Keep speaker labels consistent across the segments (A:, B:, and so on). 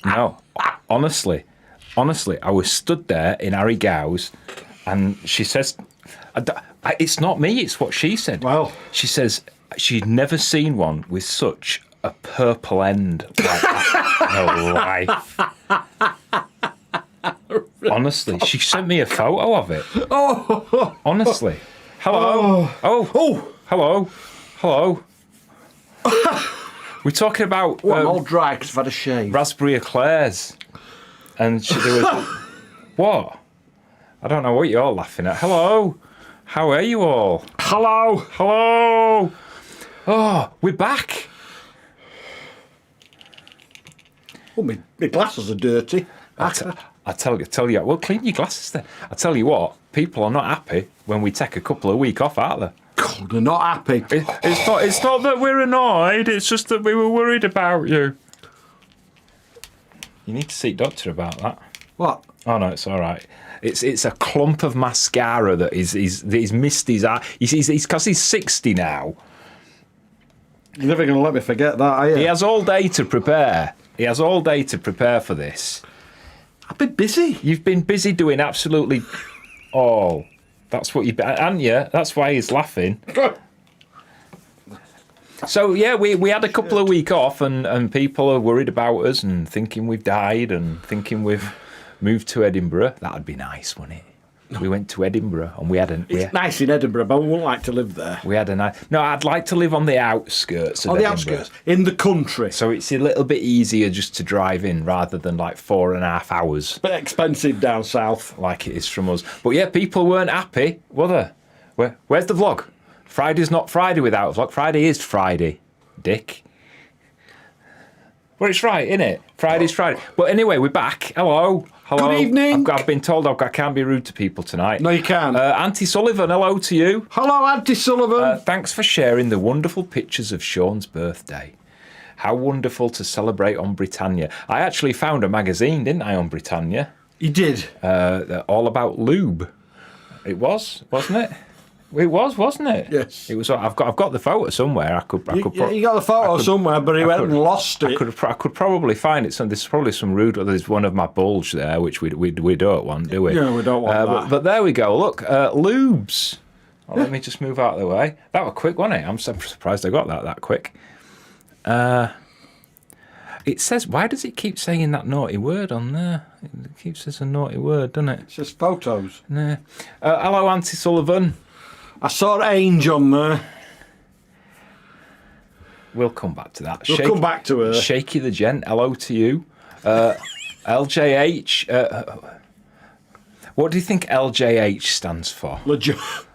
A: No, honestly, I was stood there in Harry Gow's, and she says, "It's not me. It's what she said."
B: Well,
A: she says she'd never seen one with such a purple end like that in her life. Honestly, she sent me a photo of it.
B: oh,
A: Honestly, hello, hello. We're talking about
B: I'm all dry because I've had a shave.
A: raspberry eclairs, and there was what? I don't know what you're laughing at. Hello, how are you all? Hello. Oh, we're back.
B: Oh, my glasses are dirty.
A: I tell you. Well, clean your glasses then. I tell you what, people are not happy when we take a couple of weeks off, aren't they?
B: God, they're not happy.
A: It's not that we're annoyed. It's just that we were worried about you. You need to see doctor about that.
B: What?
A: Oh no, it's all right. It's a clump of mascara that he's missed his eye. He's because he's 60 now.
B: You're never going to let me forget that, are you?
A: He has all day to prepare. For this.
B: I've been busy.
A: You've been busy doing absolutely all. That's what you've been, haven't you? That's why he's laughing. So yeah, we had a couple of weeks off, and people are worried about us and thinking we've died and thinking we've moved to Edinburgh. That'd be nice, wouldn't it? We went to Edinburgh and we had
B: It's nice in Edinburgh, but we wouldn't like to live there.
A: We had a nice. No, I'd like to live on the outskirts of
B: On the
A: Edinburgh.
B: outskirts, in the country.
A: So it's a little bit easier just to drive in rather than like 4.5 hours.
B: Bit expensive down south.
A: Like it is from us. But yeah, people weren't happy, were they? Where's the vlog? Friday's not Friday without a vlog. Friday is Friday, Dick. Well, it's right, isn't it? Friday's Friday. But anyway, we're back. Hello.
B: Good evening.
A: I've been told I can't be rude to people tonight.
B: No, you can't.
A: Auntie Sullivan, hello to you.
B: Hello, Auntie Sullivan.
A: Thanks for sharing the wonderful pictures of Sean's birthday. How wonderful to celebrate on Britannia. I actually found a magazine, didn't I, on Britannia?
B: You did.
A: All about lube. It was, wasn't it? It was, wasn't it?
B: Yes.
A: It was. I've got the photo somewhere.
B: You got the photo somewhere, but he went and lost it.
A: I could probably find it. There's probably some rude. There's one of my bulge there, which we don't want, do we?
B: Yeah, we don't want that.
A: But there we go. Look, lubes. Oh, let me just move out of the way. That was quick, wasn't it? I'm surprised I got that quick. It says, why does it keep saying that naughty word on there? It keeps saying a naughty word, doesn't it?
B: It's just photos.
A: Nah. Hello, Auntie Sullivan.
B: I saw Ange on there.
A: We'll come back to that.
B: We'll come back to her.
A: Shaky the Gent, hello to you. LJH, what do you think LJH stands for?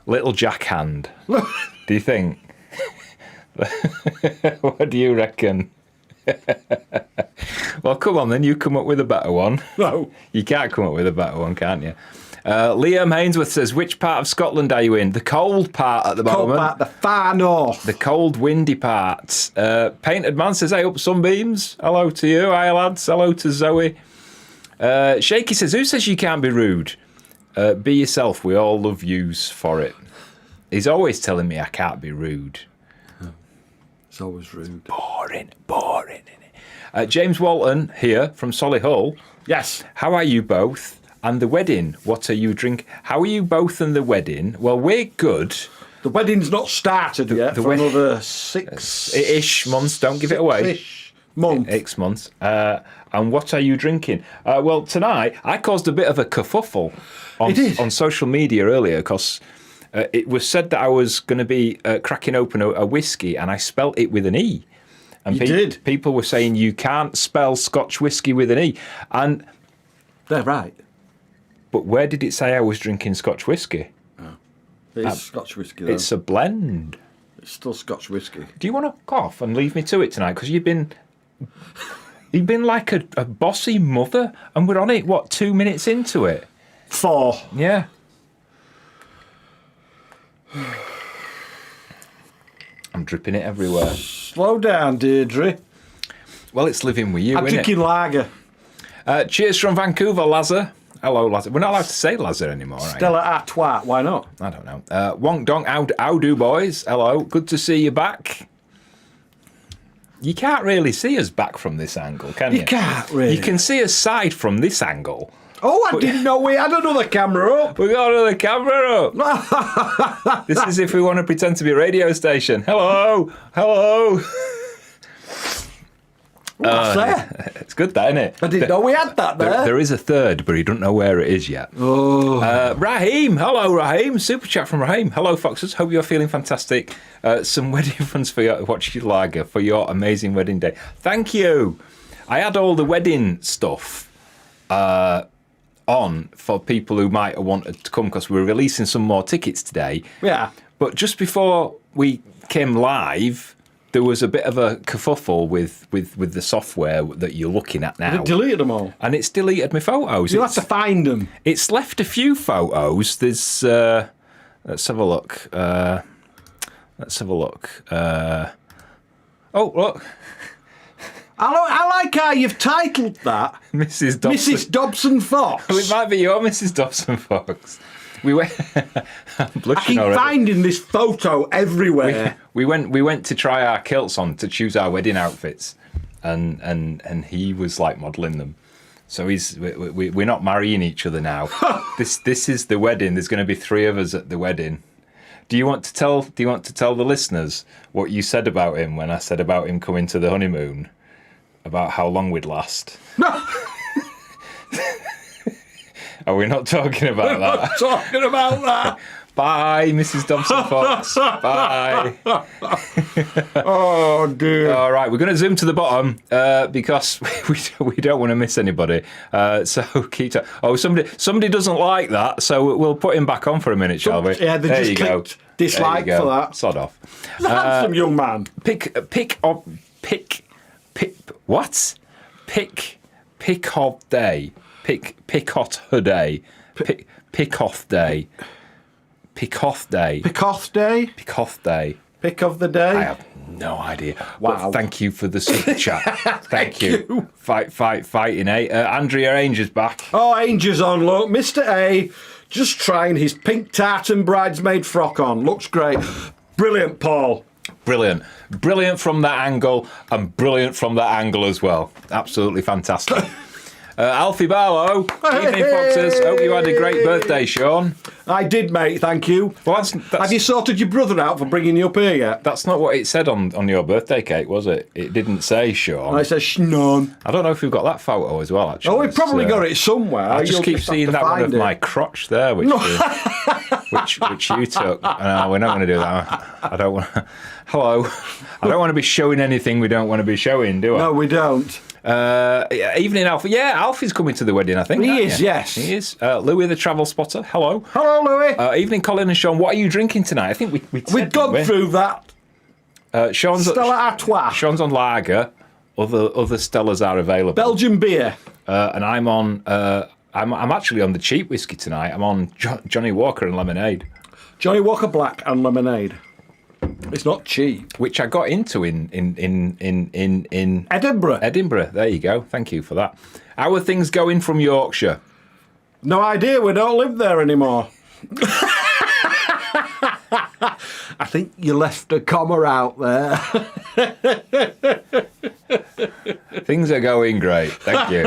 A: Little Jack Hand. Do you think? What do you reckon? Well, come on then, you come up with a better one.
B: No.
A: You can't come up with a better one, can't you? Liam Hainsworth says, which part of Scotland are you in? The cold part at the moment.
B: Cold part, the far north.
A: The cold, windy part. Painted Man says, hey, up Sunbeams. Hello to you. Hi, lads. Hello to Zoe. Shaky says, who says you can't be rude? Be yourself. We all love yous for it. He's always telling me I can't be rude.
B: It's always rude.
A: Boring, isn't it? James Walton here from Solihull.
B: Yes.
A: How are you both? And the wedding, what are you drinking? How are you both and the wedding? Well, we're good.
B: The wedding's not started yet for another 6-ish
A: months. Don't give it away.
B: Months.
A: 6 months. And what are you drinking? Well, tonight, I caused a bit of a kerfuffle on social media earlier because it was said that I was going to be cracking open a whiskey and I spelt it with an E. And
B: you did.
A: People were saying you can't spell Scotch whiskey with an E. And
B: they're right.
A: But where did it say I was drinking Scotch whiskey?
B: Oh. It's Scotch whiskey, though.
A: It's a blend.
B: It's still Scotch whiskey.
A: Do you want to cough and leave me to it tonight? Because you've been like a bossy mother, and we're on it, 2 minutes into it?
B: 4.
A: Yeah. I'm dripping it everywhere.
B: Slow down, Deirdre.
A: Well, it's living with you,
B: I'm drinking lager.
A: Cheers from Vancouver, Lazar. Hello, Lazar. We're not allowed to say Lazar anymore, right?
B: Stella Artois, why not?
A: I don't know. Wonk Donk, how do, boys? Hello, good to see you back. You can't really see us back from this angle, can you?
B: You can't really.
A: You can see us side from this angle.
B: Oh, I didn't know we had another camera up.
A: We got another camera up. This is if we want to pretend to be a radio station. Hello. Hello.
B: What's there?
A: It's good, that, isn't it?
B: I didn't know we had that there.
A: There is a third, but he doesn't know where it is yet.
B: Oh.
A: Raheem. Hello, Raheem. Super chat from Raheem. Hello, Foxes. Hope you're feeling fantastic. Some wedding funds for your watch your lager for your amazing wedding day. Thank you. I had all the wedding stuff on for people who might have wanted to come because we're releasing some more tickets today.
B: Yeah.
A: But just before we came live, there was a bit of a kerfuffle with the software that you're looking at now.
B: It deleted them all.
A: And it's deleted my photos.
B: You'll have to find them.
A: It's left a few photos. There's... let's have a look. Let's have a look. Oh, look.
B: I like how you've titled that.
A: Mrs. Dobson.
B: Mrs. Dobson Fox.
A: Oh, it might be your Mrs. Dobson Fox. We went. I'm blushing
B: I keep
A: already.
B: finding this photo everywhere.
A: We went to try our kilts on to choose our wedding outfits, and he was like modelling them. So we're not marrying each other now. This is the wedding. There's going to be 3 of us at the wedding. Do you want to tell the listeners what you said about him when I said about him coming to the honeymoon? About how long we'd last?
B: No.
A: Are we not talking about that?
B: Not talking about that.
A: Bye, Mrs. Dobson Fox. Bye.
B: Oh, dear.
A: All right, we're going to zoom to the bottom because we don't want to miss anybody. So keep talking. Oh, somebody doesn't like that, so we'll put him back on for a minute, shall we?
B: Yeah, they just clicked dislike for that.
A: Sod off.
B: He's a handsome young man.
A: Pick of day. Pick off day. Pick-off day. Pick-off day.
B: Pick-off day?
A: Pick-off day.
B: Pick of the day?
A: I have no idea.
B: Wow.
A: But thank you for the super chat. Thank you. Fighting, eh? Andrea Ainge is back.
B: Oh, Angel's on, look. Mr. A, just trying his pink tartan bridesmaid frock on. Looks great. Brilliant, Paul.
A: Brilliant. Brilliant from that angle and brilliant from that angle as well. Absolutely fantastic. Alfie Barlow, evening Foxes. Hope you had a great birthday, Sean.
B: I did, mate, thank you.
A: Well, that's,
B: Have you sorted your brother out for bringing you up here yet?
A: That's not what it said on your birthday cake, was it? It didn't say Sean.
B: I said none.
A: I don't know if we've got that photo as well, actually.
B: Oh, we've probably got it somewhere.
A: I just keep seeing that one of my crotch there, which you took. No, we're not going to do that. I don't want to... Hello. I don't want to be showing anything we don't want to be showing, do I?
B: No, we don't.
A: Evening, Alfie. Yeah, Alfie's coming to the wedding, I think.
B: He is, yes.
A: He is. Louis, the travel spotter. Hello.
B: Hello, Louis.
A: Evening, Colin and Sean. What are you drinking tonight? I think
B: we've gone through that.
A: Sean's
B: Stella Artois.
A: Sean's on lager. Other Stellas are available.
B: Belgian beer.
A: And I'm on. I'm actually on the cheap whiskey tonight. I'm on Johnny Walker and lemonade.
B: Johnny Walker Black and lemonade. It's not cheap.
A: Which I got into in
B: Edinburgh.
A: Edinburgh. There you go. Thank you for that. How are things going from Yorkshire?
B: No idea. We don't live there anymore. I think you left a comma out there.
A: Things are going great. Thank you.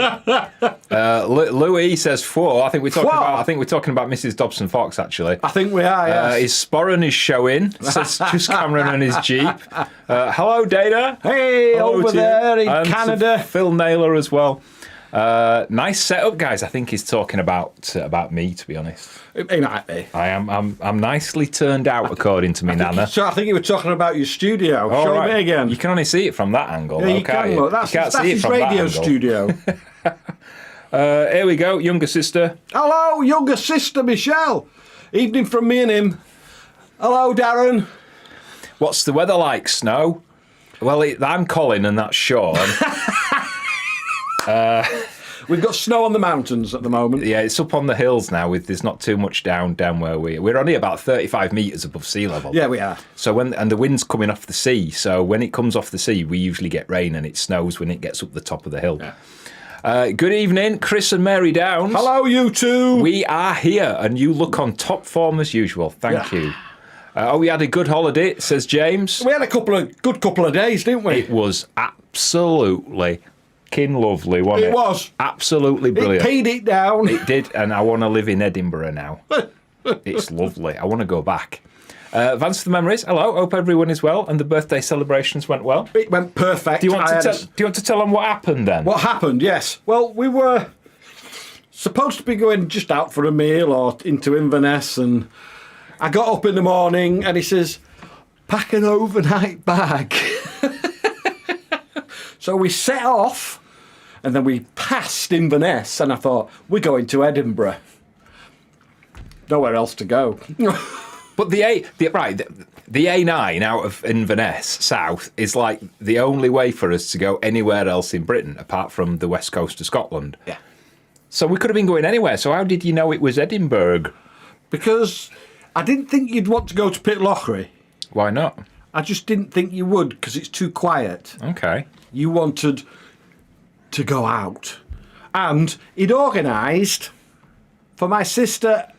A: Louis says 4. I think we're talking about Mrs. Dobson Fox. Actually,
B: I think we are. Yes.
A: His sporran is showing. Says just Cameron and his Jeep. Hello, Dana.
B: Hey,
A: hello
B: over there in Canada.
A: Phil Naylor as well. Nice setup, guys. I think he's talking about me, to be honest.
B: He might be.
A: I'm nicely turned out, according to me, Nana.
B: So I think you were talking about your studio.
A: All
B: Show
A: right.
B: me again.
A: You can only see it from that angle.
B: Yeah, you can look. That's his radio studio.
A: Here we go, younger sister.
B: Hello, younger sister Michelle. Evening from me and him. Hello, Darren.
A: What's the weather like? Snow? Well, I'm Colin and that's Sean.
B: We've got snow on the mountains at the moment.
A: Yeah, it's up on the hills now. There's not too much down where we're only about 35 metres above sea level.
B: Yeah, we are.
A: So and the wind's coming off the sea. So when it comes off the sea, we usually get rain, and it snows when it gets up the top of the hill. Yeah. Good evening, Chris and Mary Downs.
B: Hello, you two.
A: We are here, and you look on top form as usual. Thank you. We had a good holiday, says James.
B: We had a good couple of days, didn't we?
A: It was absolutely lovely, wasn't it?
B: It was.
A: Absolutely brilliant.
B: It peed it down.
A: It did, and I want to live in Edinburgh now. It's lovely. I want to go back. Vance for the memories. Hello. Hope everyone is well, and the birthday celebrations went well.
B: It went perfect.
A: Do you want to tell them what happened then?
B: What happened? Yes. Well, we were supposed to be going just out for a meal or into Inverness, and I got up in the morning and he says, pack an overnight bag. So we set off, and then we passed Inverness, and I thought, we're going to Edinburgh. Nowhere else to go.
A: But the A9 out of Inverness south is like the only way for us to go anywhere else in Britain apart from the west coast of Scotland.
B: Yeah.
A: So we could have been going anywhere. So how did you know it was Edinburgh?
B: Because I didn't think you'd want to go to Pitlochry.
A: Why not?
B: I just didn't think you would because it's too quiet.
A: Okay.
B: You wanted to go out. And he'd organised for my sister,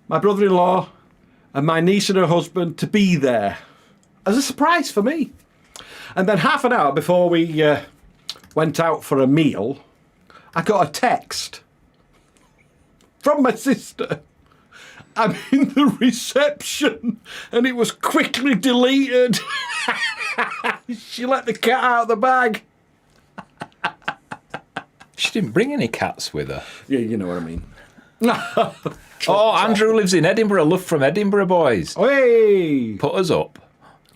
B: my brother-in-law, and my niece and her husband to be there as a surprise for me. And then half an hour before we went out for a meal, I got a text from my sister. I'm in the reception, and it was quickly deleted. She let the cat out of the bag.
A: She didn't bring any cats with her.
B: Yeah, you know what I mean.
A: Oh, Andrew lives in Edinburgh. Love from Edinburgh, boys.
B: Hey!
A: Put us up.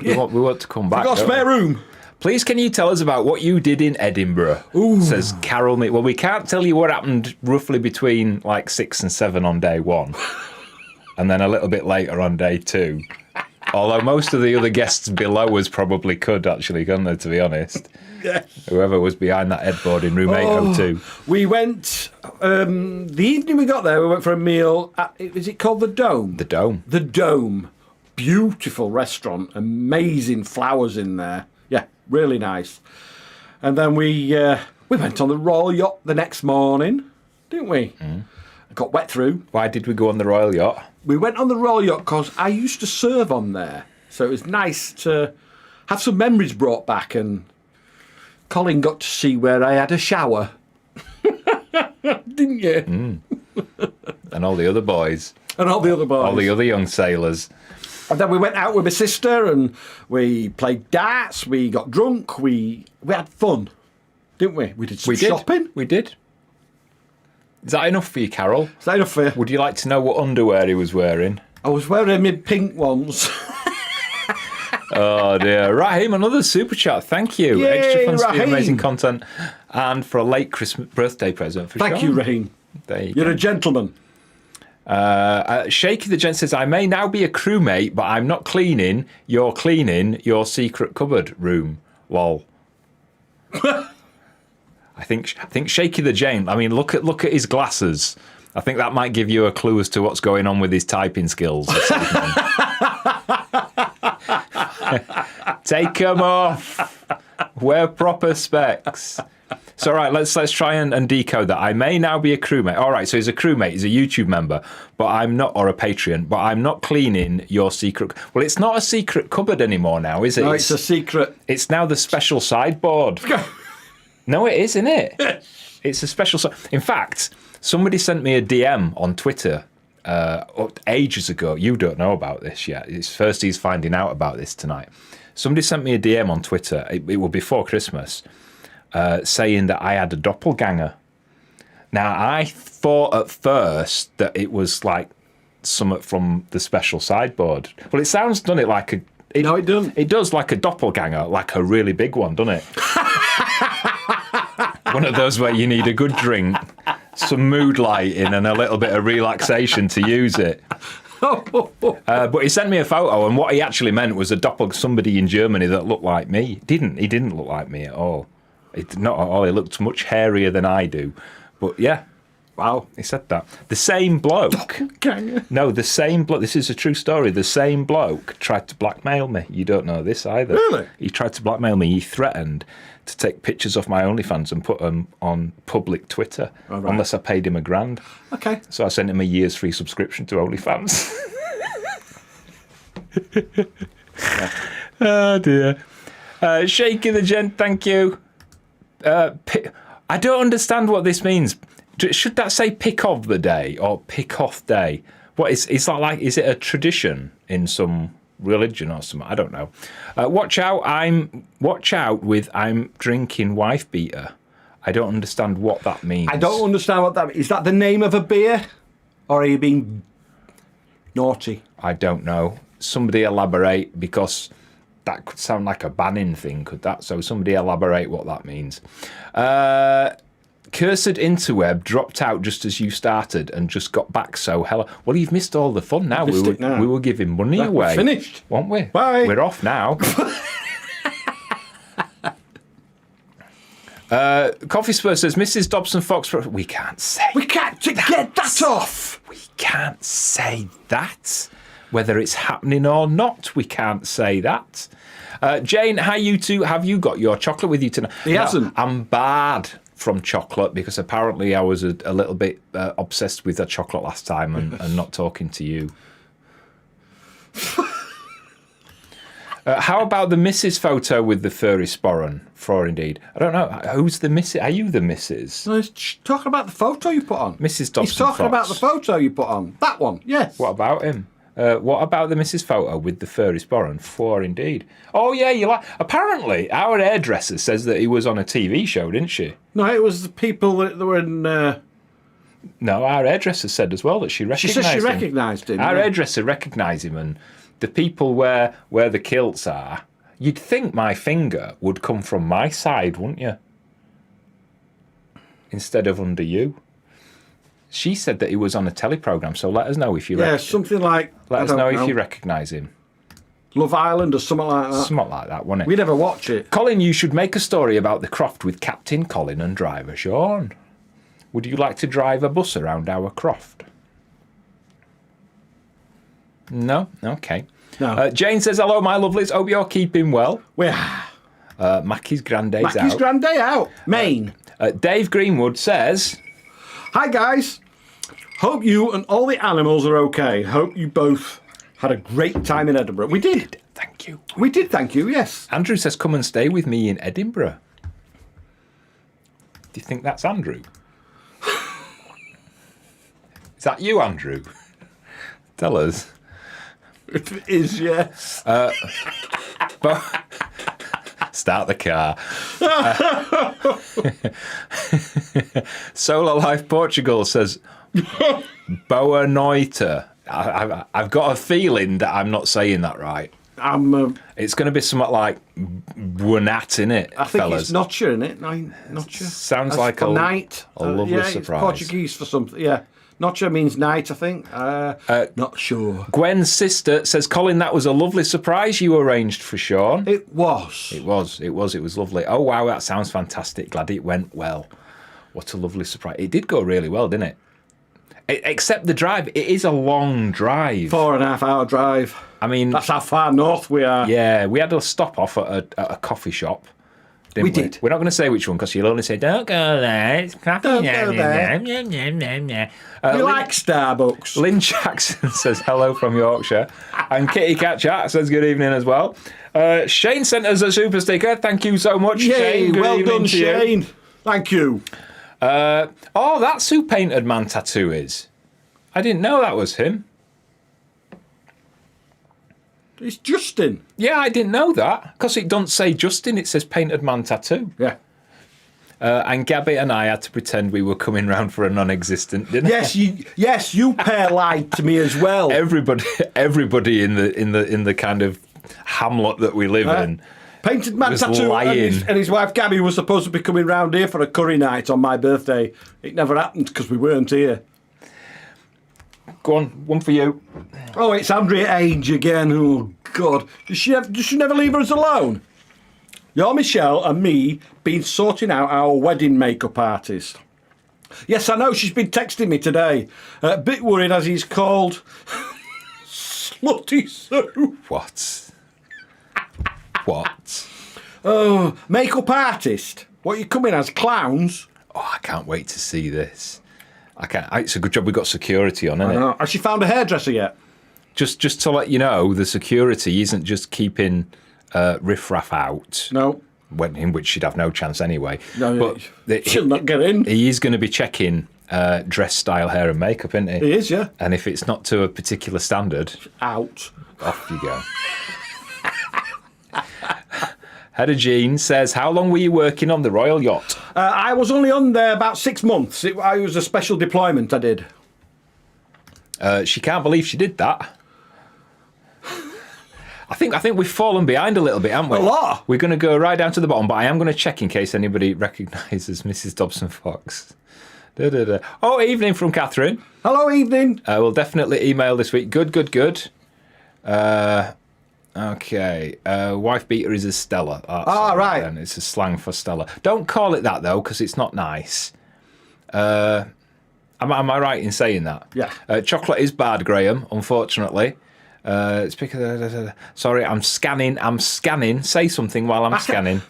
A: We want to come back.
B: Got a spare room.
A: Please, can you tell us about what you did in Edinburgh?
B: Ooh.
A: Says Carol. Well, we can't tell you what happened roughly between like 6 and 7 on day 1. And then a little bit later on day 2. Although most of the other guests below us probably could, actually, couldn't they, to be honest?
B: Yes.
A: Whoever was behind that headboard in room 802.
B: We went, the evening we got there, we went for a meal at, is it called The Dome?
A: The Dome.
B: The Dome. Beautiful restaurant, amazing flowers in there. Yeah, really nice. And then we went on the Royal Yacht the next morning, didn't we? Mm. Got wet through.
A: Why did we go on the Royal Yacht?
B: We went on the Royal Yacht because I used to serve on there. So it was nice to have some memories brought back, and Colin got to see where I had a shower. Didn't you?
A: Mm. And all the other boys.
B: And all the other boys.
A: All the other young sailors.
B: And then we went out with my sister and we played darts, we got drunk, we had fun, didn't we? We did some shopping.
A: We did. Is that enough for you, Carol?
B: Is that enough for you?
A: Would you like to know what underwear he was wearing?
B: I was wearing my pink ones.
A: Oh dear. Raheem, another super chat. Thank you.
B: Yay,
A: Extra fun,
B: Raheem.
A: amazing content, and for a late Christmas birthday present for
B: Thank
A: Sean.
B: you, Raheem.
A: There you
B: You're
A: go.
B: a gentleman.
A: Shaky the Gent says, I may now be a crewmate, but I'm not cleaning your secret cupboard room. Lol. I think Shaky the Gent, I mean, look at his glasses. I think that might give you a clue as to what's going on with his typing skills this evening. Take them off. Wear proper specs. So, all right, let's try and decode that. I may now be a crewmate. All right, so he's a crewmate. He's a YouTube member, but I'm not, or a Patreon, but I'm not cleaning your secret. Well, it's not a secret cupboard anymore now, is it?
B: No, it's a secret.
A: It's now the special sideboard. No, it is, isn't it? It's a special. In fact, somebody sent me a DM on Twitter ages ago. You don't know about this yet. It's first he's finding out about this tonight. Somebody sent me a DM on Twitter. It was before Christmas. Saying that I had a doppelganger. Now, I thought at first that it was like something from the special sideboard. Well, it sounds, doesn't it, like a...
B: No, it doesn't.
A: It does, like a doppelganger, like a really big one, doesn't it? One of those where you need a good drink, some mood lighting, and a little bit of relaxation to use it. But he sent me a photo, and what he actually meant was somebody in Germany that looked like me. He didn't look like me at all. Not at all. He looked much hairier than I do. But yeah, wow, he said that. The same bloke.
B: Doppelganger.
A: No, the same bloke. This is a true story. The same bloke tried to blackmail me. You don't know this either.
B: Really?
A: He tried to blackmail me. He threatened to take pictures of my OnlyFans and put them on public Twitter unless I paid him $1,000.
B: Okay.
A: So I sent him a year's free subscription to OnlyFans. Oh dear. Shaky the Gent, thank you. I don't understand what this means. Should that say pick of the day or pick off day? What is that like? Is it a tradition in some religion or something? I don't know. Watch out with I'm drinking wife beater. I don't understand what that means.
B: I don't understand what that means. Is that the name of a beer? Or are you being naughty?
A: I don't know. Somebody elaborate, because that could sound like a banning thing, could that? So somebody elaborate what that means. Cursed interweb dropped out just as you started and just got back, so hello. Well, you've missed all the fun now. We were giving money away.
B: We're finished.
A: Weren't we?
B: Bye.
A: We're off now. Coffee Spur says, Mrs. Dobson Fox... We can't say
B: We can't get that off.
A: We can't say that. Whether it's happening or not, we can't say that. Jane, how you two? Have you got your chocolate with you tonight?
B: He hasn't.
A: I'm bad from chocolate because apparently I was a little bit obsessed with the chocolate last time and not talking to you. How about the Mrs. photo with the furry sporran? For indeed. I don't know. Who's the Mrs.? Are you the Mrs.?
B: No, he's talking about the photo you put on.
A: Mrs. Dobson
B: He's talking
A: Fox.
B: about the photo you put on. That one, yes.
A: What about him? What about the Mrs. photo with the furry sporran? For indeed. Oh, yeah, you like... Apparently, our hairdresser says that he was on a TV show, didn't she?
B: No, it was the people that were in...
A: No, our hairdresser said as well that she recognised him.
B: She said she recognised him.
A: Our
B: yeah.
A: hairdresser recognised him, and the people where the kilts are, you'd think my finger would come from my side, wouldn't you? Instead of under you. She said that he was on a telly programme, so let us know if you...
B: Yeah, something like...
A: Let us know if you recognise him.
B: Love Island or something like that.
A: Something like that, wasn't it?
B: We never watch it.
A: Colin, you should make a story about the croft with Captain Colin and driver Sean. Would you like to drive a bus around our croft? No? Okay.
B: No.
A: Jane says, hello, my lovelies. Hope you're keeping well.
B: We are.
A: Mackie's grand day's
B: Mackie's
A: out.
B: grand day out. Maine.
A: Dave Greenwood says...
B: Hi, guys. Hope you and all the animals are okay. Hope you both had a great time in Edinburgh. We did.
A: Thank you.
B: We did, thank you, yes.
A: Andrew says, come and stay with me in Edinburgh. Do you think that's Andrew? Is that you, Andrew? Tell us.
B: It is, yes.
A: Start the car. Solar Life Portugal says, Boa Noite. I've got a feeling that I'm not saying that right. It's going to be something like Buonat, innit,
B: I think
A: fellas?
B: it's Notcher, isn't it? Notcher.
A: Sounds like a
B: night.
A: lovely
B: yeah,
A: surprise.
B: It's Portuguese for something, yeah. Notcher means night, I think. Not sure.
A: Gwen's sister says, Colin, that was a lovely surprise you arranged for Sean.
B: It was.
A: It was lovely. Oh, wow, that sounds fantastic. Glad it went well. What a lovely surprise. It did go really well, didn't it? Except the drive. It is a long drive.
B: 4.5 hour drive.
A: I mean...
B: That's how far north we are.
A: Yeah, we had to stop off at a coffee shop.
B: We did.
A: We're not going to say which one because you'll only say, don't go there. It's crappy.
B: Don't go there. We like Starbucks.
A: Lynn Jackson says hello from Yorkshire. And Kitty Cat Chat says good evening as well. Shane sent us a super sticker. Thank you so much,
B: Yay,
A: Shane. Good
B: well
A: evening
B: done,
A: to you.
B: Shane. Thank you.
A: That's who Painted Man Tattoo is. I didn't know that was him.
B: It's Justin.
A: Yeah, I didn't know that. Because it don't say Justin, it says Painted Man Tattoo.
B: Yeah.
A: And Gabby and I had to pretend we were coming round for a non-existent dinner.
B: Yes, you pair lied to me as well.
A: Everybody in the kind of hamlet that we live in.
B: Painted Man
A: was
B: Tattoo
A: lying.
B: and his wife Gabby was supposed to be coming round here for a curry night on my birthday. It never happened because we weren't here.
A: Go on, one for you.
B: Oh, it's Andrea Age again. Oh, God. Does she never leave us alone? You're Michelle and me been sorting out our wedding makeup artist. Yes, I know, she's been texting me today. A bit worried as he's called Slutty Sue.
A: What? What?
B: Oh, makeup artist? What are you coming as, clowns?
A: Oh, I can't wait to see this. I can't. It's a good job we got security on, isn't it?
B: Has she found a hairdresser yet?
A: Just to let you know, the security isn't just keeping riffraff out.
B: No.
A: In which she'd have no chance anyway.
B: No, she'll not get in.
A: He is going to be checking dress style, hair and makeup, isn't he?
B: He is, yeah.
A: And if it's not to a particular standard...
B: Out.
A: Off you go. Heather Jean says, how long were you working on the Royal Yacht?
B: I was only on there about 6 months. It was a special deployment I did.
A: She can't believe she did that. I think we've fallen behind a little bit, haven't we?
B: A lot.
A: We're going to go right down to the bottom, but I am going to check in case anybody recognises Mrs. Dobson Fox. Oh, evening from Catherine.
B: Hello, evening.
A: We'll definitely email this week. Good. Okay. Wife beater is a Stella.
B: Right.
A: And it's a slang for Stella. Don't call it that, though, because it's not nice. Am I right in saying that?
B: Yeah.
A: Chocolate is bad, Graham, unfortunately. It's because... Sorry, I'm scanning. Say something while I'm scanning.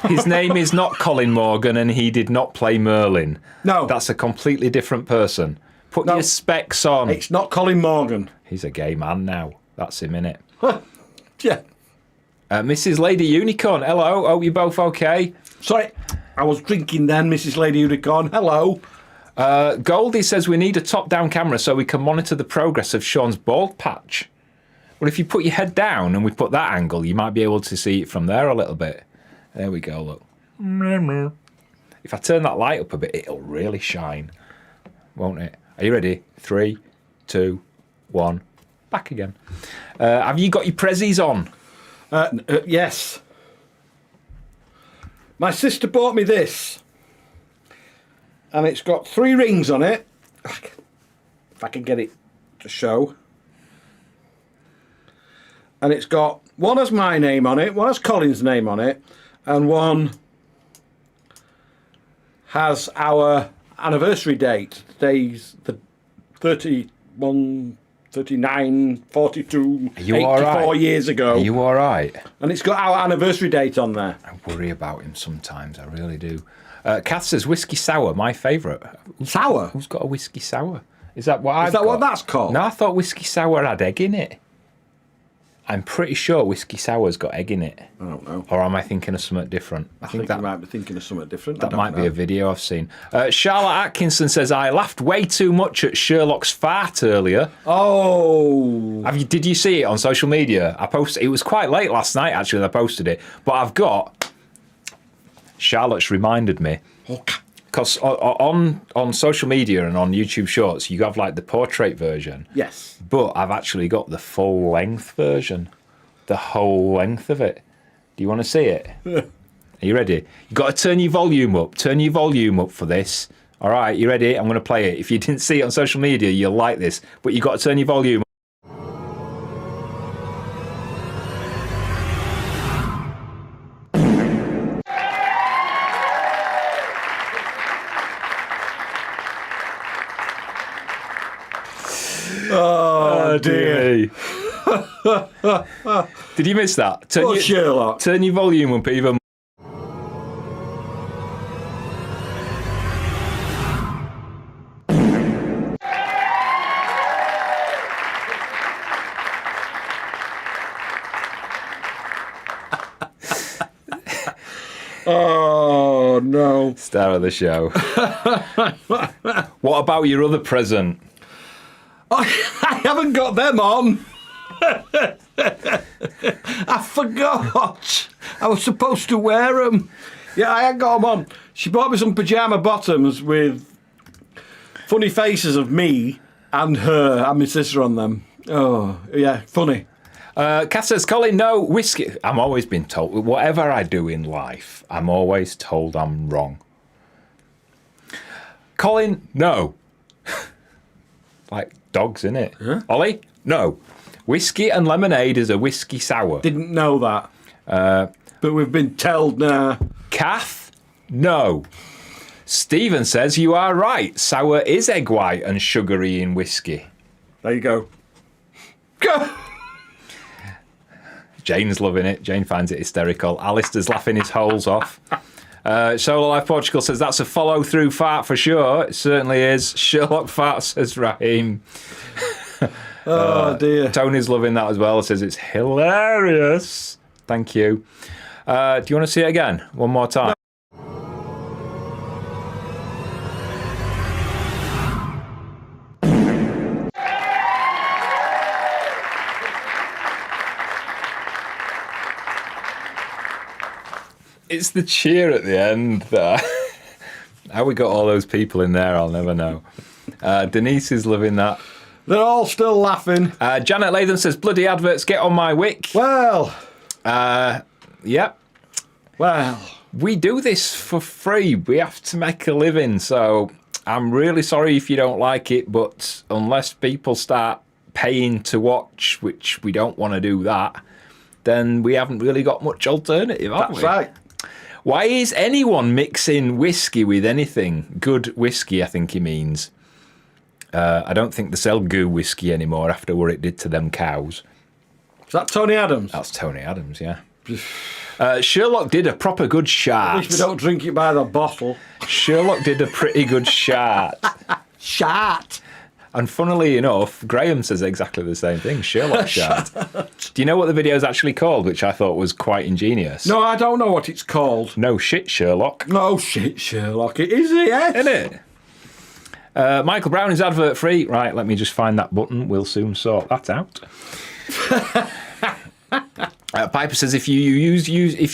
A: His name is not Colin Morgan, and he did not play Merlin.
B: No.
A: That's a completely different person. Put your specs on.
B: It's not Colin Morgan.
A: He's a gay man now. That's him, innit?
B: Yeah.
A: Mrs. Lady Unicorn, hello. Hope you're both okay.
B: Sorry, I was drinking then, Mrs. Lady Unicorn. Hello.
A: Goldie says we need a top-down camera so we can monitor the progress of Sean's bald patch. Well, if you put your head down and we put that angle, you might be able to see it from there a little bit. There we go, look. If I turn that light up a bit, it'll really shine, won't it? Are you ready? 3, 2, 1. Back again. Have you got your prezzies on?
B: Yes. My sister bought me this. And it's got 3 rings on it. If I can get it to show. And it's got, one has my name on it, one has Colin's name on it, and one has our anniversary date. Today's the 31, 39, 42, 84 years ago.
A: Are you all right?
B: And it's got our anniversary date on there.
A: I worry about him sometimes, I really do. Kath says whiskey sour, my favourite.
B: Sour?
A: Who's got a whiskey sour? Is that what I've
B: Is that
A: got?
B: what that's called?
A: No, I thought whiskey sour had egg in it. I'm pretty sure whiskey sour's got egg in it.
B: I don't know.
A: Or am I thinking of something different?
B: I think you might be thinking of something different.
A: That might be a video I've seen. Charlotte Atkinson says, I laughed way too much at Sherlock's fart earlier.
B: Oh.
A: Did you see it on social media? I posted. It was quite late last night, actually, when I posted it. But I've got... Charlotte's reminded me.
B: Okay.
A: Because on social media and on YouTube Shorts, you have like the portrait version.
B: Yes.
A: But I've actually got the full length version. The whole length of it. Do you want to see it? Are you ready? You've got to turn your volume up. Turn your volume up for this. All right, you ready? I'm going to play it. If you didn't see it on social media, you'll like this. But you've got to turn your volume up.
B: Oh, dear.
A: Did you miss that?
B: Sherlock.
A: Turn your volume up even.
B: Oh, no.
A: Star of the show. What about your other present?
B: I haven't got them on. I forgot. I was supposed to wear them. Yeah, I hadn't got them on. She bought me some pyjama bottoms with funny faces of me and her and my sister on them. Oh, yeah, funny.
A: Kath says, Colin, no, whiskey. I'm always been told, whatever I do in life, I'm always told I'm wrong. Colin, no. Like dogs, innit?
B: Huh?
A: Ollie, no. Whiskey and lemonade is a whiskey sour.
B: Didn't know that. But we've been told now.
A: Kath, no. Stephen says, you are right. Sour is egg white and sugary in whiskey.
B: There you go. Go!
A: Jane's loving it. Jane finds it hysterical. Alistair's laughing his holes off. Solo Life Portugal says that's a follow-through fart for sure. It certainly is. Sherlock fart, says Raheem.
B: Dear.
A: Tony's loving that as well. Says it's hilarious. Thank you. Do you want to see it again? One more time. It's the cheer at the end there. How we got all those people in there, I'll never know. Denise is loving that.
B: They're all still laughing.
A: Janet Latham says, bloody adverts, get on my wick.
B: Well.
A: Yep.
B: Well.
A: We do this for free. We have to make a living. So I'm really sorry if you don't like it, but unless people start paying to watch, which we don't want to do that, then we haven't really got much alternative, have we?
B: That's right.
A: Why is anyone mixing whiskey with anything? Good whiskey, I think he means. I don't think they sell goo whiskey anymore after what it did to them cows.
B: Is that Tony Adams?
A: That's Tony Adams, yeah. Sherlock did a proper good shart.
B: At least we don't drink it by the bottle.
A: Sherlock did a pretty good shart.
B: Shart.
A: And funnily enough, Graham says exactly the same thing. Sherlock shart. Do you know what the video is actually called, which I thought was quite ingenious?
B: No, I don't know what it's called.
A: No shit, Sherlock.
B: No shit, Sherlock. It is, yes.
A: Isn't it? Michael Brown is advert free. Right, let me just find that button. We'll soon sort that out. Piper says if you use YouTube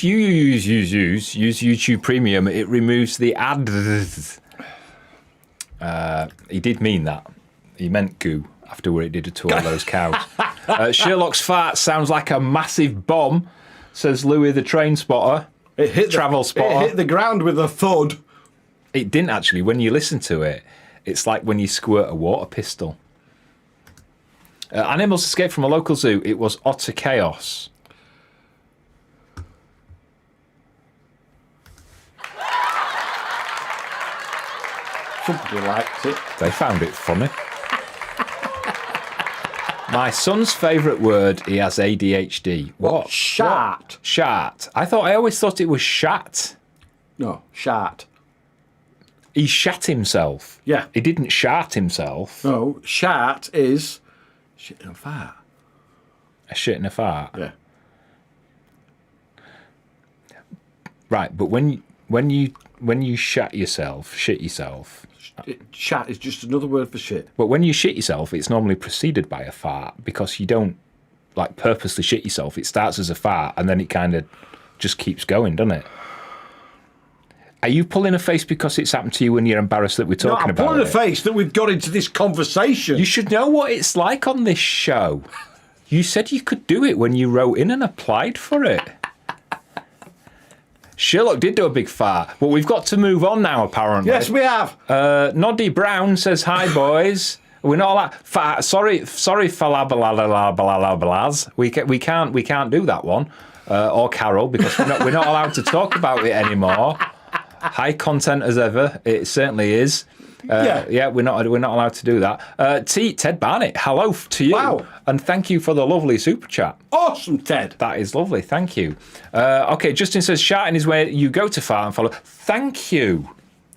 A: Premium, it removes the ads. He did mean that. He meant goo after what it did to all those cows. Sherlock's fart sounds like a massive bomb, says Louis the train spotter.
B: It hit
A: travel spotter.
B: It hit the ground with a thud.
A: It didn't actually. When you listen to it, it's like when you squirt a water pistol. Animals escaped from a local zoo. It was utter chaos.
B: Somebody liked it.
A: They found it funny. My son's favourite word, he has ADHD. What?
B: Shart.
A: What? Shart. I always thought it was shat.
B: No, shart.
A: He shat himself.
B: Yeah.
A: He didn't shart himself.
B: No, shart is shit in a fart.
A: A shit in a fart.
B: Yeah.
A: Right, but when you shit yourself,
B: Shat is just another word for shit.
A: but when you shit yourself, it's normally preceded by a fart because you don't like purposely shit yourself. It starts as a fart and then it kind of just keeps going, doesn't it? Are you pulling a face because it's happened to you when you're embarrassed that we're talking about it?
B: I'm pulling a face that we've got into this conversation.
A: You should know what it's like on this show. You said you could do it when you wrote in and applied for it. Sherlock did do a big fart, but we've got to move on now, apparently.
B: Yes, we have.
A: Noddy Brown says, hi, boys. We're not allowed... Sorry, falabalalabalalabalaz. We can't do that one. Or Carol, because we're not allowed to talk about it anymore. High content as ever. It certainly is. Yeah, we're not allowed to do that. Ted Barnett, hello to you.
B: Wow.
A: And thank you for the lovely super chat.
B: Awesome, Ted.
A: That is lovely, thank you. Okay, Justin says, sharting is where you go to fart and follow. Thank you.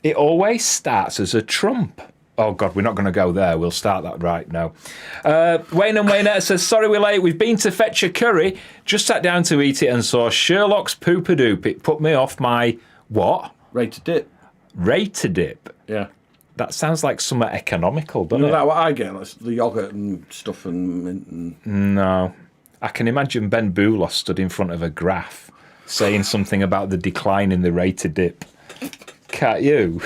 A: It always starts as a trump. Oh, God, we're not going to go there. We'll start that right now. Wayne and Waynetta says, sorry we're late. We've been to fetch a curry. Just sat down to eat it and saw Sherlock's Poopadoop. It put me off my... What?
B: Rate dip.
A: Rate dip.
B: Yeah.
A: That sounds like somewhat economical, doesn't
B: You know
A: it?
B: that what I get? That's the yoghurt and stuff and mint and...
A: No. I can imagine Ben Boulos stood in front of a graph saying something about the decline in the rate of dip. Can't you?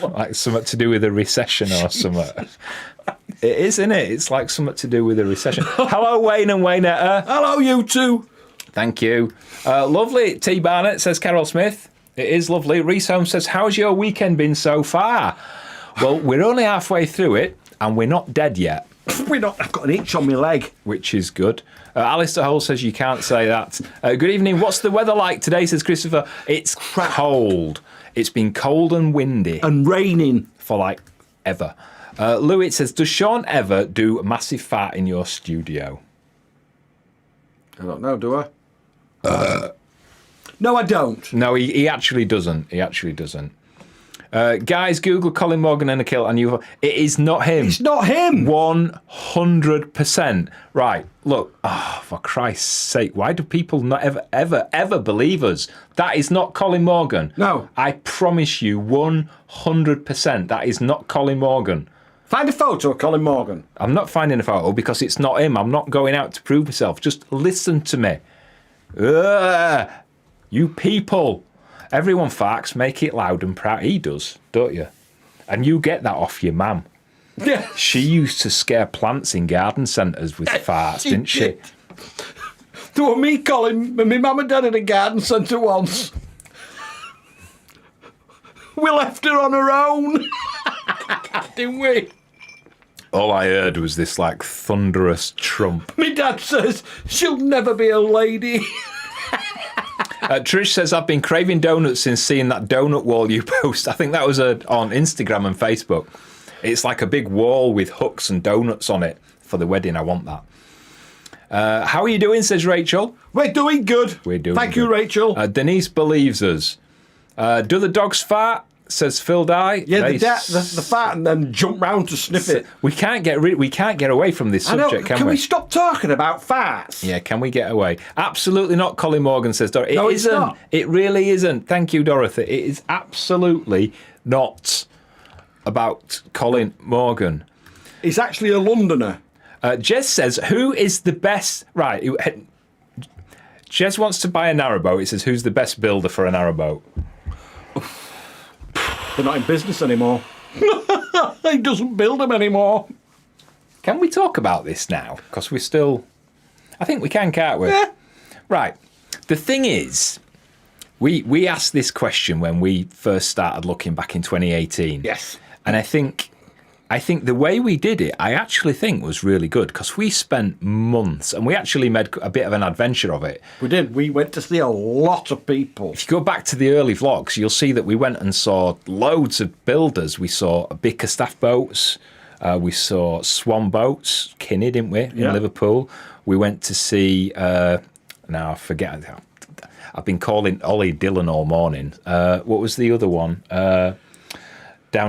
A: Like something to do with a recession or something. It is, isn't it? It's like something to do with a recession. Hello, Wayne and Waynetta.
B: Hello, you two.
A: Thank you. Lovely. T. Barnett says, Carol Smith. It is lovely. Reese Holmes says, how's your weekend been so far? Well, we're only halfway through it, and we're not dead yet.
B: We're not. I've got an itch on my leg.
A: Which is good. Alistair Hole says you can't say that. Good evening. What's the weather like today, says Christopher? It's cold. It's been cold and windy.
B: And raining.
A: For like ever. Louis says, does Sean ever do a massive fart in your studio?
B: I don't know, do I? No, I don't.
A: No, he actually doesn't. He actually doesn't. Guys, Google Colin Morgan and a kilt, and it is not him.
B: It's not him.
A: 100%. Right, look, for Christ's sake, why do people not ever believe us? That is not Colin Morgan.
B: No.
A: I promise you 100% that is not Colin Morgan.
B: Find a photo of Colin Morgan.
A: I'm not finding a photo because it's not him. I'm not going out to prove myself. Just listen to me. You people. Everyone farts, make it loud and proud. He does, don't you? And you get that off your mum.
B: Yeah.
A: She used to scare plants in garden centres with farts, didn't she?
B: There were me, Colin, and my mum and dad in a garden centre once. We left her on her own. Didn't we?
A: All I heard was this like thunderous trump.
B: My dad says she'll never be a lady.
A: Trish says, I've been craving donuts since seeing that donut wall you post. I think that was on Instagram and Facebook. It's like a big wall with hooks and donuts on it for the wedding. I want that. How are you doing, says Rachel.
B: We're doing good.
A: We're doing
B: Thank
A: good.
B: you, Rachel.
A: Denise believes us. Do the dogs fart? Says Phil Dye.
B: Yeah, the fart and then jump round to sniff it.
A: We can't get away from this subject, can
B: we?
A: we?
B: Can we stop talking about farts?
A: Yeah, can we get away? Absolutely not, Colin Morgan says Dorothy.
B: No,
A: It
B: it's
A: isn't.
B: not.
A: It really isn't. Thank you, Dorothy. It is absolutely not about Colin Morgan.
B: He's actually a Londoner.
A: Jez says, who is the best... Right, Jez wants to buy a narrowboat. It says, who's the best builder for a narrowboat?
B: They're not in business anymore. He doesn't build them anymore.
A: Can we talk about this now? Because we're still... I think we can, can't we?
B: Yeah.
A: Right. The thing is, we asked this question when we first started looking back in 2018.
B: Yes.
A: And I think the way we did it, I actually think was really good because we spent months and we actually made a bit of an adventure of it.
B: We did. We went to see a lot of people.
A: If you go back to the early vlogs, you'll see that we went and saw loads of builders. We saw Bickerstaff boats. We saw Swan boats, Kinney, didn't we, in Liverpool. We went to see, now I forget, I've been calling Ollie Dillon all morning. What was the other one? Down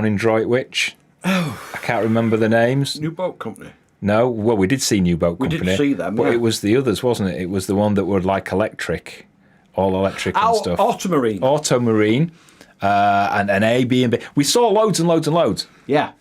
A: in Droitwich. Oh. I can't remember the names.
B: New boat company.
A: No, well, we did see New Boat Company.
B: We did see them,
A: but
B: yeah.
A: it was the others, wasn't it? It was the one that were like electric, all electric and stuff.
B: Automarine.
A: Automarine, and an A, B, and B. We saw loads and loads and loads.
B: Yeah.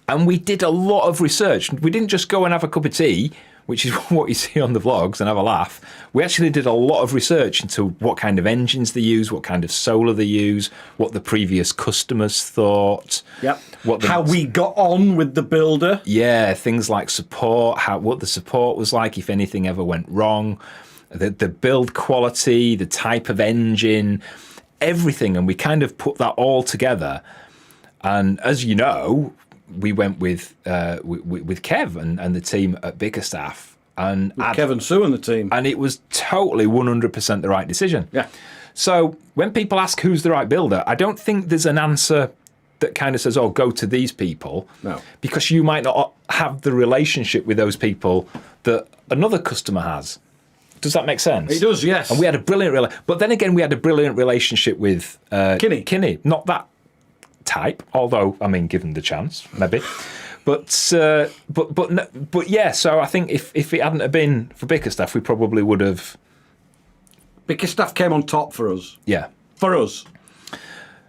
A: And we did a lot of research. We didn't just go and have a cup of tea, which is what you see on the vlogs, and have a laugh. We actually did a lot of research into what kind of engines they use, what kind of solar they use, what the previous customers thought.
B: Yep. How we got on with the builder.
A: Yeah, things like support, what the support was like if anything ever went wrong, the build quality, the type of engine, everything. And we kind of put that all together. And as you know, we went with Kev and the team at Bickerstaff. And
B: Kevin Sue and the team.
A: And it was totally 100% the right decision.
B: Yeah.
A: So when people ask who's the right builder, I don't think there's an answer that kind of says, oh, go to these people.
B: No.
A: Because you might not have the relationship with those people that another customer has. Does that make sense?
B: It does, yes.
A: And we had a brilliant but then again, we had a brilliant relationship with Kinney. Not that type, although, I mean, given the chance, maybe. But yeah, so I think if it hadn't have been for Bickerstaff, we probably would have...
B: Bickerstaff came on top for us.
A: Yeah.
B: For us.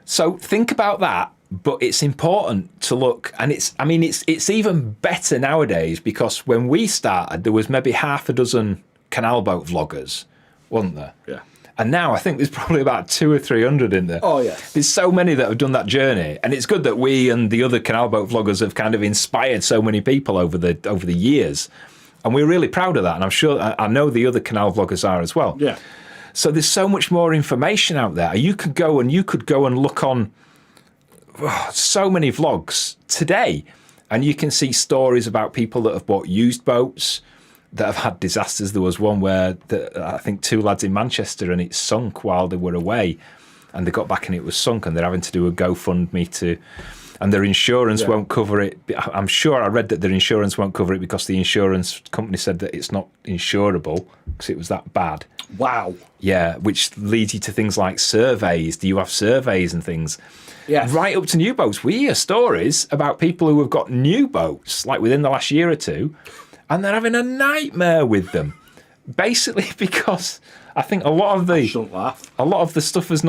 A: So think about that, but it's important to look, and it's even better nowadays because when we started, there was maybe half a dozen canal boat vloggers, wasn't there?
B: Yeah.
A: And now I think there's probably about 200 or 300 in there.
B: Oh, yeah.
A: There's so many that have done that journey, and it's good that we and the other canal boat vloggers have kind of inspired so many people over the years, and we're really proud of that. And I'm sure I know the other canal vloggers are as well.
B: Yeah.
A: So there's so much more information out there. You could go and look on so many vlogs today, and you can see stories about people that have bought used boats that have had disasters. There was one where I think two lads in Manchester, and it sunk while they were away, and they got back and it was sunk, and they're having to do a GoFundMe and their insurance won't cover it. I'm sure I read that their insurance won't cover it because the insurance company said that it's not insurable because it was that bad.
B: Wow.
A: Yeah, which leads you to things like surveys. Do you have surveys and things?
B: Yeah.
A: Right up to new boats. We hear stories about people who have got new boats, like within the last year or two, and they're having a nightmare with them. Basically because I think a lot of the stuff is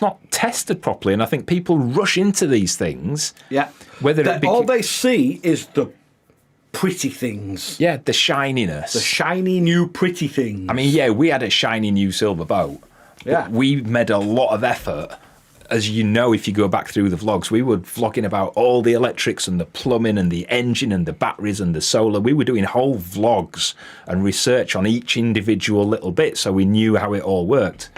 A: not tested properly, and I think people rush into these things.
B: Yeah. All they see is the pretty things.
A: Yeah, the shininess.
B: The shiny new pretty things.
A: I mean, yeah, we had a shiny new silver boat.
B: Yeah.
A: We made a lot of effort. As you know, if you go back through the vlogs, we were vlogging about all the electrics and the plumbing and the engine and the batteries and the solar. We were doing whole vlogs and research on each individual little bit so we knew how it all worked.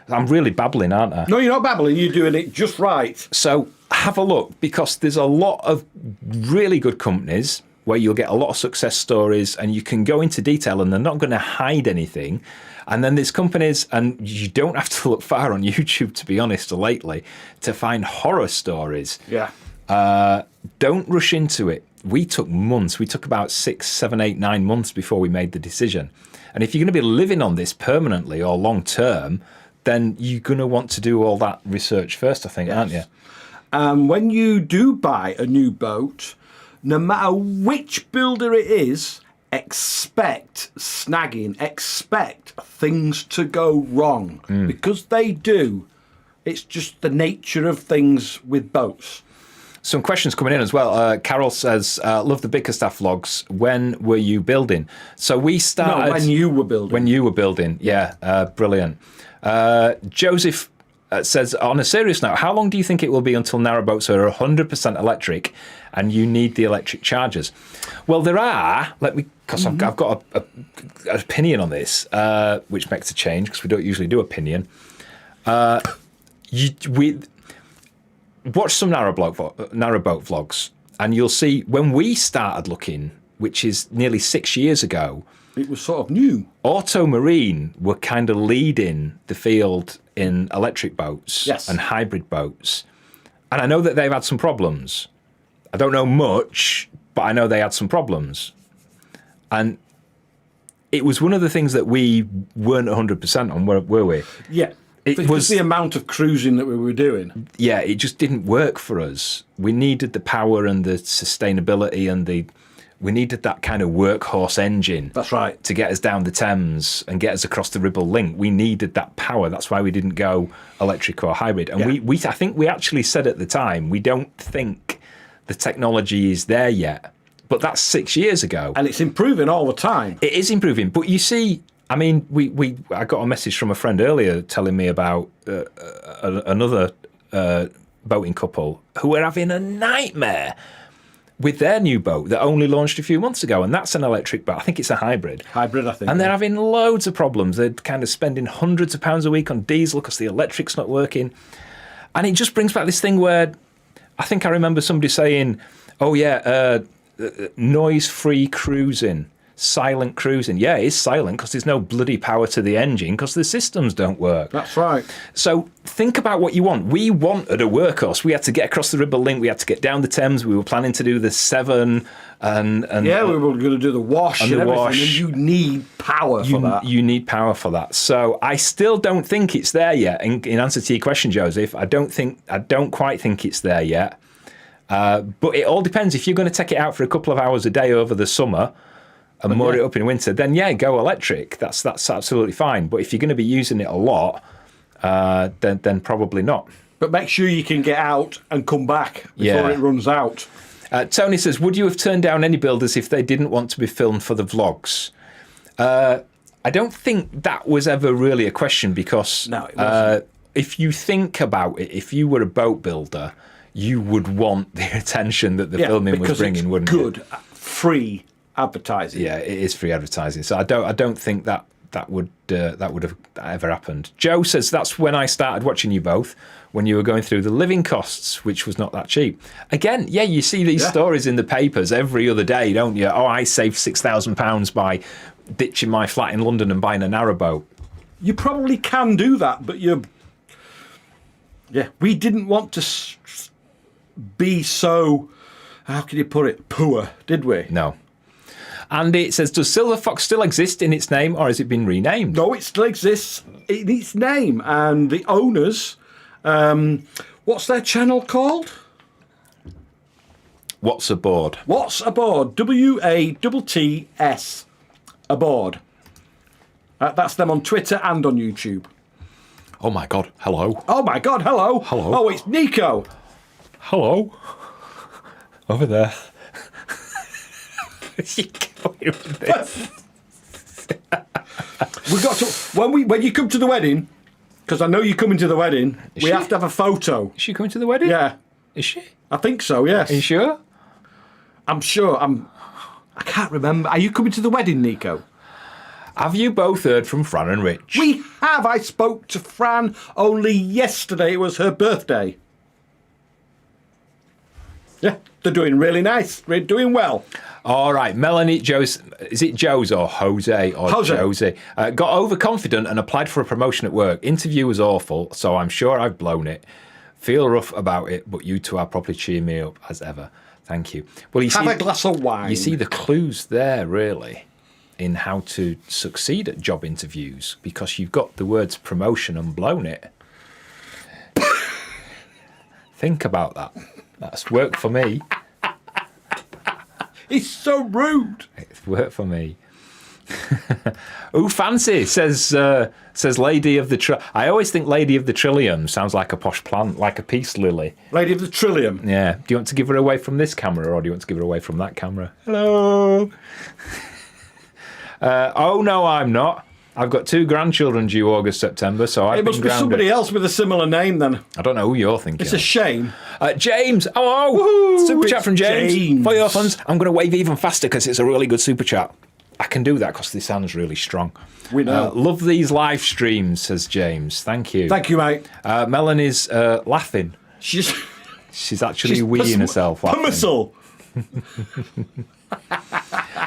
A: I'm really babbling, aren't I?
B: No, you're not babbling. You're doing it just right.
A: So have a look, because there's a lot of really good companies where you'll get a lot of success stories and you can go into detail and they're not going to hide anything. And then there's companies, and you don't have to look far on YouTube, to be honest, lately, to find horror stories.
B: Yeah.
A: Don't rush into it. We took months. We took about 6, 7, 8, 9 months before we made the decision. And if you're going to be living on this permanently or long term, then you're going to want to do all that research first, I think, aren't you?
B: When you do buy a new boat, no matter which builder it is, expect snagging, expect things to go wrong, because they do. It's just the nature of things with boats.
A: Some questions coming in as well. Carol says, love the Bickerstaff vlogs. When were you building? So we started...
B: No, when you were building.
A: When you were building, yeah, brilliant. Joseph says, on a serious note, how long do you think it will be until narrowboats are 100% electric and you need the electric chargers? Well, there are, because I've got an opinion on this, which makes a change because we don't usually do opinion. We watch some narrowboat vlogs, and you'll see when we started looking, which is nearly 6 years ago,
B: it was sort of new.
A: Auto Marine were kind of leading the field in electric boats and hybrid boats. And I know that they've had some problems. I don't know much, but I know they had some problems. And it was one of the things that we weren't 100% on, were we?
B: Yeah. It was the amount of cruising that we were doing.
A: Yeah, it just didn't work for us. We needed the power and the sustainability and we needed that kind of workhorse engine.
B: That's right.
A: To get us down the Thames and get us across the Ribble Link. We needed that power. That's why we didn't go electric or hybrid. And I think we actually said at the time, we don't think the technology is there yet. But that's 6 years ago.
B: And it's improving all the time.
A: It is improving. But you see, I mean, I got a message from a friend earlier telling me about another boating couple who were having a nightmare with their new boat that only launched a few months ago, and that's an electric boat. I think it's a hybrid.
B: Hybrid, I think.
A: And they're having loads of problems. They're kind of spending hundreds of pounds a week on diesel because the electric's not working. And it just brings back this thing where I think I remember somebody saying, oh yeah, noise-free cruising, silent cruising. Yeah, it is silent because there's no bloody power to the engine because the systems don't work.
B: That's right.
A: So think about what you want. We wanted a workhorse. We had to get across the Ribble Link. We had to get down the Thames. We were planning to do the Severn and
B: yeah, we were going to do the wash and everything.
A: Wash.
B: And you need power for that.
A: You need power for that. So I still don't think it's there yet. In answer to your question, Joseph, I don't quite think it's there yet. But it all depends. If you're going to take it out for a couple of hours a day over the summer and moor it up in winter, then yeah, go electric. That's absolutely fine. But if you're going to be using it a lot, then probably not.
B: But make sure you can get out and come back before it runs out.
A: Tony says, would you have turned down any builders if they didn't want to be filmed for the vlogs? I don't think that was ever really a question because
B: no, it wasn't.
A: If you think about it, if you were a boat builder, you would want the attention that the filming was bringing, wouldn't you?
B: Good, free advertising.
A: Yeah, it is free advertising. So I don't think that would have ever happened. Joe says that's when I started watching you both, when you were going through the living costs, which was not that cheap. Again, yeah, you see these stories in the papers every other day, don't you? Oh, I saved £6,000 by ditching my flat in London and buying a narrowboat.
B: You probably can do that, but we didn't want to be so, how can you put it, poor, did we?
A: No. Andy says, does Silver Fox still exist in its name, or has it been renamed?
B: No, it still exists in its name. And the owners, what's their channel called?
A: What's Aboard?
B: What's Aboard? WATTS Aboard. That's them on Twitter and on YouTube.
A: Oh my God, hello.
B: Oh my God, hello.
A: Hello.
B: Oh, it's Nico.
A: Hello. Over there. You going with this?
B: We got to when you come to the wedding, because I know you're coming to the wedding. We have to have a photo.
A: Is she coming to the wedding?
B: Yeah,
A: Is she?
B: I think so. Yes.
A: Are you sure?
B: I'm sure. I can't remember. Are you coming to the wedding, Nico?
A: Have you both heard from Fran and Rich?
B: We have. I spoke to Fran only yesterday. It was her birthday. Yeah, they're doing really nice. They're doing well.
A: All right, Melanie Jose, is it Jose or Jose or
B: Jose.
A: got overconfident and applied for a promotion at work. Interview was awful, so I'm sure I've blown it. Feel rough about it, but you two are properly cheering me up as ever. Thank you. Well, you
B: Have
A: see,
B: a glass of wine.
A: You see the clues there, really, in how to succeed at job interviews, because you've got the words promotion and blown it. Think about that. That's worked for me.
B: It's so rude.
A: It's worked for me. Ooh, fancy, says Lady of the I always think Lady of the Trillium sounds like a posh plant, like a peace lily.
B: Lady of the Trillium.
A: Yeah. Do you want to give her away from this camera, or do you want to give her away from that camera? Hello. Oh, no, I'm not. I've got 2 grandchildren due August, September, so I've
B: It must
A: been
B: be
A: grounded.
B: somebody else with a similar name then.
A: I don't know who you're thinking.
B: It's a shame.
A: James, hello.
B: Woohoo,
A: Super chat
B: it's
A: from James.
B: James.
A: For your funds, I'm going to wave even faster because it's a really good super chat. I can do that because this sounds really strong.
B: We know.
A: Love these live streams, says James. Thank you.
B: Thank you, mate.
A: Melanie's laughing.
B: She's
A: actually weeing herself laughing.
B: Pummissel.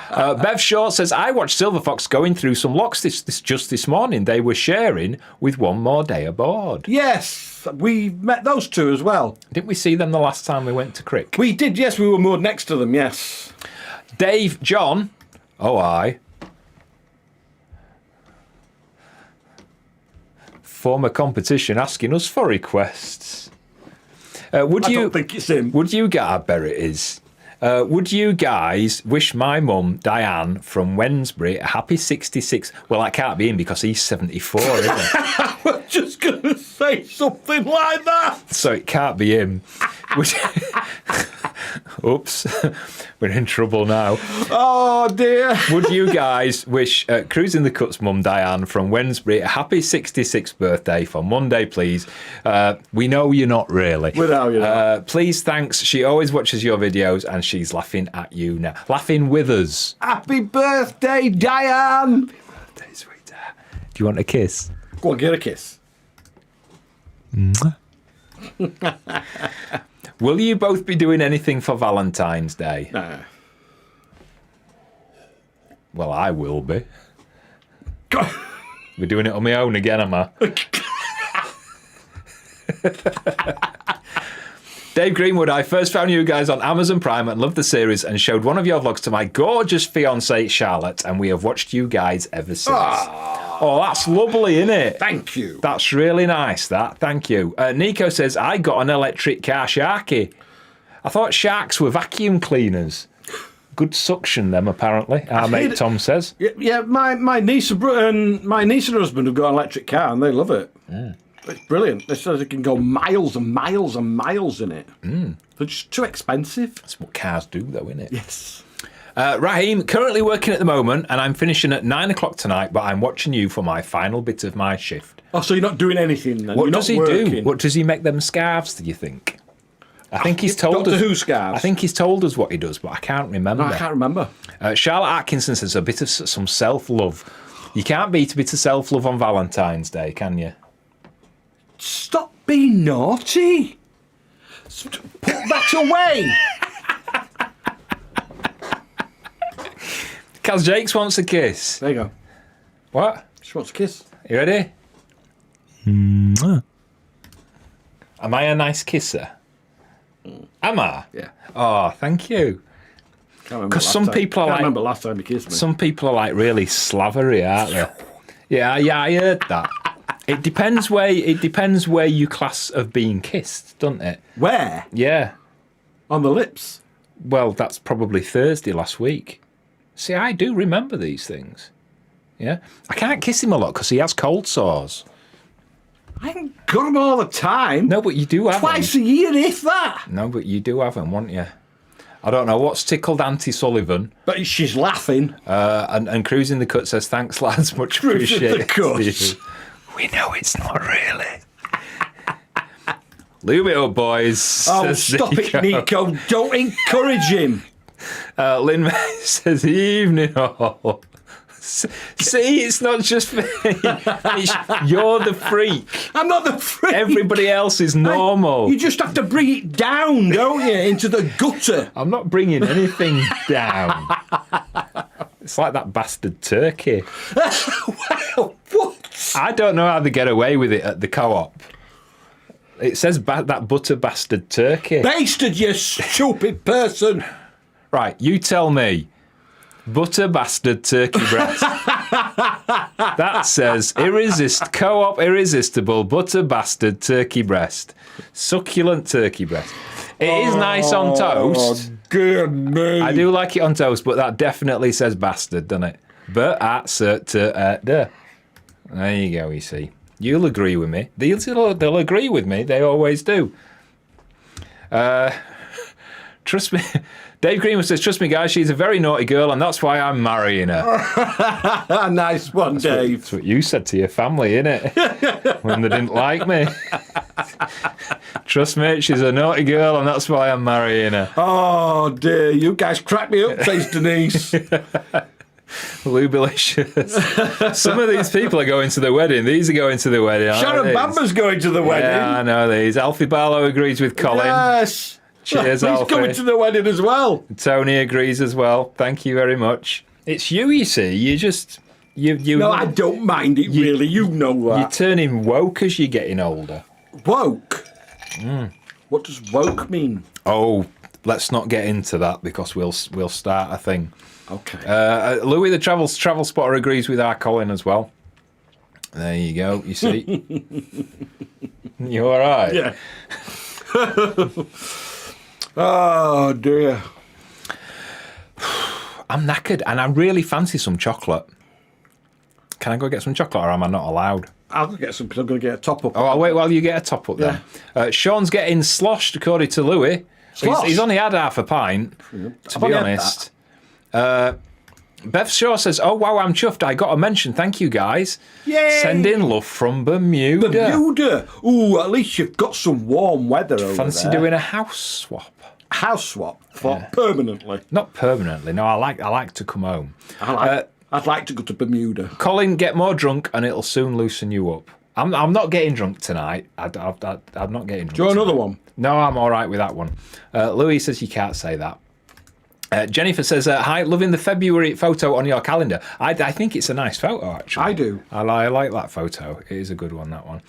A: Bev Shaw says, I watched Silver Fox going through some locks this morning. They were sharing with one more day aboard.
B: Yes, we met those two as well.
A: Didn't we see them the last time we went to Crick?
B: We did, yes, we were moored next to them, yes.
A: Dave John. Oh, aye. Former competition asking us for requests.
B: I don't think it's him.
A: Would you get? I bet it is. Would you guys wish my mum, Diane, from Wednesbury, a happy 66? Well, that can't be him because he's 74, isn't it?
B: I was just going to say something like that.
A: So it can't be him. Oops, we're in trouble now.
B: Oh, dear.
A: Would you guys wish Cruising the Cuts mum, Diane, from Wednesbury, a happy 66th birthday for Monday, please? We know you're not really.
B: We know you're not.
A: Please, thanks. She always watches your videos and she's laughing at you now. Laughing with us.
B: Happy birthday, Diane.
A: Happy birthday, sweetheart. Do you want a kiss?
B: Go on, get a kiss.
A: Will you both be doing anything for Valentine's Day?
B: No.
A: Well, I will be. We're doing it on my own again, am I? Dave Greenwood, I first found you guys on Amazon Prime and loved the series and showed one of your vlogs to my gorgeous fiancée, Charlotte, and we have watched you guys ever since. Oh, that's lovely, isn't it?
B: Thank you.
A: That's really nice, that. Thank you. Nico says, I got an electric car Sharky. I thought sharks were vacuum cleaners. Good suction, them, apparently. Our mate Tom says.
B: Yeah, my niece and my niece and her husband have got an electric car and they love it. It's brilliant. They said it can go miles and miles and miles in it. They're just too expensive.
A: That's what cars do, though, isn't it?
B: Yes.
A: Raheem, currently working at the moment, and I'm finishing at 9 o'clock tonight, but I'm watching you for my final bit of my shift.
B: Oh, so you're not doing anything then?
A: What
B: you're
A: does
B: not
A: he
B: working.
A: do? What does he make them scarves, do you think? I think he's told
B: Doctor
A: us.
B: Who scarves?
A: I think he's told us what he does, but I can't remember.
B: No, I can't remember.
A: Charlotte Atkinson says a bit of some self-love. You can't beat a bit of self-love on Valentine's Day, can you?
B: Stop being naughty. Put that away.
A: Kaz Jakes wants a kiss.
B: There you go.
A: What?
B: She wants a kiss.
A: You ready? Am I a nice kisser? Am I?
B: Yeah.
A: Oh, thank you. Because some people are
B: I
A: like...
B: remember last time you kissed me.
A: Some people are like really slavery, aren't they? Yeah, I heard that. It depends where you class of being kissed, doesn't it?
B: Where?
A: Yeah.
B: On the lips.
A: Well, that's probably Thursday last week. See, I do remember these things. Yeah. I can't kiss him a lot because he has cold sores.
B: I ain't got them all the time.
A: No, but you do have
B: Twice
A: them.
B: a year, if that.
A: No, but you do have them, won't you? I don't know what's tickled Auntie Sullivan.
B: But she's laughing.
A: And Cruising the Cut says, thanks, lads. Much
B: Cruising the
A: appreciated.
B: Cut.
A: We know it's not really. Lube it up, boys.
B: Oh,
A: says
B: stop it, Nico. Don't encourage him.
A: Lynn May says, evening all. See, it's not just me. You're the freak.
B: I'm not the freak.
A: Everybody else is normal.
B: You just have to bring it down, don't you, into the gutter.
A: I'm not bringing anything down. It's like that bastard turkey.
B: Well, what?
A: I don't know how they get away with it at the co-op. It says that butter bastard turkey.
B: Basted, you stupid person.
A: Right, you tell me. Butter bastard turkey breast. That says co-op irresistible butter bastard turkey breast. Succulent turkey breast. It is nice on toast.
B: Dear me.
A: I do like it on toast, but that definitely says bastard, doesn't it? But there you go, you see. You'll agree with me. They'll agree with me. They always do. Trust me. Dave Greenwood says, trust me, guys, she's a very naughty girl, and that's why I'm marrying her.
B: Nice one, Dave.
A: That's what you said to your family, innit? When they didn't like me. Trust me, she's a naughty girl, and that's why I'm marrying her.
B: Oh, dear. You guys crack me up, says Denise.
A: Lubilicious. Some of these people are going to the wedding. These are going to the wedding.
B: Sharon Bamber's going to the wedding.
A: Yeah, I know these. Alfie Barlow agrees with Colin.
B: Yes.
A: Cheers,
B: He's
A: Alfie.
B: going to the wedding as well.
A: Tony agrees as well. Thank you very much. It's you see. You just... You
B: No, I don't mind it, really. You know that.
A: You're turning woke as you're getting older.
B: Woke? What does woke mean?
A: Oh, let's not get into that because we'll start a thing.
B: Okay.
A: Louis the travel spotter agrees with our Colin as well. There you go. You see, you all right?
B: Yeah. Oh dear.
A: I'm knackered and I really fancy some chocolate. Can I go get some chocolate or am I not allowed?
B: I'll go get some because I'm going to get a top up.
A: Oh, I'll wait while you get a top up then. Sean's getting sloshed according to Louis. He's only had half a pint, to be honest. Bev Shaw says, oh, wow, I'm chuffed. I got a mention. Thank you, guys.
B: Yay!
A: Sending love from Bermuda.
B: Bermuda. Ooh, at least you've got some warm weather over there.
A: Fancy doing a house swap?
B: House swap for permanently.
A: Not permanently. No, I like to come home.
B: I'd like to go to Bermuda.
A: Colin, get more drunk and it'll soon loosen you up. I'm not getting drunk tonight. I'm not getting drunk.
B: Do you want another one?
A: No, I'm all right with that one. Louis says you can't say that. Jennifer says, hi, loving the February photo on your calendar. I think it's a nice photo, actually.
B: I do.
A: I like that photo. It is a good one, that one.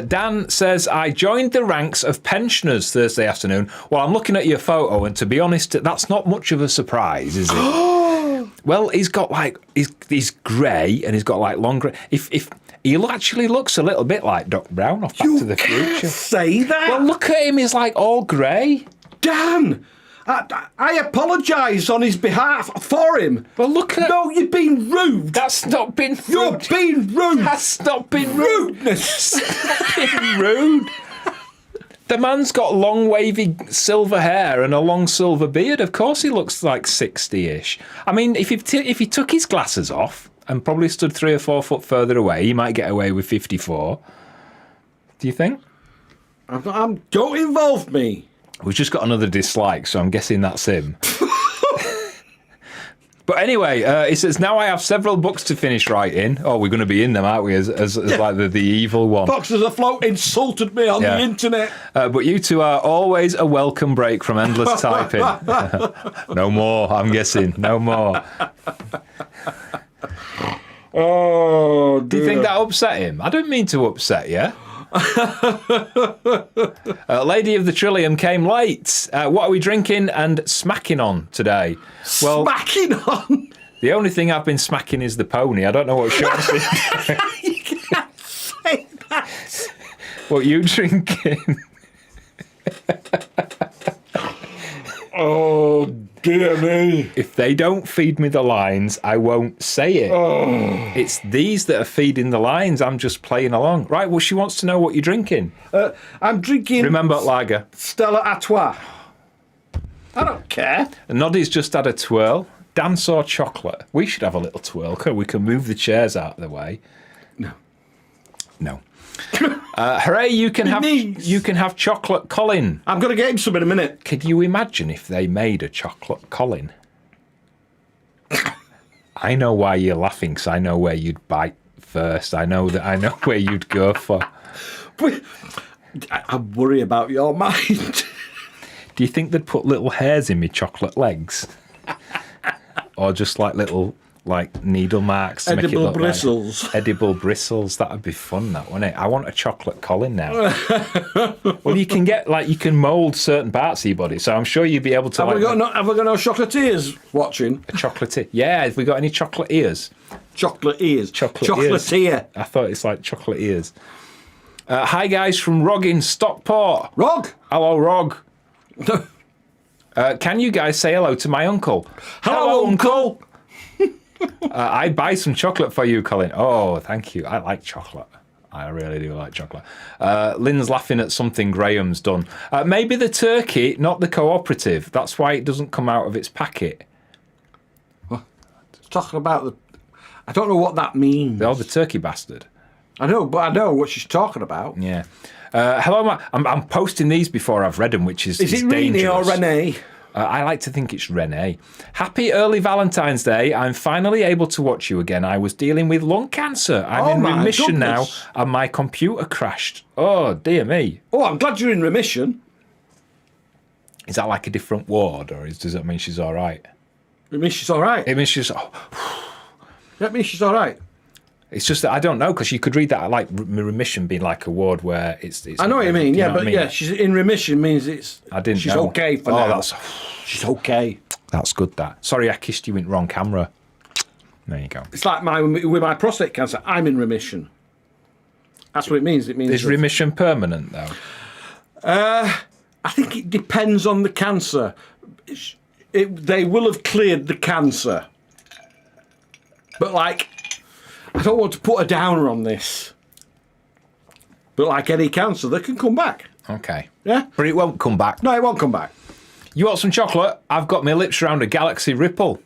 A: Dan says, I joined the ranks of pensioners Thursday afternoon. Well, I'm looking at your photo, and to be honest, that's not much of a surprise, is it? Well, he's got he's grey, and he's got long grey. If he actually looks a little bit like Doc Brown off Back to the Future.
B: Say that.
A: Well, look at him. He's all grey.
B: Dan, I apologise on his behalf for him.
A: Well, look at...
B: No, you've been rude.
A: That's not been rude.
B: You're being rude.
A: That's not been rude.
B: Rudeness.
A: That's not been rude. The man's got long, wavy silver hair and a long silver beard. Of course he looks like 60-ish. I mean, if he took his glasses off and probably stood 3 or 4 foot further away, he might get away with 54. Do you think?
B: Don't involve me.
A: We've just got another dislike, so I'm guessing that's him. But anyway, he says, now I have several books to finish writing. Oh, we're going to be in them, aren't we, as like the evil one.
B: Foxes Afloat insulted me on the internet.
A: But you two are always a welcome break from endless typing. No more, I'm guessing. No more.
B: Oh, dear.
A: Do you think that upset him? I don't mean to upset you. Lady of the Trillium came late. What are we drinking and smacking on today? Well,
B: Smacking on?
A: the only thing I've been smacking is the pony. I don't know what Sean's been.
B: You can't say that.
A: What you drinking?
B: Oh, dear me.
A: If they don't feed me the lines, I won't say it.
B: Oh.
A: It's these that are feeding the lines. I'm just playing along. Right, well, she wants to know what you're drinking.
B: I'm drinking
A: Remember lager.
B: Stella Artois. I don't care.
A: Noddy's just had a twirl. Dance or chocolate? We should have a little twirl. We can move the chairs out of the way. No. Hooray! You can have chocolate, Colin.
B: I'm going to get him some in a minute.
A: Could you imagine if they made a chocolate Colin? I know why you're laughing, because I know where you'd bite first. I know where you'd go for.
B: I worry about your mind.
A: Do you think they'd put little hairs in me chocolate legs? Or just like little needle marks to make it look
B: bristles.
A: Edible bristles. That would be fun, that, wouldn't it? I want a chocolate Colin now. Well, you can get you can mould certain parts of your body, so I'm sure you'd be able to.
B: Have we got no chocolatiers watching?
A: A chocolate? Yeah. Have we got any chocolate ears?
B: Chocolate ears.
A: Chocolatier. I thought it's like chocolate ears. Hi guys from Rog in Stockport.
B: Rog.
A: Hello, Rog. Can you guys say hello to my uncle?
B: Hello, Uncle.
A: I'd buy some chocolate for you, Colin. Oh, thank you. I like chocolate. I really do like chocolate. Lynn's laughing at something Graham's done. Maybe the turkey, not the cooperative. That's why it doesn't come out of its packet.
B: What? Talking about the... I don't know what that means.
A: Oh, the turkey bastard.
B: I know, but I know what she's talking about.
A: Yeah. Hello, I'm posting these before I've read them, which is
B: it Renee or Renee?
A: I like to think it's Renee. Happy early Valentine's Day. I'm finally able to watch you again. I was dealing with lung cancer. I'm in remission now, and my computer crashed. Oh, dear me.
B: Oh, I'm glad you're in remission.
A: Is that like a different ward, or does that mean she's all right?
B: It means she's all right.
A: It means she's...
B: That means she's all right.
A: It's just that I don't know, because you could read that like remission being like a ward where it's
B: I know what you mean, yeah, but yeah, she's in remission means she's
A: know.
B: Okay for now.
A: That's...
B: She's okay.
A: That's good, that. Sorry, I kissed you in wrong camera. There you go.
B: It's like with my prostate cancer, I'm in remission. That's what it means. It means...
A: Is remission permanent, though?
B: I think it depends on the cancer. They will have cleared the cancer. But, I don't want to put a downer on this. But like any cancer, they can come back.
A: Okay.
B: Yeah?
A: But it won't come back.
B: No, it won't come back.
A: You want some chocolate? I've got my lips around a Galaxy Ripple.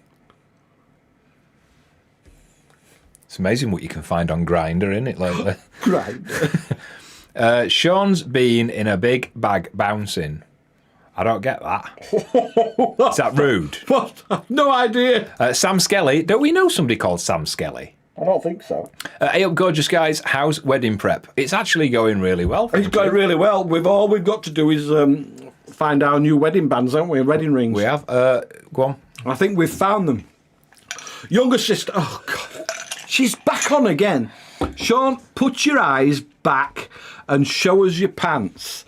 A: It's amazing what you can find on Grindr, isn't it, lately?
B: Grindr.
A: Sean's been in a big bag bouncing. I don't get that. Is that rude?
B: What? I've no idea.
A: Sam Skelly. Don't we know somebody called Sam Skelly?
B: I don't think so.
A: Hey up, gorgeous guys. How's wedding prep? It's actually going really well.
B: It's going really well. All we've got to do is find our new wedding bands, haven't we? Wedding rings.
A: We have. Go on.
B: I think we've found them. Younger sister. Oh, God. She's back on again. Sean, put your eyes back and show us your pants.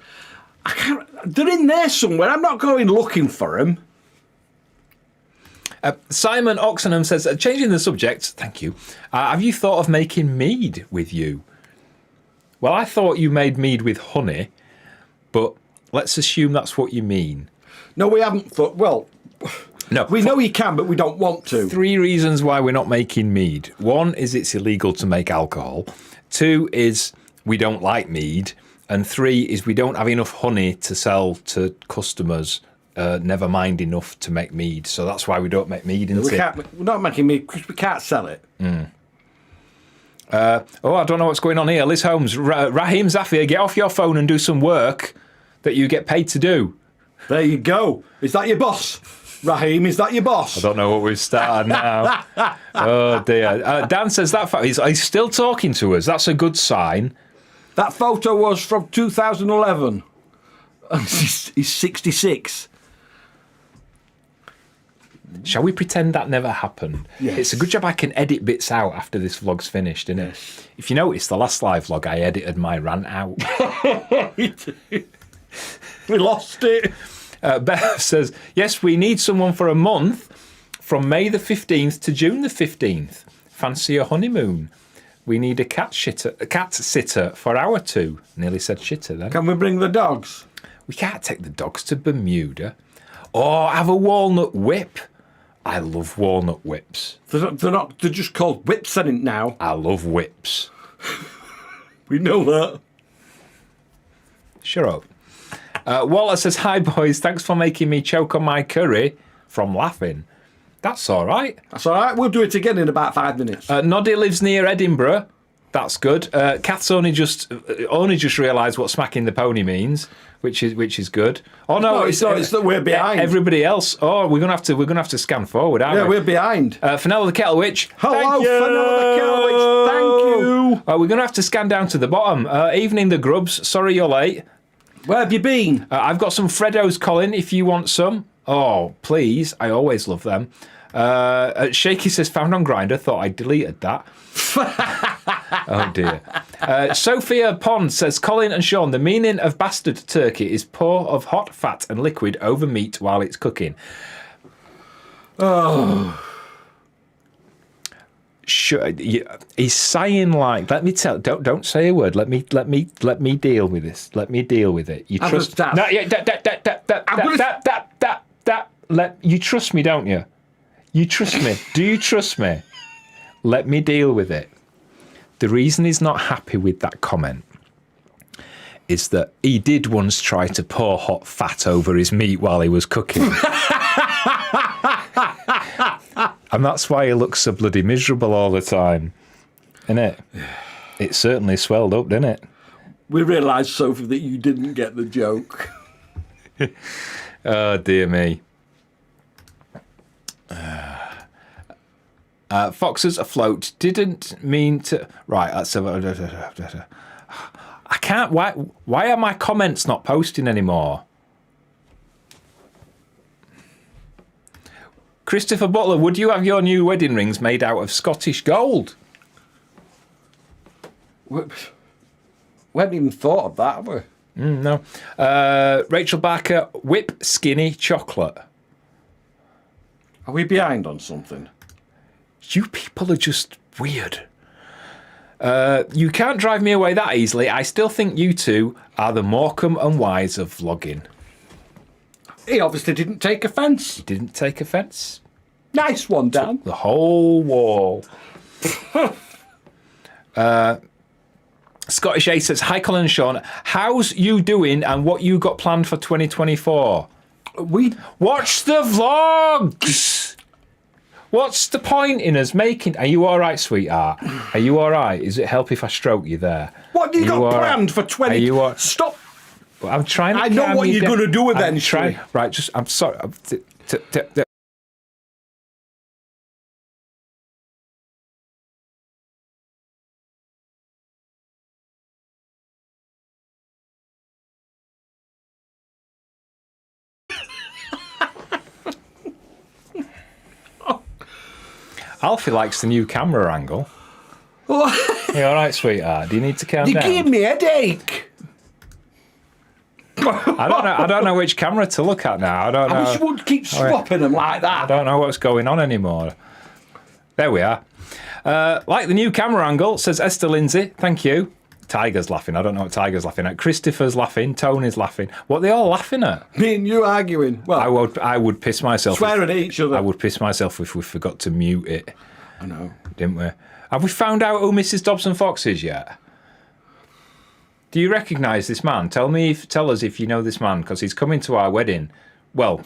B: I can't... They're in there somewhere. I'm not going looking for them.
A: Simon Oxenham says, changing the subject, thank you. Have you thought of making mead with you? Well, I thought you made mead with honey, but let's assume that's what you mean.
B: No, we haven't thought. Well,
A: no,
B: we know you can, but we don't want to.
A: 3 reasons why we're not making mead. 1 is it's illegal to make alcohol. 2 is we don't like mead. And 3 is we don't have enough honey to sell to customers. Never mind enough to make mead, so that's why we don't make mead.
B: We're not making mead because we can't sell it.
A: I don't know what's going on here. Liz Holmes, Raheem Zafir, get off your phone and do some work that you get paid to do.
B: There you go. Is that your boss, Raheem? Is that your boss?
A: I don't know what we've started now. Oh dear. Dan says that he's still talking to us. That's a good sign.
B: That photo was from 2011. He's 66.
A: Shall we pretend that never happened?
B: Yes.
A: It's a good job I can edit bits out after this vlog's finished, isn't it?
B: Yes.
A: If you notice, the last live vlog, I edited my rant out.
B: We lost it.
A: Beth says, yes, we need someone for a month from May the 15th to June the 15th. Fancy a honeymoon. We need a cat sitter for our two. Nearly said shitter then.
B: Can we bring the dogs?
A: We can't take the dogs to Bermuda. Or have a walnut whip. I love walnut whips.
B: They're just called whips in it now.
A: I love whips.
B: We know that.
A: Shut up. Walter says, hi boys, thanks for making me choke on my curry from laughing. That's all right.
B: That's all right. We'll do it again in about 5 minutes.
A: Noddy lives near Edinburgh. That's good. Kath's only just realised what smacking the pony means, which is good. Oh no,
B: it's that we're behind.
A: Everybody else. Oh, we're gonna have to scan forward, aren't we?
B: Yeah, we're behind.
A: Fenella the Kettle Witch.
B: Hello, Fenella the Kettle Witch. Thank you.
A: We're gonna have to scan down to the bottom. Evening the Grubs. Sorry you're late.
B: Where have you been?
A: I've got some Freddos, Colin, if you want some. Oh, please. I always love them. Shaky says, found on Grindr. Thought I deleted that. Oh, dear. Sophia Pond says, Colin and Sean, the meaning of bastard turkey is pour of hot fat and liquid over meat while it's cooking.
B: Oh.
A: Sure, he's sighing like. Let me tell. Don't say a word. Let me deal with this. Let me deal with it. You trust? No, yeah. You trust me, don't you? You trust me. Do you trust me? Let me deal with it. The reason he's not happy with that comment is that he did once try to pour hot fat over his meat while he was cooking. And that's why he looks so bloody miserable all the time. Innit? It certainly swelled up, didn't it?
B: We realised, Sophie, that you didn't get the joke.
A: Oh, dear me. Foxes Afloat didn't mean to... Right, let's have a... I can't... Why are my comments not posting anymore? Christopher Butler, would you have your new wedding rings made out of Scottish gold?
B: We haven't even thought of that, have we?
A: No. Rachel Barker, whip skinny chocolate.
B: Are we behind on something?
A: You people are just weird. You can't drive me away that easily. I still think you two are the Morecambe and Wise of vlogging.
B: He obviously didn't take offence.
A: He didn't take offence.
B: Nice one, Dan.
A: The whole wall. Scottish Ace says, hi Colin and Sean, how's you doing and what you got planned for 2024?
B: We
A: watch the vlogs. What's the point in us making... Are you all right, sweetheart? Are you all right? Is it help if I stroke you there?
B: What do you got planned for 20...
A: Are you
B: Stop.
A: I'm trying to...
B: I know what you're going to do eventually.
A: Right, just... I'm sorry. Alfie likes the new camera angle.
B: What?
A: You all right, sweetheart? Do you need to calm down?
B: You gave me a headache.
A: I don't know which camera to look at now. I don't know.
B: I wish you wouldn't keep swapping them like that.
A: I don't know what's going on anymore. There we are. Like the new camera angle, says Esther Lindsay. Thank you. Tiger's laughing. I don't know what Tiger's laughing at. Christopher's laughing. Tony's laughing. What are they all laughing at?
B: Me and you arguing. Well,
A: I would piss myself.
B: Swearing at each other.
A: I would piss myself if we forgot to mute it.
B: I know.
A: Didn't we? Have we found out who Mrs. Dobson Fox is yet? Do you recognise this man? Tell us if you know this man, because he's coming to our wedding. Well,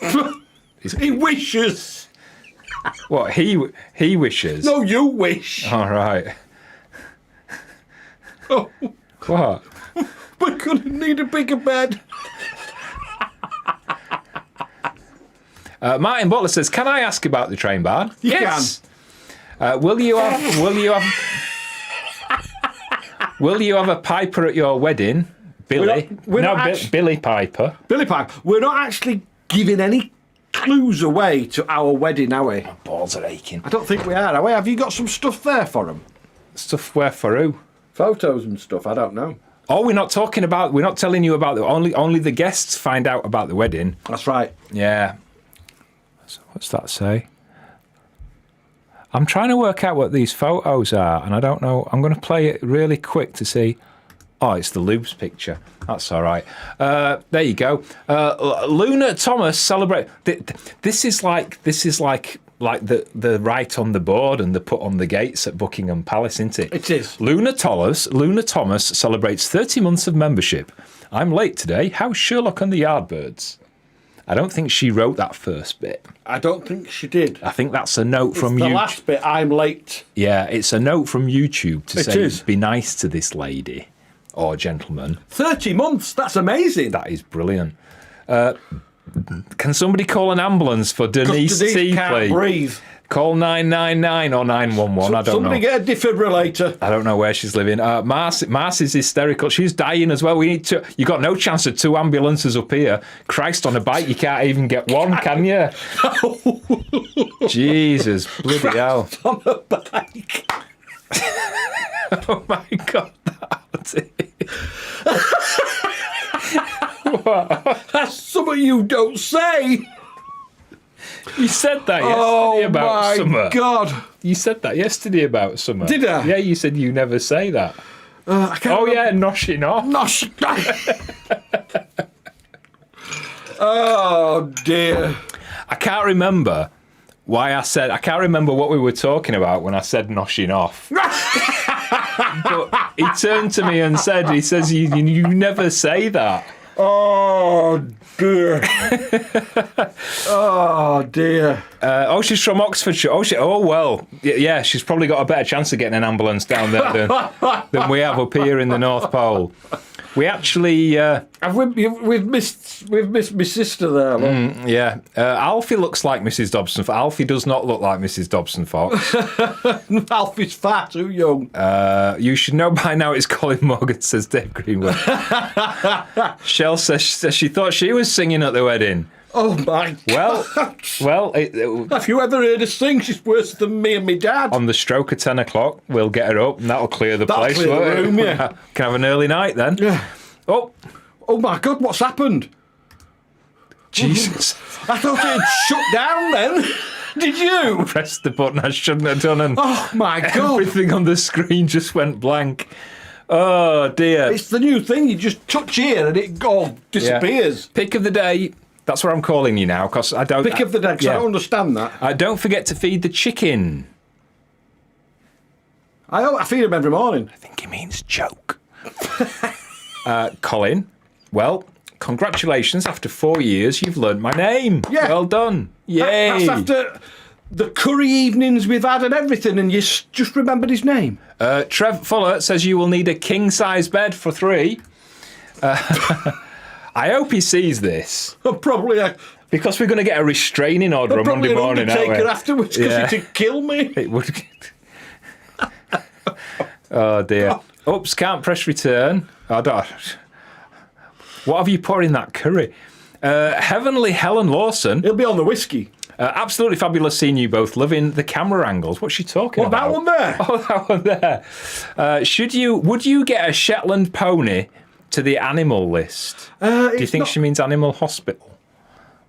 B: he wishes.
A: What, he wishes?
B: No, you wish.
A: All right.
B: Oh.
A: What?
B: We're going to need a bigger bed.
A: Martin Butler says, can I ask about the train barn?
B: Yes.
A: Will you have a piper at your wedding? Billy.
B: We're not
A: Billy Piper.
B: Billy Piper. We're not actually giving any clues away to our wedding, are we?
A: My balls are aching.
B: I don't think we are we? Have you got some stuff there for them?
A: Stuff where for who?
B: Photos and stuff, I don't know.
A: Oh, we're not telling you about only the guests find out about the wedding.
B: That's right.
A: Yeah. So what's that say? I'm trying to work out what these photos are, and I don't know. I'm going to play it really quick to see. Oh, it's the Lubes picture. That's all right. There you go. Luna Thomas celebrate. This is like the write on the board and the put on the gates at Buckingham Palace, isn't it?
B: It is.
A: Luna Thomas celebrates 30 months of membership. I'm late today. How's Sherlock and the Yardbirds? I don't think she wrote that first bit.
B: I don't think she did.
A: I think that's a note from
B: the
A: you.
B: last bit, I'm late.
A: Yeah, it's a note from YouTube to say,
B: is.
A: be nice to this lady or gentleman.
B: 30 months, that's amazing.
A: That is brilliant. Can somebody call an ambulance for Denise T,
B: can't
A: please?
B: breathe.
A: Call 999 or 911, I don't
B: Somebody
A: know.
B: get a defibrillator.
A: I don't know where she's living. Mars is hysterical. She's dying as well. We need to. You got no chance of 2 ambulances up here. Christ, on a bike, you can't even get one, can you? Jesus, bloody hell!
B: On a bike.
A: Oh my God, that's it.
B: That's something you don't say.
A: You said that yesterday about summer.
B: Oh my God!
A: You said that yesterday about summer.
B: Did I?
A: Yeah, you said you never say that.
B: I can't
A: Oh
B: remember.
A: yeah, noshing off.
B: Oh dear.
A: I can't remember why I said. I can't remember what we were talking about when I said noshing off. But he turned to me and said, "He says you never say that."
B: Oh dear. Oh dear.
A: She's from Oxfordshire. Well. Yeah, she's probably got a better chance of getting an ambulance down there than we have up here in the North Pole. We actually...
B: We've missed my sister there. Look.
A: yeah. Alfie looks like Mrs. Dobson. Alfie does not look like Mrs. Dobson Fox.
B: Alfie's far too young.
A: You should know by now it's Colin Morgan, says Dave Greenwood. Shell says she thought she was singing at the wedding.
B: Oh my
A: Well,
B: God. Have you ever heard her sing? She's worse than me and my dad.
A: On the stroke of 10 o'clock, we'll get her up and that'll clear the place.
B: Clear
A: won't
B: the
A: it?
B: room, yeah.
A: Can have an early night then.
B: Yeah.
A: Oh,
B: my God, what's happened?
A: Jesus.
B: I thought it had shut down then. Did you?
A: Pressed the button I shouldn't have done and
B: Oh my God.
A: everything on the screen just went blank. Oh dear.
B: It's the new thing. You just touch here and it all disappears.
A: Pick of the day. That's what I'm calling you now because I don't...
B: Pick of the day, because I don't understand that.
A: Don't forget to feed the chicken.
B: I feed him every morning.
A: I think he means joke. Colin, well, congratulations. After 4 years, you've learnt my name.
B: Yeah.
A: Well done. Yay.
B: That's after the curry evenings we've had and everything, and you just remembered his name.
A: Trev Fuller says you will need a king-size bed for 3. I hope he sees this.
B: Probably
A: Because we're going to get a restraining order on Monday morning, aren't
B: Undertaker
A: we?
B: afterwards because
A: Yeah.
B: he'd kill me.
A: It would... Oh, dear. Oops, can't press return. Oh, don't... What have you put in that curry? Heavenly Helen Lawson.
B: He'll be on the whiskey.
A: Absolutely fabulous seeing you both. Loving the camera angles. What's she talking about?
B: That one there?
A: Oh, that one there. Would you get a Shetland pony to the animal list? Do you think she means animal hospital?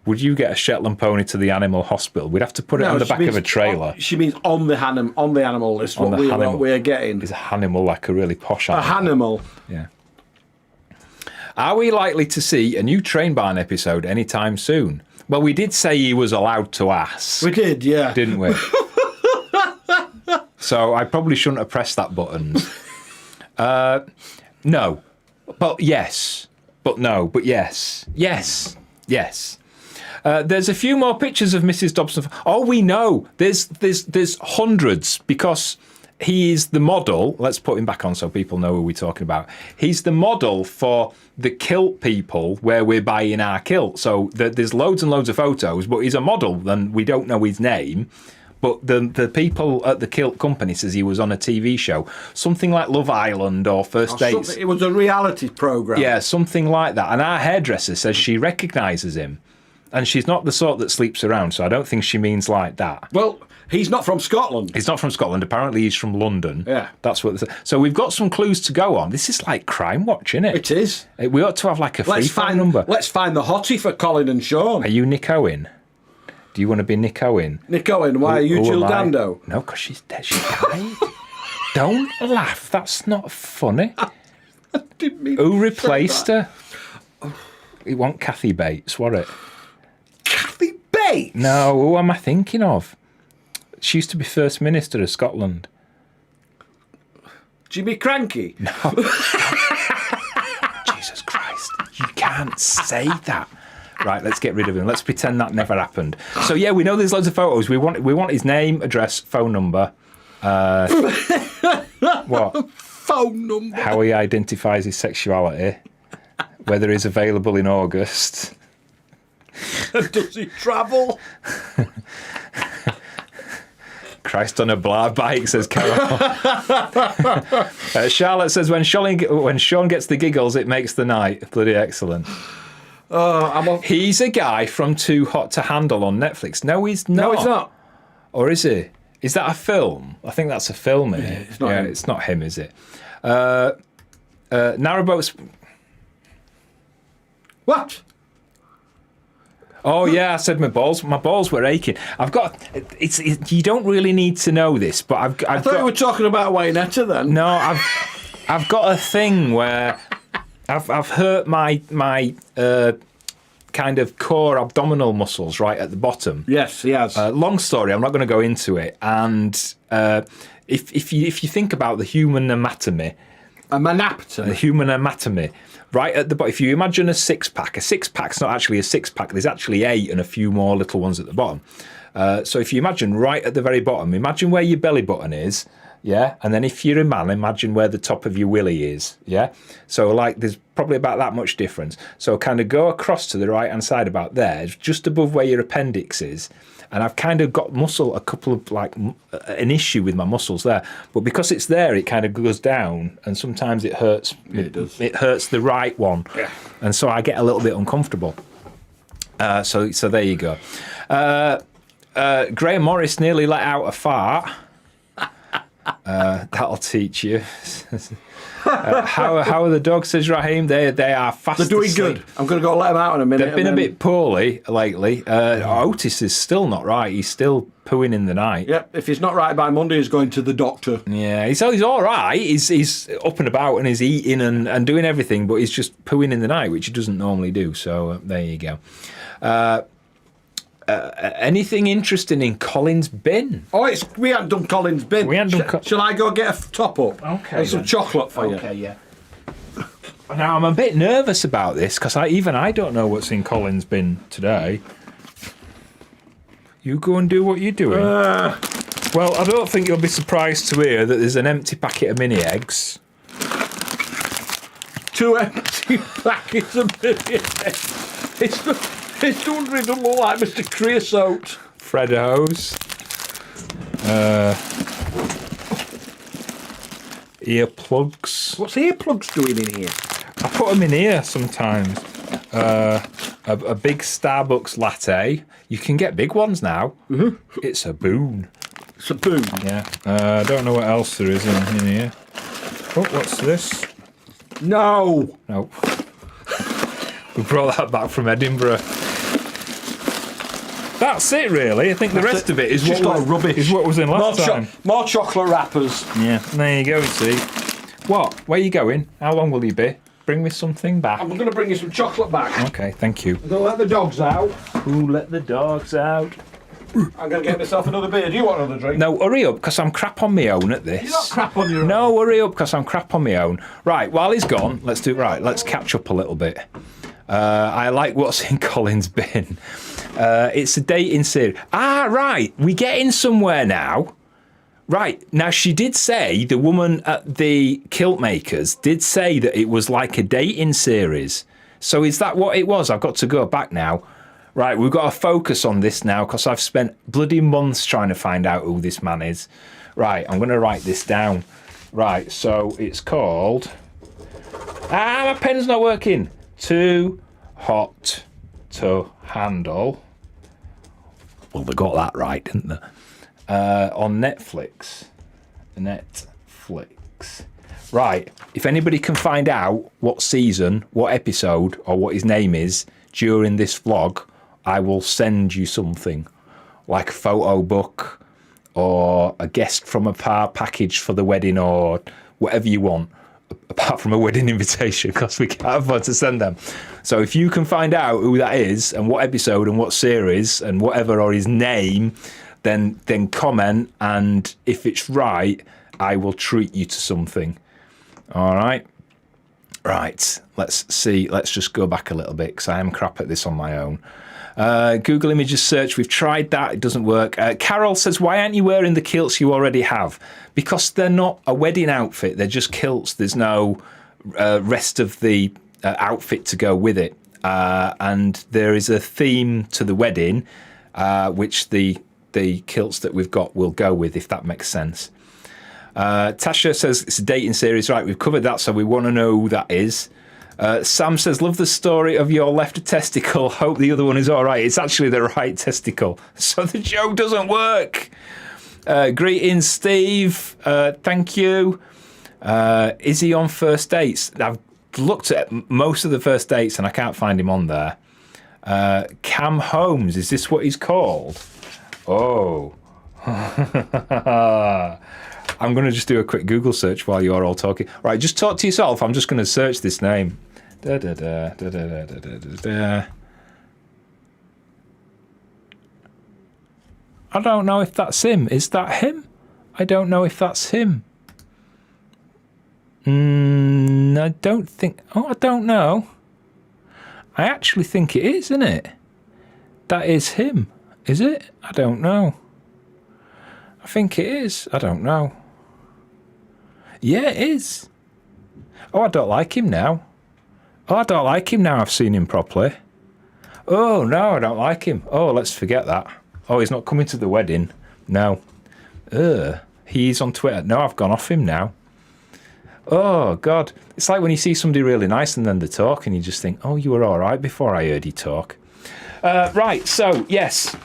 A: Would you get a Shetland pony to the animal hospital? We'd have to put it on the back of a trailer.
B: She means on the animal list.
A: On
B: What
A: the Hanimal.
B: we're getting.
A: Is a animal like a really posh
B: A
A: animal?
B: Hanimal.
A: Yeah. Are we likely to see a new Train Barn episode anytime soon? Well, we did say he was allowed to ask.
B: We did, yeah.
A: Didn't we? So I probably shouldn't have pressed that button. No. But yes. But no. But yes. Yes. Yes. There's a few more pictures of Mrs. Dobson. Oh, we know. There's hundreds because he is the model. Let's put him back on so people know who we're talking about. He's the model for the kilt people where we're buying our kilt. So there's loads and loads of photos, but he's a model and we don't know his name. But the people at the kilt company says he was on a TV show, something like Love Island or First Dates.
B: It was a reality programme.
A: Yeah, something like that. And our hairdresser says she recognises him. And she's not the sort that sleeps around, so I don't think she means like that.
B: Well, he's not from Scotland.
A: He's not from Scotland. Apparently, he's from London.
B: Yeah.
A: That's what. So we've got some clues to go on. This is like Crime Watch, isn't it?
B: It is.
A: We ought to have like a free phone number.
B: Let's find the hottie for Colin and Sean.
A: Are you Nick Owen? Do you want to be Nick Owen?
B: Nick Owen, why are you Jill Dando?
A: No, because she's dead. She died. Don't laugh. That's not funny.
B: I didn't mean
A: Who
B: to
A: replaced
B: say that.
A: her? It wasn't Kathy Bates, was it?
B: Kathy Bates?
A: No, who am I thinking of? She used to be First Minister of Scotland.
B: Jimmy Cranky?
A: No. Jesus Christ. You can't say that. Right, let's get rid of him. Let's pretend that never happened. So, yeah, we know there's loads of photos. We want his name, address, phone number. What?
B: Phone number.
A: How he identifies his sexuality. Whether he's available in August.
B: Does he travel?
A: Christ on a blah bike, says Carol. Charlotte says, when Sean gets the giggles, it makes the night. Bloody excellent. He's a guy from Too Hot to Handle on Netflix. No, he's not.
B: No, he's not.
A: Or is he? Is that a film? I think that's a film, isn't it?
B: It's not him.
A: It's not him, is it? Narrowboats...
B: What?
A: Oh yeah, I said my balls were aching. I've got you don't really need to know this, but
B: I thought you were talking about Waynetta then.
A: No, I've got a thing where I've hurt my kind of core abdominal muscles right at the bottom.
B: Yes, he has.
A: Long story, I'm not going to go into it. And if you think about the human anatomy, the human anatomy. Right at the bottom, if you imagine a six-pack's not actually a six-pack. There's actually 8 and a few more little ones at the bottom. So if you imagine right at the very bottom, imagine where your belly button is, yeah? And then if you're a man, imagine where the top of your willy is, yeah? So, like, there's probably about that much difference. So kind of go across to the right-hand side about there, just above where your appendix is. And I've kind of got an issue with my muscles there. But because it's there, it kind of goes down, and sometimes it hurts.
B: Yeah, it does.
A: It hurts the right one.
B: Yeah.
A: And so I get a little bit uncomfortable. So there you go. Graham Morris nearly let out a fart. That'll teach you. How are the dogs, says Raheem? They are fast.
B: They're doing
A: asleep.
B: good. I'm going to go let them out in a minute.
A: They've been a bit poorly lately. Otis is still not right. He's still pooing in the night.
B: Yep. If he's not right by Monday, he's going to the doctor.
A: Yeah, he's all right. He's up and about and he's eating and doing everything, but he's just pooing in the night, which he doesn't normally do. So there you go. Anything interesting in Colin's bin?
B: Oh, we haven't done Colin's bin.
A: We haven't done
B: Shall I go get a top up?
A: Okay.
B: And some chocolate for you.
A: Okay, yeah. Now I'm a bit nervous about this because I don't know what's in Colin's bin today. You go and do what you're doing. Well, I don't think you'll be surprised to hear that there's an empty packet of mini eggs.
B: 2 empty packets of mini eggs. It's wondering, doesn't look like Mr. Creosote.
A: Freddos. Earplugs.
B: What's earplugs doing in here?
A: I put them in here sometimes. A big Starbucks latte. You can get big ones now. Mm-hmm. It's a boon.
B: It's a boon.
A: Yeah. I don't know what else there is in here. Oh, what's this?
B: No.
A: Nope. We brought that back from Edinburgh. That's it, really. I think the rest of it is
B: rubbish.
A: Is what was in last time.
B: More chocolate wrappers.
A: Yeah, there you go, see. What? Where are you going? How long will you be? Bring me something back.
B: I'm going to bring you some chocolate back.
A: Okay, thank you.
B: I'm going to let the dogs out.
A: Who let the dogs out?
B: I'm going to get myself another beer. Do you want another drink?
A: No, hurry up, because I'm crap on my own at this.
B: You're not crap on your own.
A: No, hurry up, because I'm crap on my own. Right, while he's gone, let's do it right. Let's catch up a little bit. I like what's in Colin's bin. It's a dating series. Ah, right. We're getting somewhere now. Right. Now, she did say, the woman at the Kilt Makers did say that it was like a dating series. So is that what it was? I've got to go back now. Right, we've got to focus on this now because I've spent bloody months trying to find out who this man is. Right, I'm going to write this down. Right, so it's called... my pen's not working. Too Hot to handle. Well, they got that right, didn't they? On Netflix. Right. If anybody can find out what season, what episode, or what his name is during this vlog, I will send you something. Like a photo book, or a guest from a package for the wedding, or whatever you want, apart from a wedding invitation, because we can't afford to send them. So if you can find out who that is, and what episode, and what series, and whatever, or his name, then comment, and if it's right, I will treat you to something. All right? Right, let's see. Let's just go back a little bit, because I am crap at this on my own. Google Images search, we've tried that, it doesn't work. Carol says, why aren't you wearing the kilts you already have? Because they're not a wedding outfit, they're just kilts. There's no rest of the outfit to go with it. And there is a theme to the wedding, which the kilts that we've got will go with, if that makes sense. Tasha says, it's a dating series. Right, we've covered that, so we want to know who that is. Sam says, love the story of your left testicle. Hope the other one is all right. It's actually the right testicle. So the joke doesn't work. Greetings, Steve. Thank you. Is he on first dates? I've looked at most of the first dates and I can't find him on there. Cam Holmes, is this what he's called? Oh. I'm going to just do a quick Google search while you're all talking. Right, just talk to yourself. I'm just going to search this name. I don't know if that's him. Is that him? I don't know if that's him. I don't think... Oh, I don't know. I actually think it is, isn't it? That is him. Is it? I don't know. I think it is. I don't know. Yeah, it is. Oh, I don't like him now. Oh, I don't like him now I've seen him properly. Oh, no, I don't like him. Oh, let's forget that. Oh, he's not coming to the wedding. No. He's on Twitter. No, I've gone off him now. Oh, God. It's like when you see somebody really nice and then they talk and you just think, oh, you were all right before I heard you talk. Right, so, yes.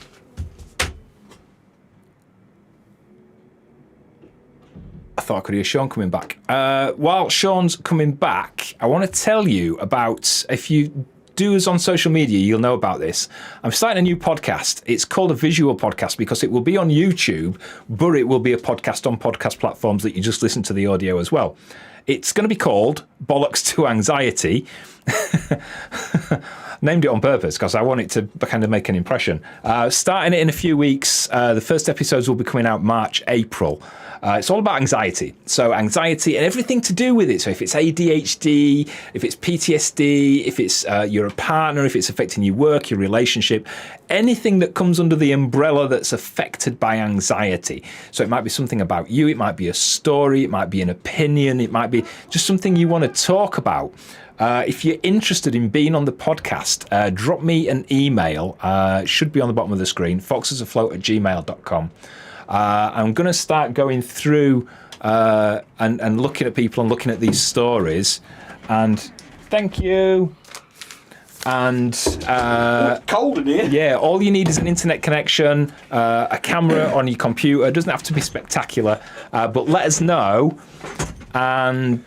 A: I thought I could hear Sean coming back. While Sean's coming back, I want to tell you about, if you do us on social media, you'll know about this. I'm starting a new podcast. It's called a visual podcast because it will be on YouTube, but it will be a podcast on podcast platforms that you just listen to the audio as well. It's going to be called Bollocks to Anxiety. Named it on purpose because I want it to kind of make an impression. Starting it in a few weeks. The first episodes will be coming out March, April. It's all about anxiety. So anxiety and everything to do with it. So if it's ADHD, if it's PTSD, if it's you're a partner, if it's affecting your work, your relationship, anything that comes under the umbrella that's affected by anxiety. So it might be something about you. It might be a story. It might be an opinion. It might be just something you want to talk about. If you're interested in being on the podcast, drop me an email. It should be on the bottom of the screen, foxesafloat@gmail.com. I'm going to start going through and looking at people and looking at these stories. And thank you. And
B: it's cold in here.
A: Yeah, all you need is an internet connection, a camera on your computer. It doesn't have to be spectacular, but let us know, and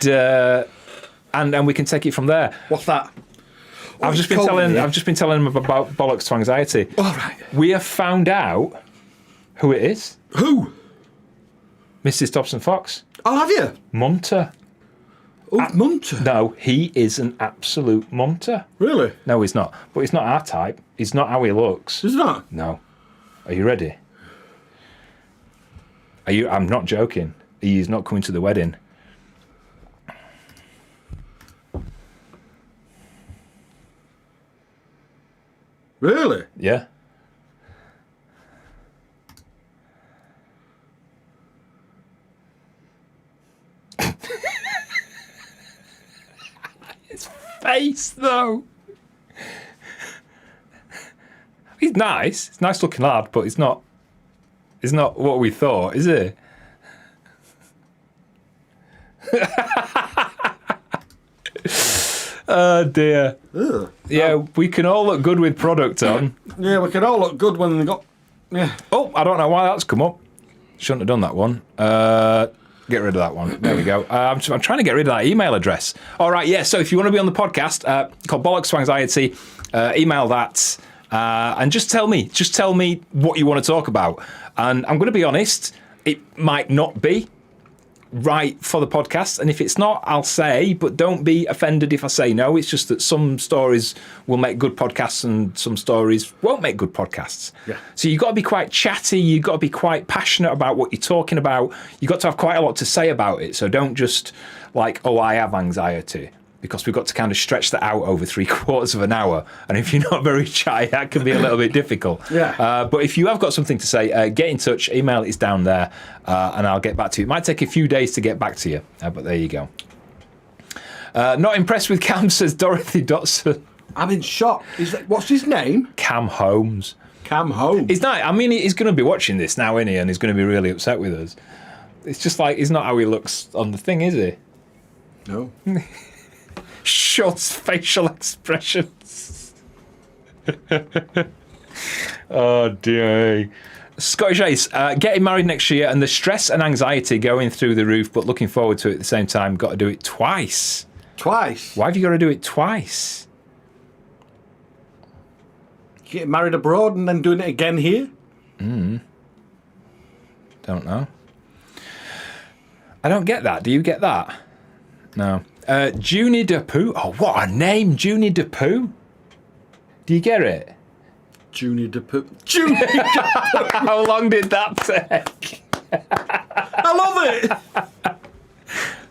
A: we can take it from there.
B: What's that?
A: I've just been telling him about Bollocks to Anxiety.
B: All right.
A: We have found out who it is.
B: Who?
A: Mrs. Dobson Fox.
B: Oh, have you?
A: Munter.
B: Oh, Munter.
A: No, he is an absolute munter.
B: Really?
A: No, he's not. But he's not our type. He's not how he looks.
B: He's not?
A: No. Are you ready? I'm not joking. He's not coming to the wedding.
B: Really?
A: Yeah. His face, though. He's nice. He's a nice looking lad, but he's not what we thought, is he? Oh dear.
B: Ugh.
A: Yeah, we can all look good with product on.
B: Yeah, we can all look good when they got. Yeah.
A: Oh, I don't know why that's come up. Shouldn't have done that one. Get rid of that one. There we go. I'm trying to get rid of that email address. All right, yeah. So if you want to be on the podcast, called Bollocks to Anxiety, email that and just tell me what you want to talk about. And I'm going to be honest, it might not be right for the podcast, and if it's not, I'll say, but don't be offended if I say no. It's just that some stories will make good podcasts and some stories won't make good podcasts.
B: Yeah.
A: So you've got to be quite chatty, you've got to be quite passionate about what you're talking about, you've got to have quite a lot to say about it. So don't just like, oh, I have anxiety, because we've got to kind of stretch that out over 3/4 of an hour, and if you're not very chatty, that can be a little bit difficult.
B: Yeah.
A: But if you have got something to say, get in touch. Email is down there, and I'll get back to you. It might take a few days to get back to you, but there you go. Not impressed with Cam, says Dorothy Dotson.
B: I'm in shock. What's his name?
A: Cam Holmes.
B: Cam Holmes.
A: He's not. I mean, he's going to be watching this now, isn't he? And he's going to be really upset with us. It's just like he's not how he looks on the thing, is he?
B: No.
A: Short's facial expressions. Oh dear. Scottish Ace, getting married next year and the stress and anxiety going through the roof, but looking forward to it at the same time. Got to do it twice.
B: Twice?
A: Why have you got to do it twice?
B: Getting married abroad and then doing it again here?
A: Don't know. I don't get that. Do you get that? No. Junie Depew. Oh, what a name, Junie Depew. Do you get it?
B: Junie Depew. Junie Depew.
A: How long did that take?
B: I love it.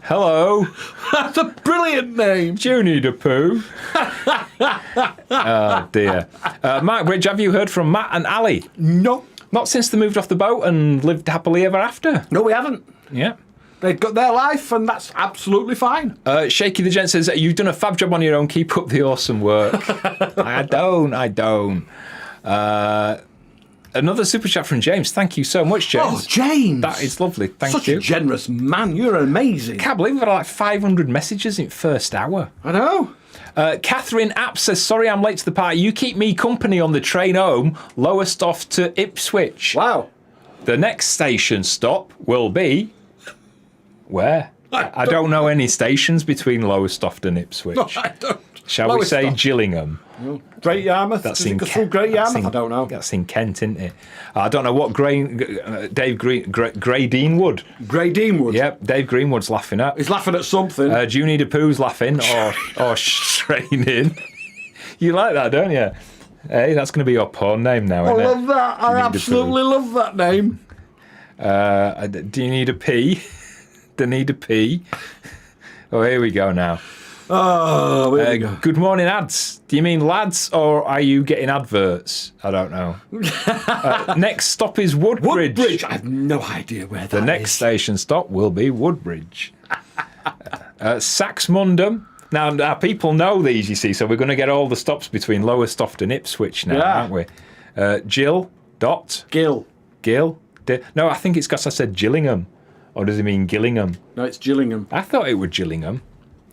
A: Hello.
B: That's a brilliant name.
A: Junie Depew. Oh, dear. Mark Bridge, have you heard from Matt and Ali?
B: No.
A: Not since they moved off the boat and lived happily ever after.
B: No, we haven't.
A: Yeah.
B: They've got their life, and that's absolutely fine.
A: Shaky the Gent says, you've done a fab job on your own. Keep up the awesome work. I don't. Another super chat from James. Thank you so much, James.
B: Oh, James.
A: That is lovely. Thank
B: Such
A: you.
B: a generous man. You're amazing.
A: Can't believe we've had like 500 messages in first hour.
B: I know.
A: Catherine App says, sorry I'm late to the party. You keep me company on the train home, Lowestoft to Ipswich.
B: Wow.
A: The next station stop will be... Where? I don't know any stations between Lowestoft and Ipswich.
B: No, I don't.
A: Shall we say Gillingham?
B: No. Great Yarmouth?
A: That's
B: Does it
A: in
B: go through Great Yarmouth? I don't know.
A: That's in Kent, isn't it? I don't know what Gray Deanwood.
B: Grey Deanwood?
A: Yep, Dave Greenwood's laughing at.
B: He's laughing at something.
A: Junie Depeau's laughing or straining. You like that, don't you? Hey, that's going to be your porn name now,
B: I
A: isn't
B: love
A: it?
B: that. I absolutely love that name.
A: Do you need a pee? Do you need a pee? Oh, here we go now.
B: Oh, there we go.
A: Good morning, ads. Do you mean lads, or are you getting adverts? I don't know. Next stop is Woodbridge.
B: Woodbridge. I have no idea where that is.
A: The next station stop will be Woodbridge. Saxmundham. Now, people know these, you see, so we're going to get all the stops between Lowestoft and Ipswich now, aren't we? Gill.
B: Gill.
A: No, I think it's because I said Gillingham. Or does it mean Gillingham?
B: No, it's Gillingham.
A: I thought it was Gillingham.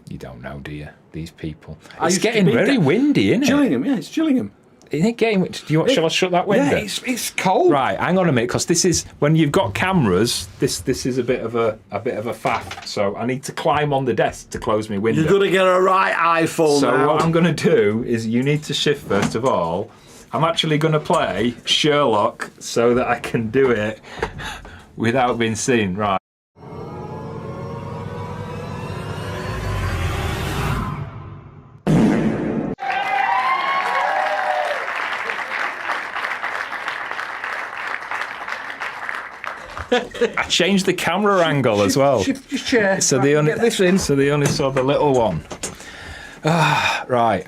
A: You don't know, do you? These people.
B: I
A: It's
B: used to
A: getting
B: be
A: very windy, isn't it?
B: Gillingham, yeah, it's Gillingham.
A: Isn't it getting... Shall I shut that window?
B: Yeah, it's cold.
A: Right, hang on a minute, because this is... When you've got cameras, this is a bit of a faff. So I need to climb on the desk to close my window.
B: You're going to get a right eyeful
A: So
B: now.
A: what I'm going to do is you need to shift first of all. I'm actually going to play Sherlock so that I can do it without being seen. Right. I changed the camera angle as well.
B: Shift your chair.
A: So
B: I
A: they
B: can
A: only
B: get this in.
A: So they only saw the little one. Right.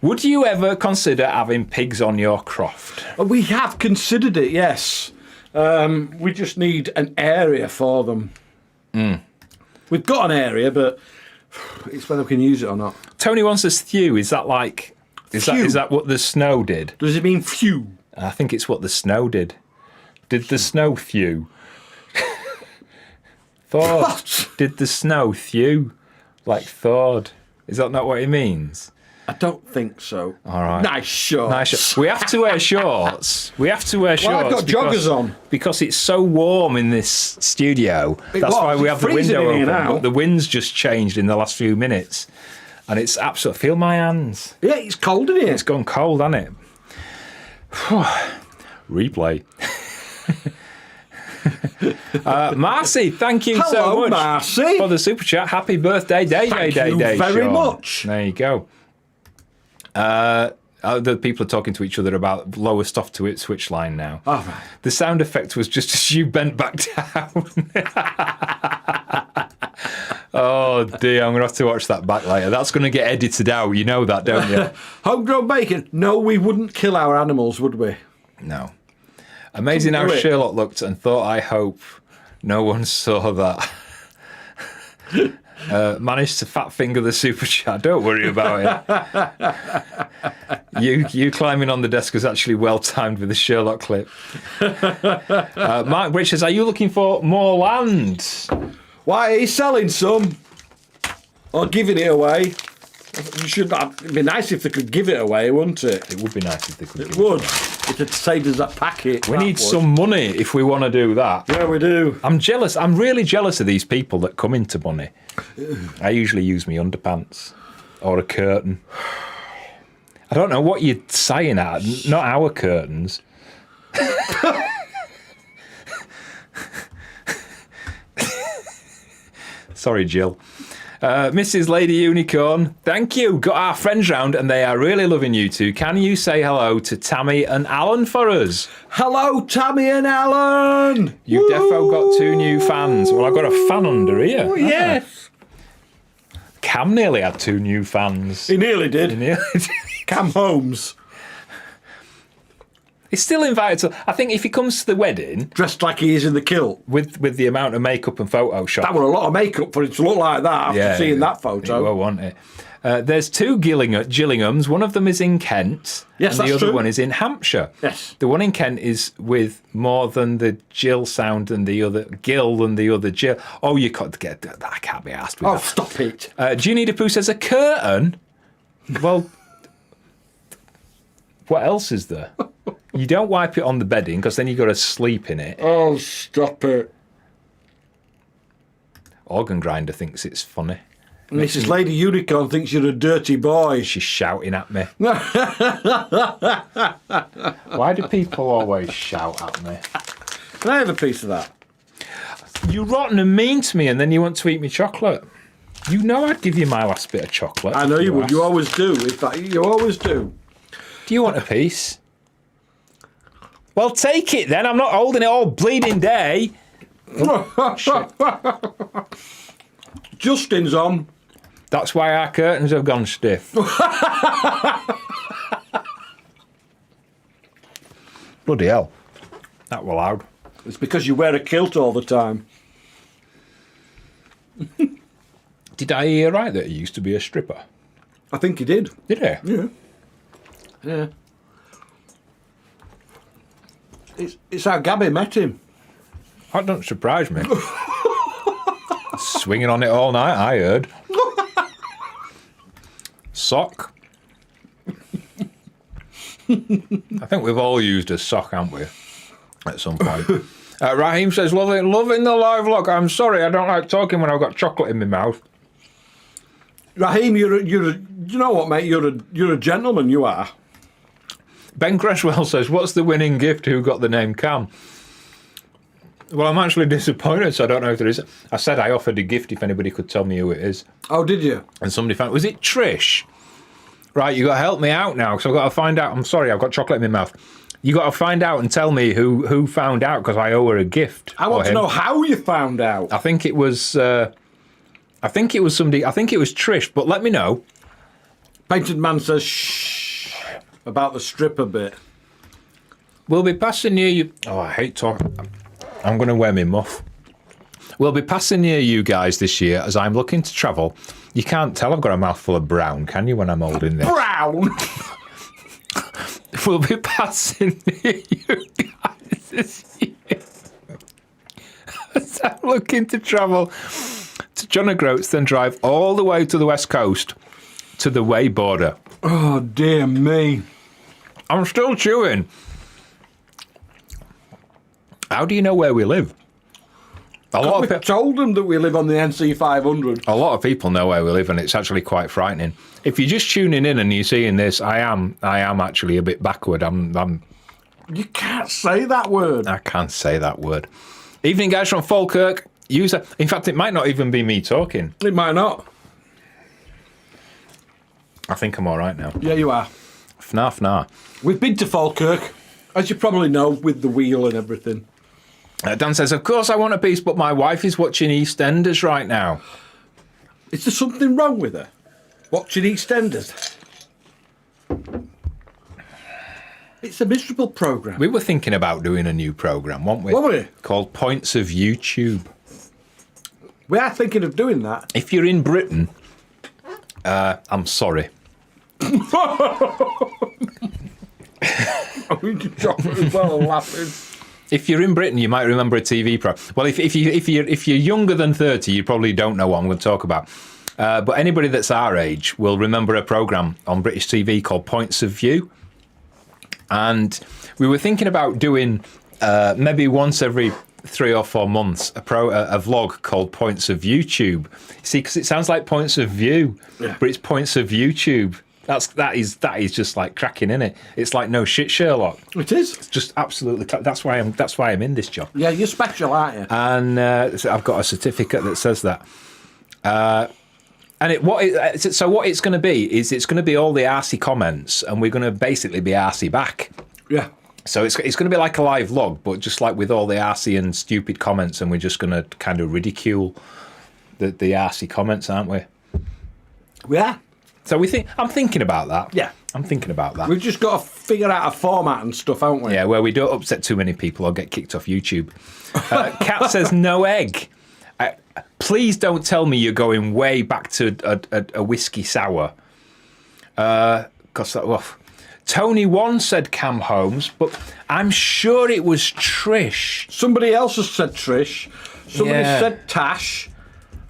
A: Would you ever consider having pigs on your croft?
B: We have considered it, yes. We just need an area for them. We've got an area, but it's whether we can use it or not.
A: Tony wants us thew. Is that like... Is that what the snow did?
B: Does it mean few?
A: I think it's what the snow did. Did the snow thew?
B: What?
A: Did the snow thew? Like thawed. Is that not what he means?
B: I don't think so.
A: All right.
B: Nice shorts.
A: We have to wear shorts. We have to wear shorts.
B: Well, I've got joggers on.
A: Because it's so warm in this studio. That's why we have the window open. But the wind's just changed in the last few minutes. And it's absolutely... Feel my hands.
B: Yeah, it's cold in here.
A: It's gone cold, hasn't it? Replay. Marcy, thank you so much
B: Marcy.
A: for the super chat. Happy birthday,
B: Thank you very much.
A: There you go. The people are talking to each other about lower stuff to its switch line now.
B: Oh, right.
A: The sound effect was just as you bent back down. Oh dear, I'm going to have to watch that back later. That's going to get edited out. You know that, don't you?
B: Homegrown bacon. No, we wouldn't kill our animals, would we?
A: No. Amazing how Sherlock looked and thought, I hope no one saw that. Managed to fat finger the super chat. Don't worry about it. You climbing on the desk was actually well timed with the Sherlock clip. Mark Bridge says, are you looking for more land?
B: Why, he's selling some. Or giving it away. You should. It'd be nice if they could give it away, wouldn't it?
A: It would be nice if they could.
B: It would. It'd save us that packet.
A: We need some money if we want to do that.
B: Yeah, we do.
A: I'm jealous. I'm really jealous of these people that come into money. I usually use my underpants or a curtain. I don't know what you're saying at. Not our curtains. Sorry, Jill. Mrs. Lady Unicorn, thank you. Got our friends round and they are really loving you two. Can you say hello to Tammy and Alan for us?
B: Hello, Tammy and Alan.
A: You've defo got 2 new fans. Well, I've got a fan under here.
B: Oh, yes.
A: Cam nearly had 2 new fans.
B: He nearly did. Cam Holmes.
A: He's still invited to. I think if he comes to the wedding,
B: dressed like he is in the kilt,
A: with the amount of makeup and Photoshop,
B: that were a lot of makeup for it to look like that. After seeing that photo,
A: it will, won't it? There's 2 Gillinghams. One of them is in Kent,
B: yes,
A: and the other
B: true.
A: one is in Hampshire.
B: Yes,
A: the one in Kent is with more than the Jill sound and the other Gill and the other Jill. Oh, you can't get that. I can't be asked. With that.
B: Stop it.
A: Ginny DePoo says a curtain. Well, what else is there? You don't wipe it on the bedding because then you've got to sleep in it.
B: Oh, stop it.
A: Organ Grinder thinks it's funny.
B: Mrs. Lady Unicorn thinks you're a dirty boy.
A: She's shouting at me. Why do people always shout at me?
B: Can I have a piece of that?
A: You're rotten and mean to me and then you want to eat me chocolate. You know I'd give you my last bit of chocolate.
B: I know you would. You always do. In fact, you always do. Do
A: you want a piece? Well, take it then. I'm not holding it all bleeding day.
B: Justin's on.
A: That's why our curtains have gone stiff. Bloody hell. That were loud.
B: It's because you wear a kilt all the time.
A: Did I hear right that he used to be a stripper?
B: I think he did.
A: Did he?
B: Yeah. Yeah. It's how Gabby met him.
A: That doesn't surprise me. Swinging on it all night, I heard. Sock. I think we've all used a sock, haven't we? At some point. Raheem says, loving the live look. I'm sorry, I don't like talking when I've got chocolate in my mouth.
B: Raheem, you know what, mate? You're a gentleman, you are.
A: Ben Cresswell says, what's the winning gift? Who got the name Cam? Well, I'm actually disappointed, so I don't know if there is. I said I offered a gift if anybody could tell me who it is.
B: Oh, did you?
A: And somebody found... Was it Trish? Right, you got to help me out now, because I've got to find out. I'm sorry, I've got chocolate in my mouth. You got to find out and tell me who found out, because I owe her a gift.
B: I want to know how you found out.
A: I think it was somebody... I think it was Trish, but let me know.
B: Painted Man says, shh, about the stripper bit.
A: We'll be passing near you... Oh, I hate talking... I'm going to wear my muff. We'll be passing near you guys this year as I'm looking to travel. You can't tell I've got a mouthful of brown, can you, when I'm holding this?
B: Brown?
A: We'll be passing near you guys this year as I'm looking to travel to John O'Groats, then drive all the way to the west coast to the way border.
B: Oh, dear me.
A: I'm still chewing. How do you know where we live?
B: We told them that we live on the NC 500.
A: A lot of people know where we live, and it's actually quite frightening. If you're just tuning in and you're seeing this, I am actually a bit backward.
B: You can't say that word.
A: I can't say that word. Evening, guys, from Falkirk. User. In fact, it might not even be me talking.
B: It might not.
A: I think I'm all right now.
B: Yeah, you are.
A: Fna.
B: We've been to Falkirk, as you probably know, with the wheel and everything.
A: Dan says, of course I want a piece, but my wife is watching EastEnders right now.
B: Is there something wrong with her? Watching EastEnders? It's a miserable programme.
A: We were thinking about doing a new programme, weren't we?
B: Were we?
A: Called Points of YouTube.
B: We are thinking of doing that.
A: If you're in Britain, I'm sorry.
B: As well, laughing.
A: If you're in Britain, you might remember a TV program. Well, if you're younger than 30, you probably don't know what I'm going to talk about. But anybody that's our age will remember a programme on British TV called Points of View. And we were thinking about doing maybe once every 3 or 4 months a vlog called Points of YouTube. See, because it sounds like Points of View, but it's Points of YouTube. That is just like cracking, isn't it? It's like no shit, Sherlock.
B: It is.
A: It's just absolutely. That's why I'm in this job.
B: Yeah, you're special, aren't you?
A: And so I've got a certificate that says that. And what it's going to be is it's going to be all the arsey comments, and we're going to basically be arsey back.
B: Yeah.
A: So it's going to be like a live vlog, but just like with all the arsey and stupid comments, and we're just going to kind of ridicule the arsey comments, aren't we?
B: Yeah.
A: So I'm thinking about that.
B: Yeah.
A: I'm thinking about that.
B: We've just got to figure out a format and stuff, haven't we?
A: Yeah, where we don't upset too many people or get kicked off YouTube. Kat says no egg. Please don't tell me you're going way back to a whiskey sour. Tony 1 said Cam Holmes, but I'm sure it was Trish.
B: Somebody else has said Trish. Somebody
A: Yeah.
B: said Tash.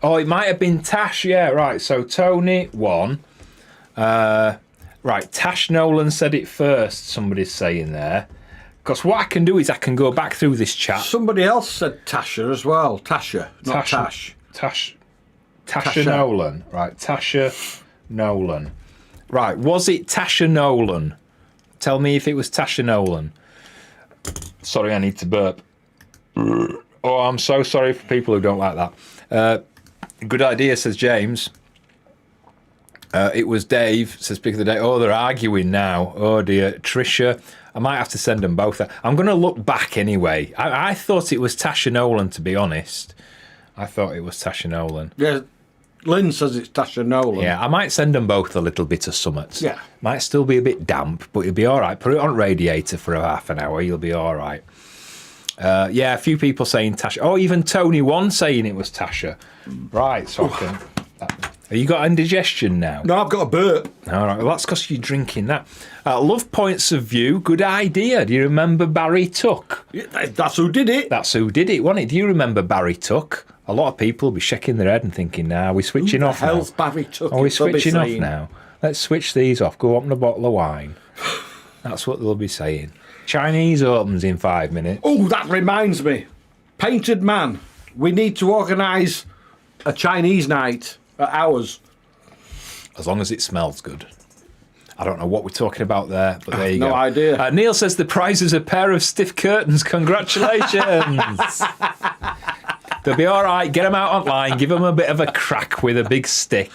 A: Oh, it might have been Tash. Yeah, right. So Tony 1. Right, Tash Nolan said it first, somebody's saying there. Because what I can do is I can go back through this chat.
B: Somebody else said Tasha as well. Tasha, not Tash.
A: Tasha Nolan. Right, Tasha Nolan. Right, was it Tasha Nolan? Tell me if it was Tasha Nolan. Sorry, I need to burp. Oh, I'm so sorry for people who don't like that. Good idea, says James. It was Dave, says Pick of the Day. Oh, they're arguing now. Oh, dear. Trisha. I might have to send them both. I'm going to look back anyway. I thought it was Tasha Nolan, to be honest. I thought it was Tasha Nolan.
B: Yeah, Lynn says it's Tasha Nolan.
A: Yeah, I might send them both a little bit of summit.
B: Yeah.
A: Might still be a bit damp, but you'll be all right. Put it on radiator for a half an hour. You'll be all right. Yeah, a few people saying Tasha. Oh, even Tony 1 saying it was Tasha. Right, so I can... Have you got indigestion now?
B: No, I've got a burp.
A: All right, well, that's because you're drinking that. Love Points of View, good idea. Do you remember Barry Tuck?
B: Yeah, that's who did it.
A: That's who did it, wasn't it? Do you remember Barry Tuck? A lot of people will be shaking their head and thinking, nah, we're switching off now.
B: Who the hell's Barry Tuck?
A: Are we switching off now? Let's switch these off. Go open a bottle of wine. That's what they'll be saying. Chinese opens in 5 minutes.
B: Oh, that reminds me. Painted Man, we need to organise a Chinese night at ours.
A: As long as it smells good. I don't know what we're talking about there, but there you go.
B: No idea.
A: Neil says the prize is a pair of stiff curtains. Congratulations. They'll be all right. Get them out online. Give them a bit of a crack with a big stick.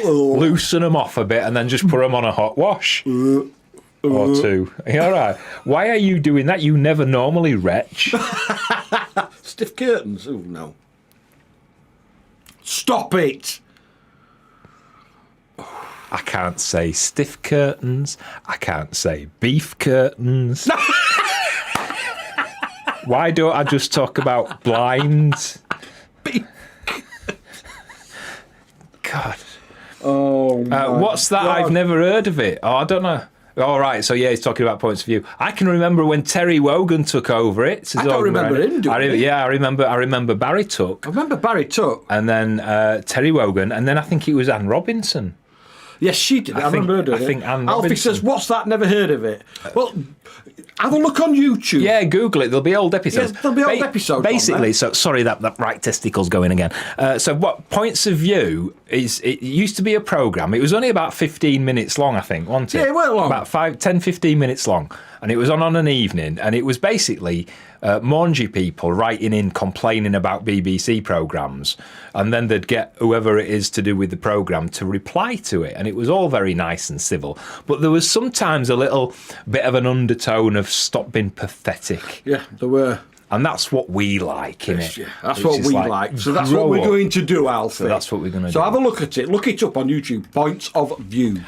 A: Loosen them off a bit and then just put them on a hot wash. Or two. Are you all right? Why are you doing that? You never normally retch.
B: Stiff curtains? Oh, no. Stop it.
A: I can't say stiff curtains. I can't say beef curtains. Why don't I just talk about blinds? God.
B: Oh, my
A: what's that?
B: God.
A: I've never heard of it. Oh, I don't know. All right, so yeah, he's talking about Points of View. I can remember when Terry Wogan took over it.
B: I don't remember him doing it.
A: Yeah, I remember Barry Tuck.
B: I remember Barry Tuck.
A: And then Terry Wogan, and then I think it was Anne Robinson.
B: Yes, she did. I remember her doing it.
A: I think Anne
B: Alfie
A: Robinson.
B: says, "What's that? Never heard of it." Well, have a look on YouTube.
A: Yeah, Google it. There'll be old episodes.
B: Yes, there'll be old episodes on
A: Basically,
B: there.
A: so sorry that right testicle's going again. So what Points of View is? It used to be a program. It was only about 15 minutes long, I think, wasn't it?
B: Yeah, it weren't long.
A: About 15 minutes long, and it was on an evening, and it was basically Maungy people writing in complaining about BBC programmes, and then they'd get whoever it is to do with the programme to reply to it, and it was all very nice and civil, but there was sometimes a little bit of an undertone of stop being pathetic.
B: Yeah, there were.
A: And that's what we like, innit?
B: Yeah, that's
A: Which
B: what
A: is
B: we like. So that's what
A: grow
B: we're
A: up.
B: going to do, Alfie.
A: So that's what we're going to do.
B: So have a look at it. Look it up on YouTube. Points of View.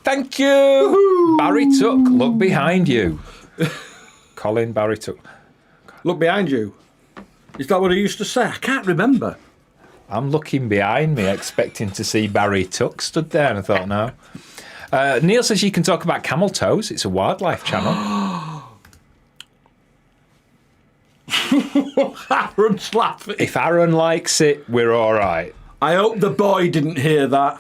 A: Thank you. Barry Tuck, look behind you. Colin, Barry Tuck.
B: Look behind you. Is that what he used to say? I can't remember.
A: I'm looking behind me, expecting to see Barry Tuck stood there, and I thought, no. Neil says you can talk about camel toes. It's a wildlife channel.
B: Aaron's laughing.
A: If Aaron likes it, we're all right.
B: I hope the boy didn't hear that.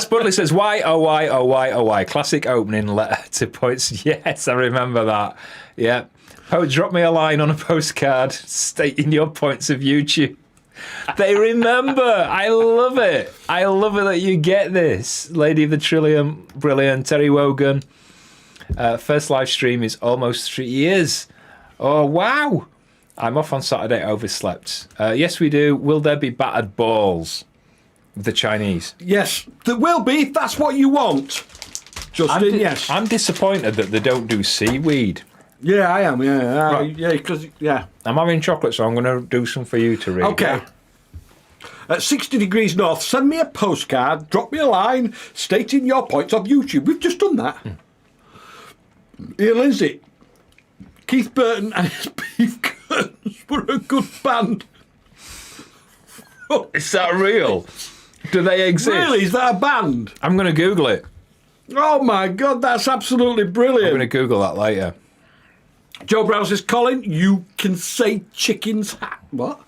A: Spudley says, why, oh, why, oh, why, oh, why. Classic opening letter to Points. Yes, I remember that. Yeah. Drop me a line on a postcard stating your points of YouTube. They remember. I love it. I love it that you get this. Lady of the Trillium, brilliant. Terry Wogan. First live stream is almost 3 years. Oh, wow. I'm off on Saturday, overslept. Yes, we do. Will there be battered balls with the Chinese?
B: Yes, there will be if that's what you want. Justin, yes.
A: I'm disappointed that they don't do seaweed.
B: Yeah, I am. Yeah,
A: Right.
B: yeah, because
A: I'm having chocolate, so I'm going to do some for you to read.
B: Okay. At 60 degrees north, send me a postcard, drop me a line stating your points of YouTube. We've just done that. Here, Lindsay. Keith Burton and his Beef Curtains were a good band.
A: Is that real? Do they exist?
B: Really? Is that a band?
A: I'm going to Google it.
B: Oh my God, that's absolutely
A: I'm
B: brilliant.
A: going to Google that later.
B: Joe Brown says, Colin, you can say chicken's hat. What?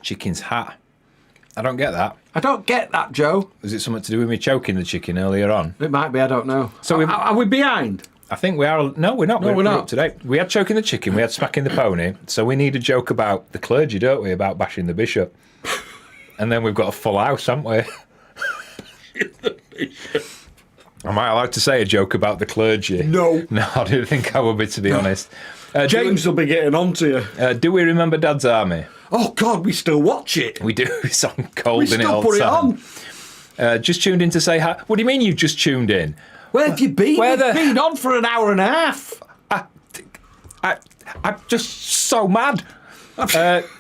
A: Chicken's hat. I don't get that.
B: I don't get that, Joe.
A: Is it something to do with me choking the chicken earlier on?
B: It might be, I don't know.
A: So
B: are we behind?
A: I think we are. No, we're not.
B: No, we're not.
A: Up to date. We had choking the chicken. We had smacking the pony. So we need a joke about the clergy, don't we? About bashing the bishop. And then we've got a full house, haven't we? Am I allowed to say a joke about the clergy?
B: No.
A: No, I didn't think I would be, to be honest.
B: James will be getting on to you.
A: Do we remember Dad's Army?
B: Oh, God, we still watch it.
A: We do. It's on cold
B: We
A: in it
B: still
A: all the
B: put it
A: time.
B: on.
A: Just tuned in to say hi. What do you mean you've just tuned in?
B: Where have you been?
A: Where
B: It's
A: the-
B: been on for an hour and a half.
A: I'm just so mad.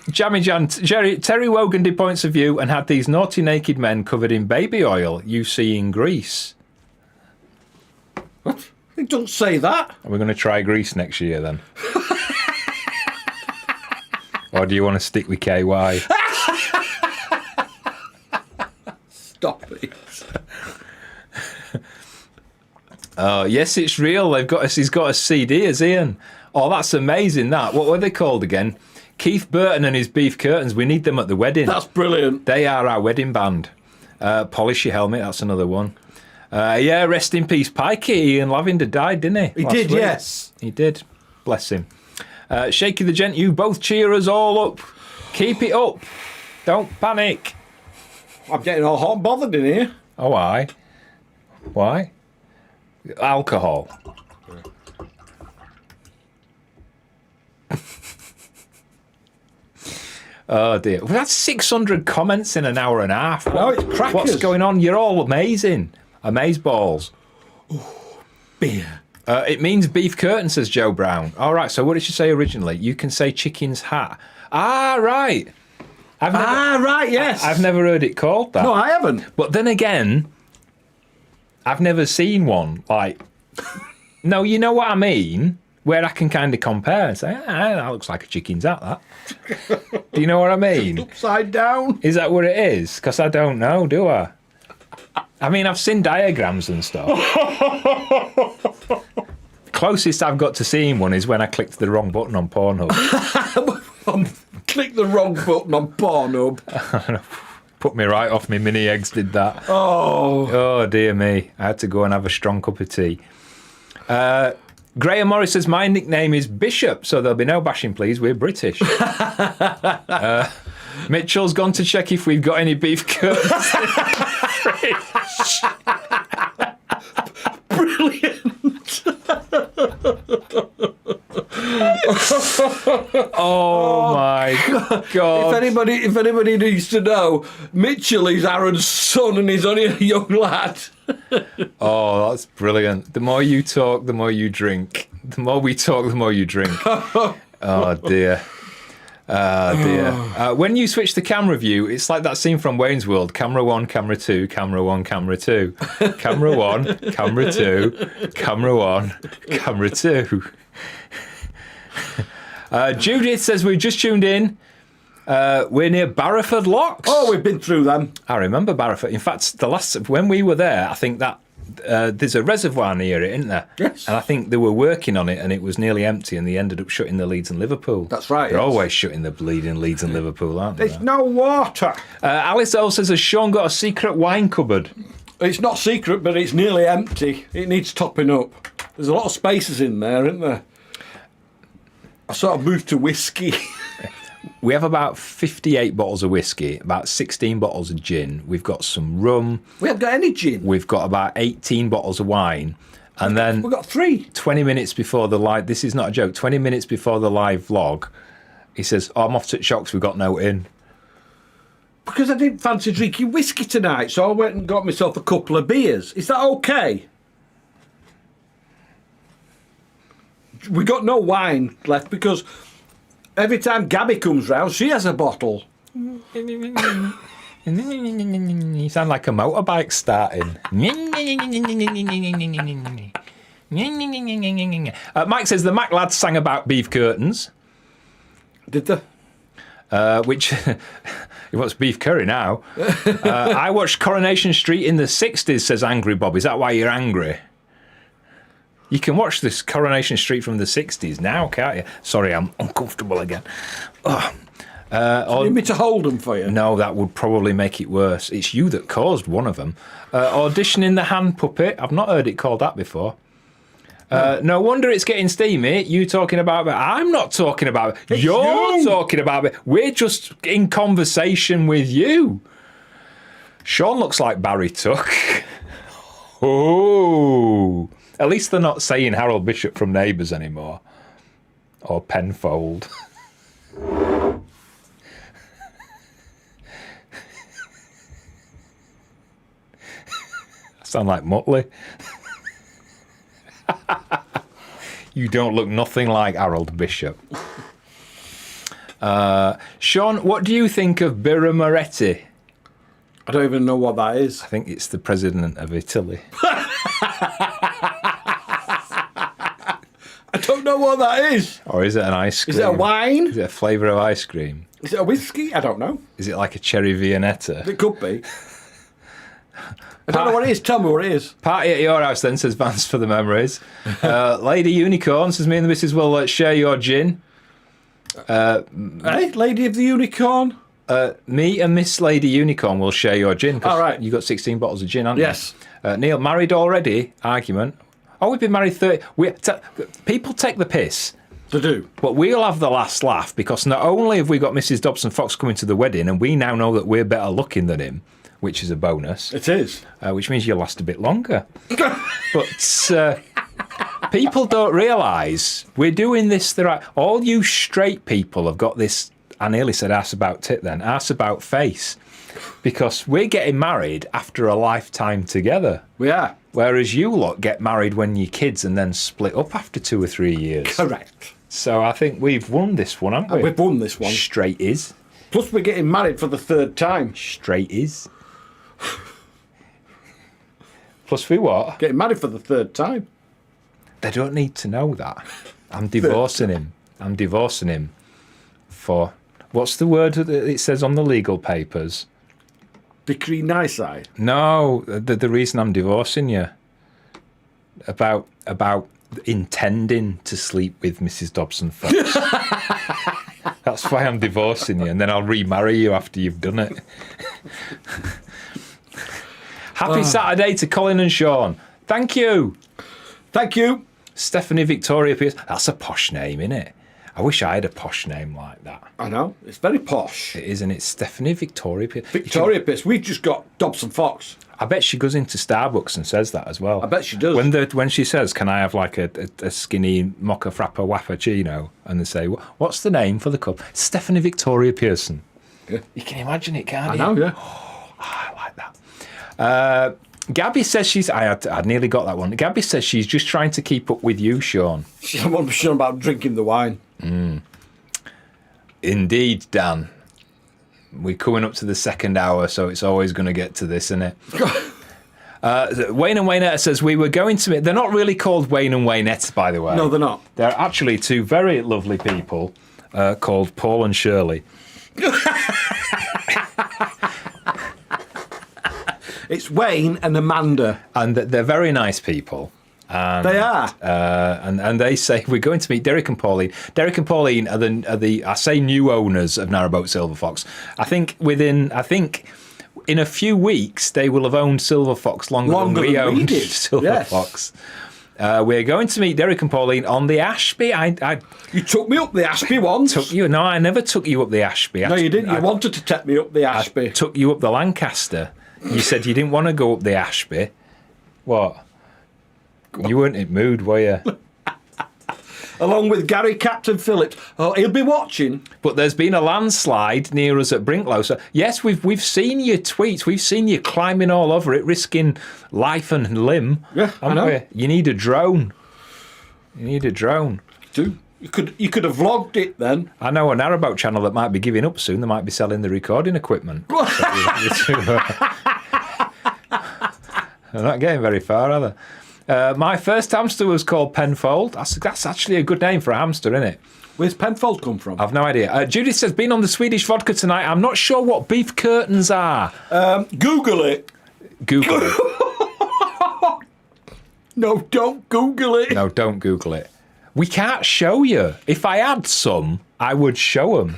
A: Jammy Jan, Terry Wogan did Points of View and had these naughty naked men covered in baby oil you see in Greece.
B: What? It doesn't say that.
A: Are we going to try Greece next year then? Or do you want to stick with KY?
B: Stop it.
A: Oh, yes, it's real. He's got a CD, has Ian? Oh, that's amazing, that. What were they called again? Keith Burton and his Beef Curtains. We need them at the wedding.
B: That's brilliant.
A: They are our wedding band. Polish Your Helmet, that's another one. Yeah, rest in peace, Pikey. Ian Lavender died, didn't he?
B: He
A: last
B: did,
A: week?
B: yes.
A: He did. Bless him. Shaky the Gent, you both cheer us all up. Keep it up. Don't panic.
B: I'm getting all hot and bothered in here.
A: Oh, why? Why? Alcohol. Oh dear. We've had 600 comments in an hour and a half.
B: No, it's crackers.
A: What's going on? You're all amazing. Amazeballs.
B: Beer.
A: It means beef curtain, says Joe Brown. All right, so what did you say originally? You can say chicken's hat. Ah, right.
B: Right, yes.
A: I've never heard it called that.
B: No, I haven't.
A: But then again, I've never seen one. Like, no, you know what I mean? Where I can kind of compare and say, that looks like a chicken's hat, that. Do you know what I mean?
B: Upside down.
A: Is that what it is? Because I don't know, do I? I mean, I've seen diagrams and stuff. Closest I've got to seeing one is when I clicked the wrong button on Pornhub.
B: Click the wrong button on Pornhub.
A: Put me right off. My mini eggs did that.
B: Oh,
A: Dear me. I had to go and have a strong cup of tea. Graham Morris says, my nickname is Bishop, so there'll be no bashing, please. We're British. Mitchell's gone to check if we've got any beef curtains in the fridge.
B: brilliant.
A: Oh my God.
B: If anybody needs to know, Mitchell is Aaron's son and he's only a young lad.
A: Oh, that's brilliant. The more you talk, the more you drink. The more we talk, the more you drink. Oh, dear. When you switch the camera view, it's like that scene from Wayne's World. Camera 1, camera 2, camera 1, camera 2. Camera 1, camera 2, camera 1, camera 2. Judith says, we've just tuned in. We're near Barrowford Locks.
B: Oh, we've been through them.
A: I remember Barrowford. In fact, when we were there, I think that there's a reservoir near it, isn't there?
B: Yes.
A: And I think they were working on it and it was nearly empty and they ended up shutting the Leeds and Liverpool.
B: That's right.
A: They're
B: yes.
A: always shutting the bleeding Leeds and Liverpool, aren't they?
B: There's no water.
A: Alice Earl says, has Sean got a secret wine cupboard?
B: It's not secret, but it's nearly empty. It needs topping up. There's a lot of spaces in there, isn't there? I sort of moved to whiskey.
A: We have about 58 bottles of whiskey, about 16 bottles of gin. We've got some rum.
B: We haven't got any gin.
A: We've got about 18 bottles of wine. And then
B: We've got 3.
A: 20 minutes before the live, this is not a joke, 20 minutes before the live vlog, he says, I'm off to Shocks, we've got no in.
B: Because I didn't fancy drinking whiskey tonight, so I went and got myself a couple of beers. Is that okay? We got no wine left because every time Gabby comes round, she has a bottle.
A: You sound like a motorbike starting. Mike says the Mac lads sang about beef curtains.
B: Did they?
A: Which he wants beef curry now. I watched Coronation Street in the 60s, says Angry Bob. Is that why you're angry? You can watch this Coronation Street from the 60s now, can't you? Sorry, I'm uncomfortable again.
B: You need me to hold them for you?
A: No, that would probably make it worse. It's you that caused one of them. Auditioning the hand puppet. I've not heard it called that before. No wonder it's getting steamy. You talking about it. I'm not talking about it. You're talking about it. We're just in conversation with you. Sean looks like Barry Tuck. Oh. At least they're not saying Harold Bishop from Neighbours anymore. Or Penfold. I sound like Muttley. You don't look nothing like Harold Bishop. Sean, what do you think of Birra Moretti?
B: I don't even know what that is.
A: I think it's the president of Italy.
B: I don't know what that is.
A: Or is it an ice cream?
B: Is it a wine?
A: Is it a flavour of ice cream?
B: Is it a whiskey? I don't know.
A: Is it like a cherry Viennetta?
B: It could be. I don't know what it is. Tell me what it is.
A: Party at your house then, says Vance for the memories. Lady Unicorn says me and the missus will share your gin.
B: Hey, Lady of the Unicorn?
A: Me and Miss Lady Unicorn will share your gin.
B: All right.
A: You got 16 bottles of gin, haven't you?
B: Yes.
A: Neil, married already? Argument. Oh, we've been married 30. People take the piss.
B: They do.
A: But we'll have the last laugh because not only have we got Mrs. Dobson Fox coming to the wedding and we now know that we're better looking than him, which is a bonus.
B: It is.
A: Which means you'll last a bit longer. But people don't realise we're doing this the right... All you straight people have got this... I nearly said ass about tit then. Ass about face. Because we're getting married after a lifetime together.
B: We are.
A: Whereas you lot get married when you're kids and then split up after 2 or 3 years.
B: Correct.
A: So I think we've won this one, haven't we?
B: We've won this one.
A: Straight is.
B: Plus we're getting married for the 3rd time.
A: Straight is. Plus we what?
B: Getting married for the 3rd time.
A: They don't need to know that. I'm divorcing him. I'm divorcing him for... What's the word that it says on the legal papers?
B: Decree nisi.
A: No, the reason I'm divorcing you. About intending to sleep with Mrs. Dobson Fox. That's why I'm divorcing you, and then I'll remarry you after you've done it. Happy Saturday to Colin and Sean. Thank you.
B: Thank you.
A: Stephanie Victoria Pierce. That's a posh name, isn't it? I wish I had a posh name like that.
B: I know. It's very posh.
A: It is, isn't it? Stephanie Victoria Pierce.
B: Victoria Pierce. We've just got Dobson Fox.
A: I bet she goes into Starbucks and says that as well.
B: I bet she does.
A: When she says, "Can I have like a skinny mocha frappa waffuccino?" and they say, "What's the name for the cup?" Stephanie Victoria Pearson.
B: Yeah.
A: You can imagine it, can't you?
B: I know, yeah.
A: Oh, I like that. Gabby says she's... I nearly got that one. Gabby says she's just trying to keep up with you, Sean.
B: I'm sure about drinking the wine.
A: Indeed, Dan. We're coming up to the second hour, so it's always going to get to this, isn't it? Wayne and Waynette says, we were going to... They're not really called Wayne and Waynette, by the way.
B: No, they're not.
A: They're actually two very lovely people called Paul and Shirley.
B: It's Wayne and Amanda.
A: And they're very nice people. And,
B: they are.
A: And they say, we're going to meet Derek and Pauline. Derek and Pauline are the I say, new owners of Narrowboat Silver Fox. I think in a few weeks, they will have owned Silver Fox longer than we owned Silver Fox. We're going to meet Derek and Pauline on the Ashby.
B: You took me up the Ashby once.
A: No, I never took you up the Ashby.
B: No, you didn't. You wanted to take me up the Ashby.
A: I took you up the Lancaster. You said you didn't want to go up the Ashby. What? You weren't in mood, were you?
B: Along with Gary Captain Phillips. Oh, he'll be watching.
A: But there's been a landslide near us at Brinklow. So yes, we've seen your tweets. We've seen you climbing all over it, risking life and limb.
B: Yeah, I know.
A: You need a drone. You need a drone.
B: Do you could have vlogged it then.
A: I know a narrowboat channel that might be giving up soon. They might be selling the recording equipment. They're not getting very far, are they? My first hamster was called Penfold. That's actually a good name for a hamster, isn't it?
B: Where's Penfold come from?
A: I've no idea. Judith says, been on the Swedish vodka tonight. I'm not sure what beef curtains are.
B: Google it.
A: Google it.
B: No, don't Google it.
A: No, don't Google it. We can't show you. If I had some, I would show them.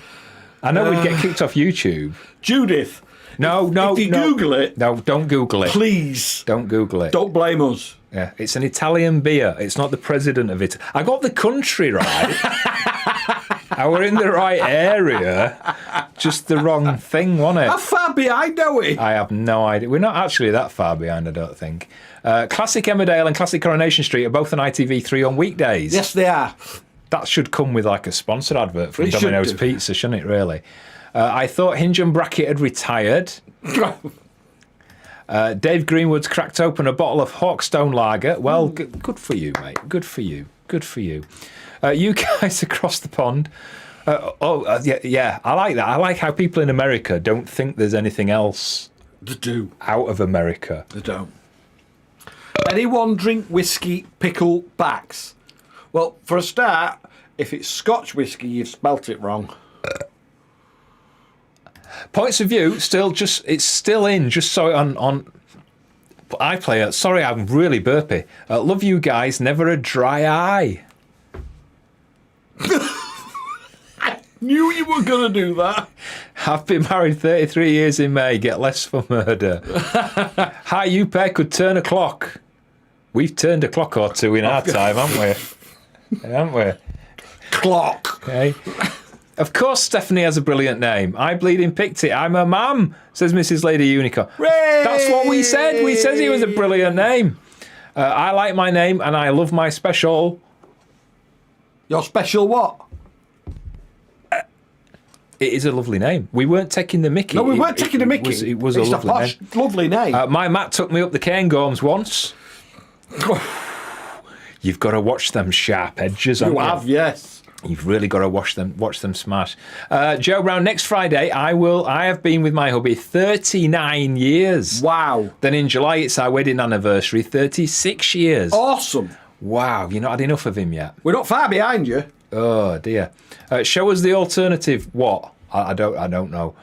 A: I know we'd get kicked off YouTube.
B: Judith.
A: No.
B: If you Google it.
A: No, don't Google it.
B: Please.
A: Don't Google it.
B: Don't blame us.
A: Yeah, it's an Italian beer. It's not the president of it. I got the country right. I were in the right area. Just the wrong thing, wasn't it?
B: How far behind are we?
A: I have no idea. We're not actually that far behind, I don't think. Classic Emmerdale and Classic Coronation Street are both on ITV3 on weekdays.
B: Yes, they are.
A: That should come with like a sponsored advert from Domino's Pizza, shouldn't it, really? I thought Hinge and Bracket had retired. Dave Greenwood's cracked open a bottle of Hawkstone Lager. Well, good for you, mate. Good for you. Good for you. You guys across the pond. Yeah, I like that. I like how people in America don't think there's anything else out of America.
B: They don't. Anyone drink whiskey pickle backs? Well, for a start, if it's Scotch whiskey, you've spelt it wrong.
A: Points of view, it's still in, just so on iPlayer. Sorry, I'm really burpy. Love you guys, never a dry eye.
B: I knew you were going to do that.
A: I've been married 33 years in May, get less for murder. Hi, you pair could turn a clock. We've turned a clock or two in our time, haven't we? Clock. Okay. Of course, Stephanie has a brilliant name. I bleeding picked it. I'm her mum, says Mrs. Lady Unicorn.
B: Ray!
A: That's what we said. We said he was a brilliant name. I like my name and I love my special.
B: Your special what?
A: It is a lovely name. We weren't taking the mickey.
B: No, we weren't taking the mickey.
A: It was a
B: lovely name.
A: My Matt took me up the Cairngorms once. You've got to watch them sharp edges.
B: You have, yes.
A: You've really got to watch them smash. Joe Brown, next Friday, I have been with my hubby 39 years.
B: Wow.
A: Then in July, it's our wedding anniversary, 36 years.
B: Awesome.
A: Wow, you've not had enough of him yet.
B: We're not far behind you.
A: Oh, dear. Show us the alternative. What? I don't know.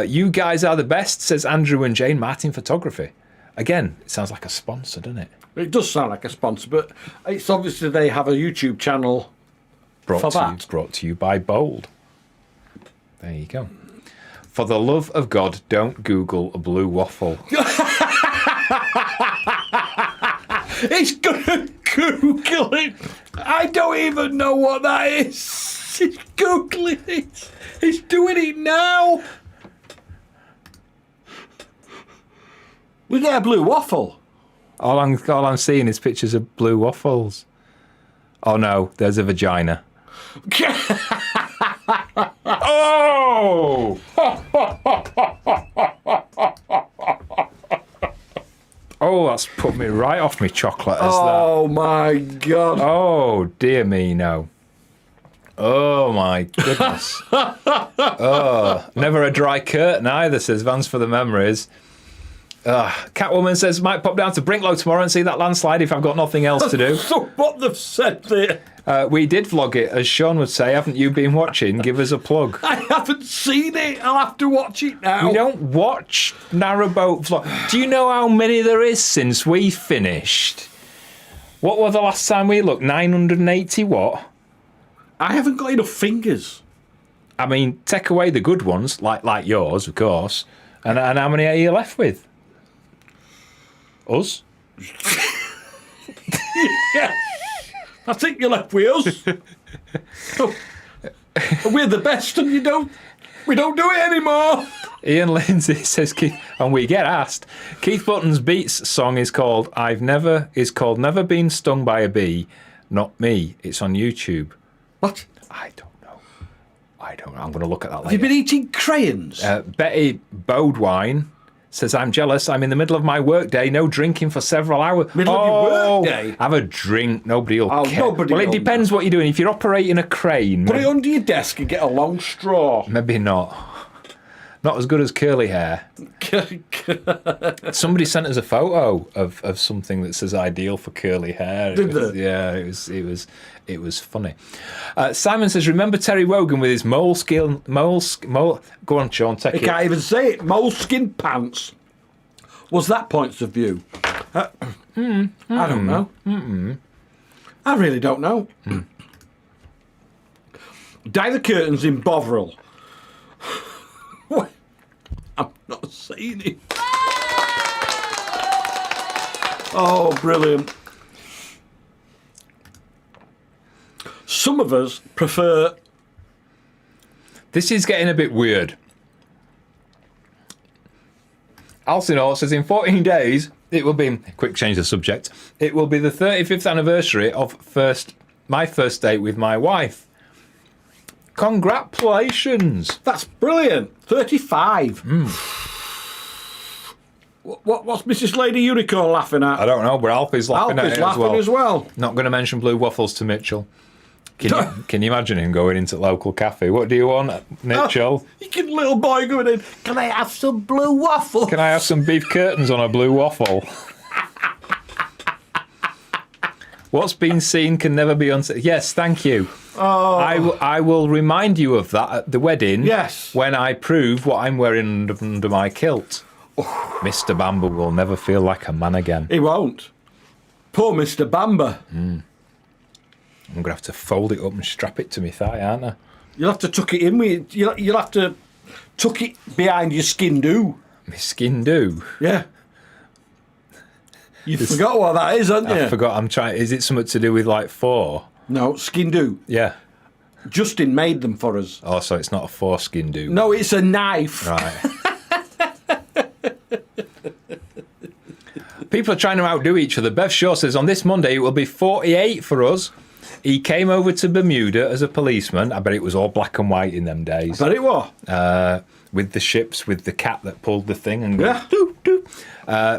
A: You guys are the best, says Andrew and Jane Martin Photography. Again, it sounds like a sponsor, doesn't it?
B: It does sound like a sponsor, but it's obviously they have a YouTube channel
A: brought to you by Bold. There you go. For the love of God, don't Google a blue waffle.
B: He's gonna Google it. I don't even know what that is. He's Googling it. He's doing it now. We get a blue waffle.
A: All I'm seeing is pictures of blue waffles. Oh no, there's a vagina. Oh! Oh, that's put me right off my chocolate.
B: Oh my God.
A: Oh, dear me, no. Oh my goodness. Oh, never a dry curtain either, says Vans for the Memories. Catwoman says, might pop down to Brinklow tomorrow and see that landslide if I've got nothing else to do.
B: So what they've said there.
A: We did vlog it, as Sean would say. Haven't you been watching? Give us a plug.
B: I haven't seen it. I'll have to watch it now.
A: We don't watch narrowboat vlog. Do you know how many there is since we finished? What was the last time we looked? 980 what?
B: I haven't got enough fingers.
A: I mean, take away the good ones, like yours, of course. And how many are you left with? Us?
B: Yeah. I think you're left with us. We're the best, and we don't do it anymore.
A: Ian Lindsay says, and we get asked. Keith Button's Beats song is called Never Been Stung by a Bee. Not me. It's on YouTube.
B: What?
A: I don't know. I'm going to look at that later.
B: Have you been eating crayons?
A: Betty Bodewine says, I'm jealous. I'm in the middle of my workday. No drinking for several hours.
B: Middle of your workday?
A: Have a drink. Nobody will care.
B: Nobody
A: well, it
B: will
A: depends what you're doing. If you're operating a crane...
B: Put it under your desk and get a long straw.
A: Maybe not. Not as good as curly hair. Somebody sent us a photo of something that says ideal for curly hair.
B: Did they?
A: Yeah, it was funny. Simon says, remember Terry Wogan with his moleskin... Go on, Sean, take it.
B: I can't even say it. Moleskin pants. Was that points of view? I don't know. I really don't know. Dye the curtains in Bovril. What? I'm not saying it. Oh, brilliant. Some of us prefer...
A: This is getting a bit weird. Alcinor says, in 14 days, it will be... Quick change the subject. It will be the 35th anniversary of my first date with my wife. Congratulations.
B: That's brilliant. 35. What's Mrs. Lady Unicorn laughing at?
A: I don't know, but Alfie's laughing at it
B: as well.
A: Not going to mention blue waffles to Mitchell. Can you imagine him going into local cafe? What do you want, Mitchell?
B: You can little boy going in. Can I have some blue waffle?
A: Can I have some beef curtains on a blue waffle? What's been seen can never be unseen. Yes, thank you.
B: Oh.
A: I will remind you of that at the wedding.
B: Yes.
A: When I prove what I'm wearing under my kilt. Oh. Mr. Bamba will never feel like a man again.
B: He won't. Poor Mr. Bamba.
A: I'm going to have to fold it up and strap it to my thigh, aren't I?
B: You'll have to tuck it in with... You'll have to tuck it behind your skin do.
A: My skin do?
B: Yeah. You forgot what that is, haven't you?
A: I forgot. I'm trying... Is it something to do with, like, four?
B: No, skin do.
A: Yeah.
B: Justin made them for us.
A: Oh, so it's not a foreskin do?
B: No, it's a knife.
A: Right. People are trying to outdo each other. Bev Shaw says, on this Monday, it will be 48 for us. He came over to Bermuda as a policeman. I bet it was all black and white in them days.
B: I bet it was.
A: With the ships, with the cat that pulled the thing and
B: Yeah.
A: doo, doo.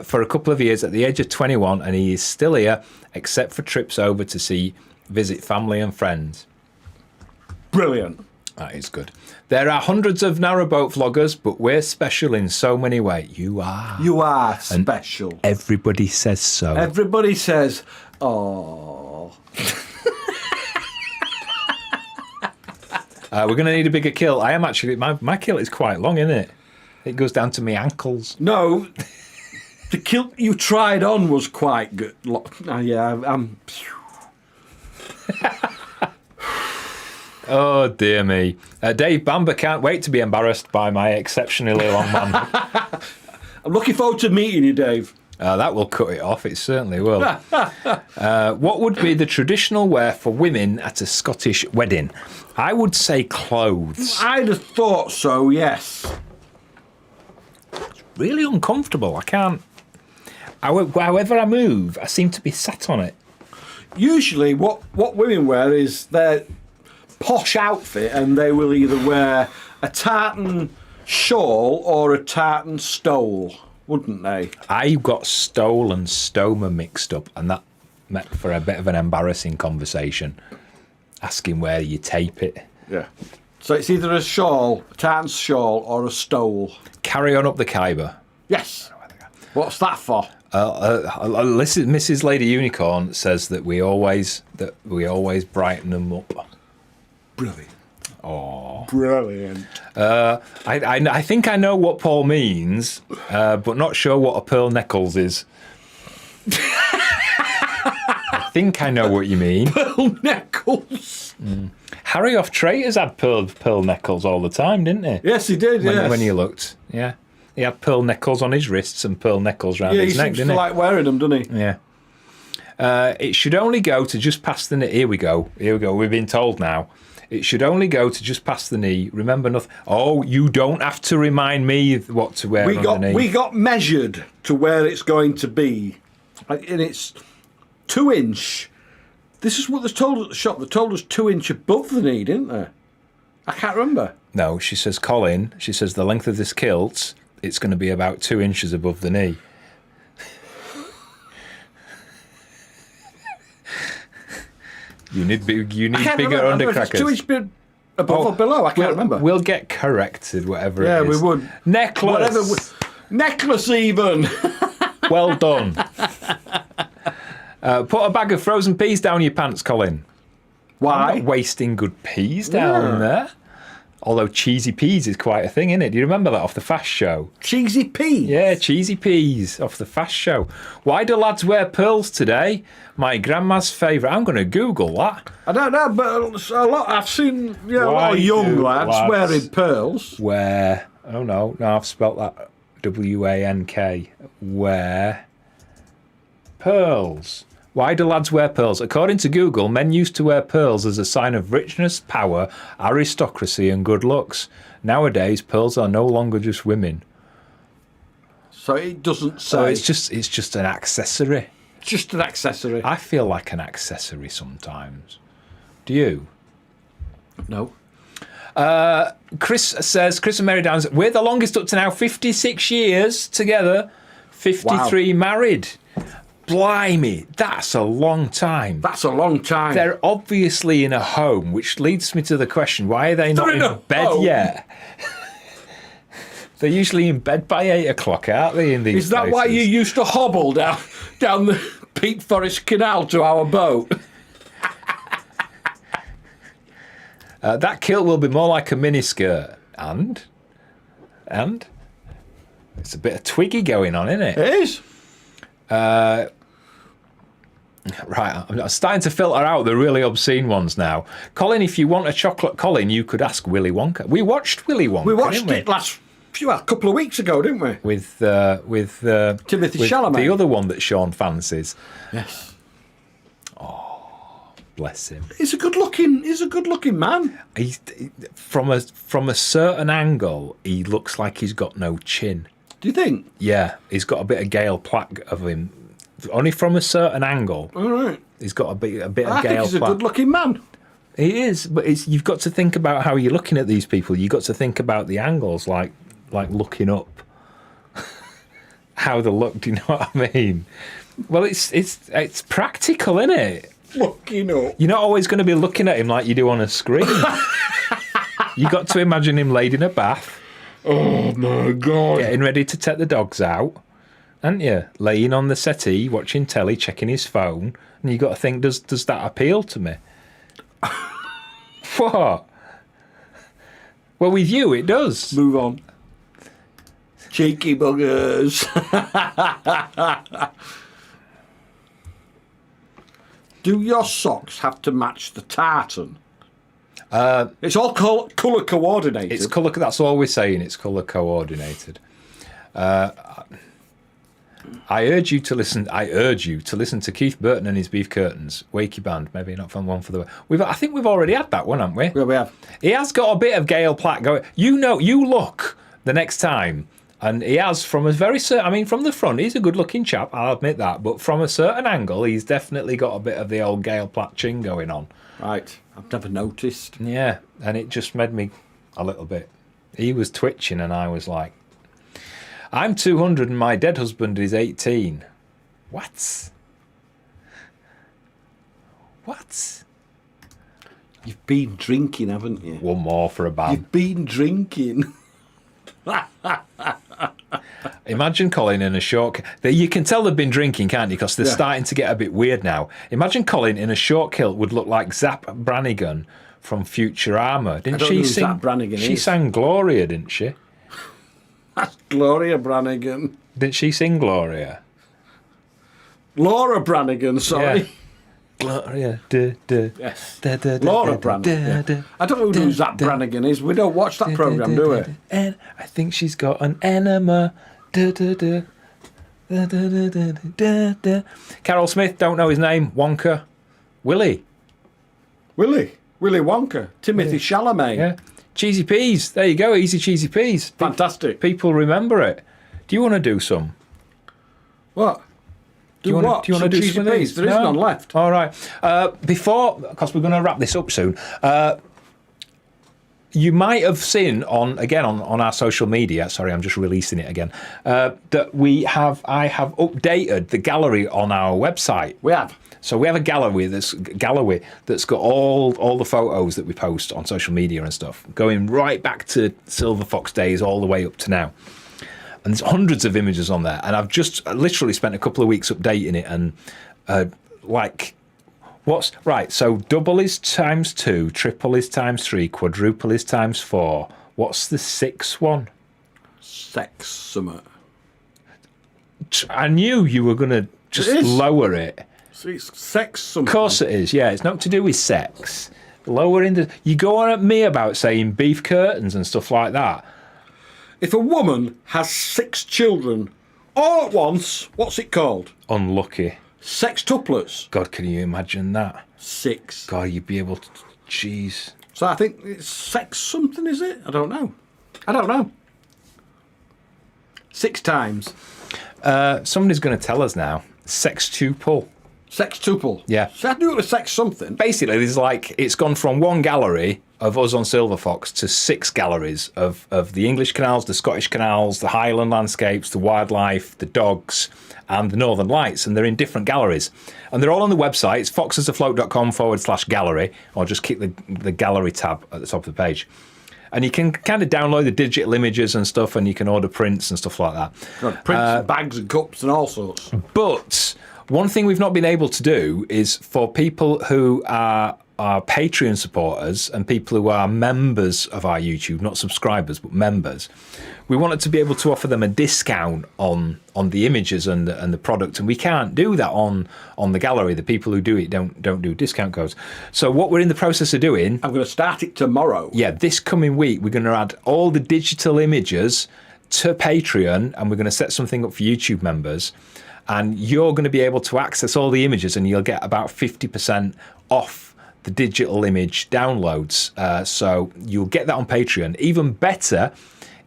A: For a couple of years at the age of 21, and he is still here, except for trips over to visit family and friends.
B: Brilliant.
A: That is good. There are hundreds of narrowboat vloggers, but we're special in so many ways. You are.
B: You are special.
A: Everybody says so.
B: Everybody says, oh.
A: We're going to need a bigger kilt. I am actually... My kilt is quite long, isn't it? It goes down to my ankles.
B: No, the kilt you tried on was quite good.
A: Oh, dear me. Dave Bamber can't wait to be embarrassed by my exceptionally long man.
B: I'm looking forward to meeting you, Dave.
A: That will cut it off. It certainly will. What would be the traditional wear for women at a Scottish wedding? I would say clothes.
B: I'd have thought so, yes.
A: Really uncomfortable. I can't. However I move, I seem to be sat on it.
B: Usually what women wear is their posh outfit, and they will either wear a tartan shawl or a tartan stole, wouldn't they?
A: I got stole and stoma mixed up, and that met for a bit of an embarrassing conversation, asking where you tape it.
B: Yeah. So it's either a shawl, a tartan shawl, or a stole.
A: Carry on up the Khyber.
B: Yes. What's that for?
A: Listen, Mrs. Lady Unicorn says that we always brighten them up.
B: Brilliant.
A: Oh,
B: Brilliant.
A: I think I know what Paul means, but not sure what a pearl necklace is. I think I know what you mean.
B: Pearl necklace.
A: Harry off Traitors had pearl necklace all the time, didn't he?
B: Yes, he did.
A: When you looked, yeah. He had pearl necklace on his wrists and pearl necklace around his neck, didn't he?
B: Yeah, he seems to like wearing them, doesn't he?
A: Yeah. It should only go to just past the knee. Here we go. We've been told now. It should only go to just past the knee. Remember nothing. Oh, you don't have to remind me what to wear underneath.
B: We got measured to where it's going to be. And it's 2-inch. This is what they told us at the shop. They told us 2-inch above the knee, didn't they? I can't remember.
A: No, she says, Colin, she says the length of this kilt, it's going to be about 2 inches above the knee. You need bigger undercrackers.
B: 2 inch above or below. I can't remember.
A: We'll get corrected, whatever it is.
B: Yeah, we would.
A: Necklace.
B: Necklace even.
A: Well done. Put a bag of frozen peas down your pants, Colin.
B: Why?
A: I'm not wasting good peas down there. Although cheesy peas is quite a thing, isn't it? Do you remember that off the Fast Show?
B: Cheesy peas?
A: Yeah, cheesy peas off the Fast Show. Why do lads wear pearls today? My grandma's favourite. I'm going to Google that.
B: I don't know, but a lot. I've seen a lot of young lads wearing pearls.
A: Wear. Oh, no, I've spelt that. W-A-N-K. Wear pearls. Why do lads wear pearls? According to Google, men used to wear pearls as a sign of richness, power, aristocracy, and good looks. Nowadays, pearls are no longer just women.
B: So it doesn't say.
A: So it's just an accessory.
B: Just an accessory.
A: I feel like an accessory sometimes. Do you?
B: No.
A: Chris and Mary Downs, we're the longest up to now, 56 years together, 53 married. Blimey, that's a long time.
B: That's a long time.
A: They're obviously in a home, which leads me to the question, why are they not in bed yet? They're usually in bed by 8 o'clock, aren't they, in these
B: Is that
A: places?
B: why you used to hobble down the Peak Forest Canal to our boat?
A: That kilt will be more like a miniskirt. And? It's a bit of Twiggy going on, isn't it?
B: It is.
A: Right, I'm starting to filter out the really obscene ones now. Colin, if you want a chocolate Colin, you could ask Willy Wonka. We watched Willy Wonka.
B: We watched it a couple of weeks ago, didn't we?
A: With
B: Timothy Chalamet.
A: The other one that Sean fancies.
B: Yes.
A: Oh, bless him.
B: He's a good looking man.
A: He's from a certain angle, he looks like he's got no chin.
B: Do you think?
A: Yeah, he's got a bit of Gale Plack of him. Only from a certain angle.
B: All right.
A: He's got a bit of Gale
B: I think he's a good-looking man.
A: He is, but you've got to think about how you're looking at these people. You've got to think about the angles, like looking up. How they look, do you know what I mean? Well, it's practical, isn't it?
B: Looking up.
A: You're not always going to be looking at him like you do on a screen. You got to imagine him laid in a bath.
B: Oh my God.
A: Getting ready to take the dogs out. Aren't you? Laying on the settee, watching telly, checking his phone, and you got to think, does that appeal to me? What? Well, with you, it does.
B: Move on. Cheeky buggers. Do your socks have to match the tartan? It's all colour coordinated.
A: It's colour. That's all we're saying. It's colour coordinated. I urge you to listen to Keith Burton and his Beef Curtains, Wakey Band. Maybe not from one for the. I think we've already had that one, haven't we?
B: Yeah, we have.
A: He has got a bit of Gail Platt going. You look the next time, and he has from a very certain. I mean, from the front, he's a good-looking chap. I'll admit that, but from a certain angle, he's definitely got a bit of the old Gail Platt chin going on.
B: Right, I've never noticed.
A: Yeah, and it just made me a little bit. He was twitching, and I was like, I'm 200 and my dead husband is 18. What?
B: You've been drinking, haven't you?
A: One more for a band.
B: You've been drinking.
A: Imagine Colin in a short... You can tell they've been drinking, can't you? Because they're starting to get a bit weird now. Imagine Colin in a short kilt would look like Zap Brannigan from Futurama. Didn't she
B: know who
A: sing?
B: Zap Brannigan
A: she
B: is.
A: sang Gloria, didn't she?
B: That's Gloria Brannigan.
A: Didn't she sing Gloria?
B: Laura Brannigan, sorry.
A: Yeah. Gloria.
B: Yes.
A: Laura
B: Brannigan. Yeah. I don't know who Zap Brannigan is. We don't watch that programme, do we?
A: And I think she's got an enema. Carol Smith, don't know his name. Wonka. Willy
B: Wonka. Timothy Chalamet.
A: Yeah. Cheesy peas. There you go. Easy cheesy peas.
B: Fantastic.
A: People remember it. Do you want to do some?
B: What?
A: Do you want to do
B: cheesy
A: some of
B: peas?
A: these?
B: There is none left.
A: All right. Because we're going to wrap this up soon. You might have seen on our social media. Sorry, I'm just releasing it again. That I have updated the gallery on our website.
B: We have.
A: So we have a gallery that's got all the photos that we post on social media and stuff, going right back to Silver Fox days all the way up to now. And there's hundreds of images on there. And I've just literally spent a couple of weeks updating it. And so double is times 2, triple is times 3, quadruple is times 4. What's the 6th one?
B: Sex summer.
A: I knew you were going to just lower it.
B: It's sex something.
A: Of course it is, yeah. It's not to do with sex. You go on at me about saying beef curtains and stuff like that.
B: If a woman has 6 children all at once, what's it called?
A: Unlucky.
B: Sextuplets.
A: God, can you imagine that?
B: 6.
A: God, you'd be able to... Jeez.
B: So I think it's sex something, is it? I don't know. 6 times.
A: Somebody's going to tell us now. Sextuple.
B: Sextuple.
A: Yeah.
B: So I knew it was sex something.
A: Basically, it's gone from one gallery of us on Silver Fox to 6 galleries of the English canals, the Scottish canals, the Highland landscapes, the wildlife, the dogs, and the Northern Lights. And they're in different galleries. And they're all on the website. It's foxesafloat.com/gallery, or just keep the gallery tab at the top of the page. And you can kind of download the digital images and stuff, and you can order prints and stuff like that.
B: Got prints, bags and cups and all sorts.
A: But one thing we've not been able to do is for people who are Patreon supporters and people who are members of our YouTube, not subscribers, but members, we wanted to be able to offer them a discount on the images and the product, and we can't do that on the gallery. The people who do it don't do discount codes. So what we're in the process of doing...
B: I'm going to start it tomorrow.
A: Yeah, this coming week, we're going to add all the digital images to Patreon, and we're going to set something up for YouTube members. And you're going to be able to access all the images, and you'll get about 50% off the digital image downloads. So you'll get that on Patreon. Even better,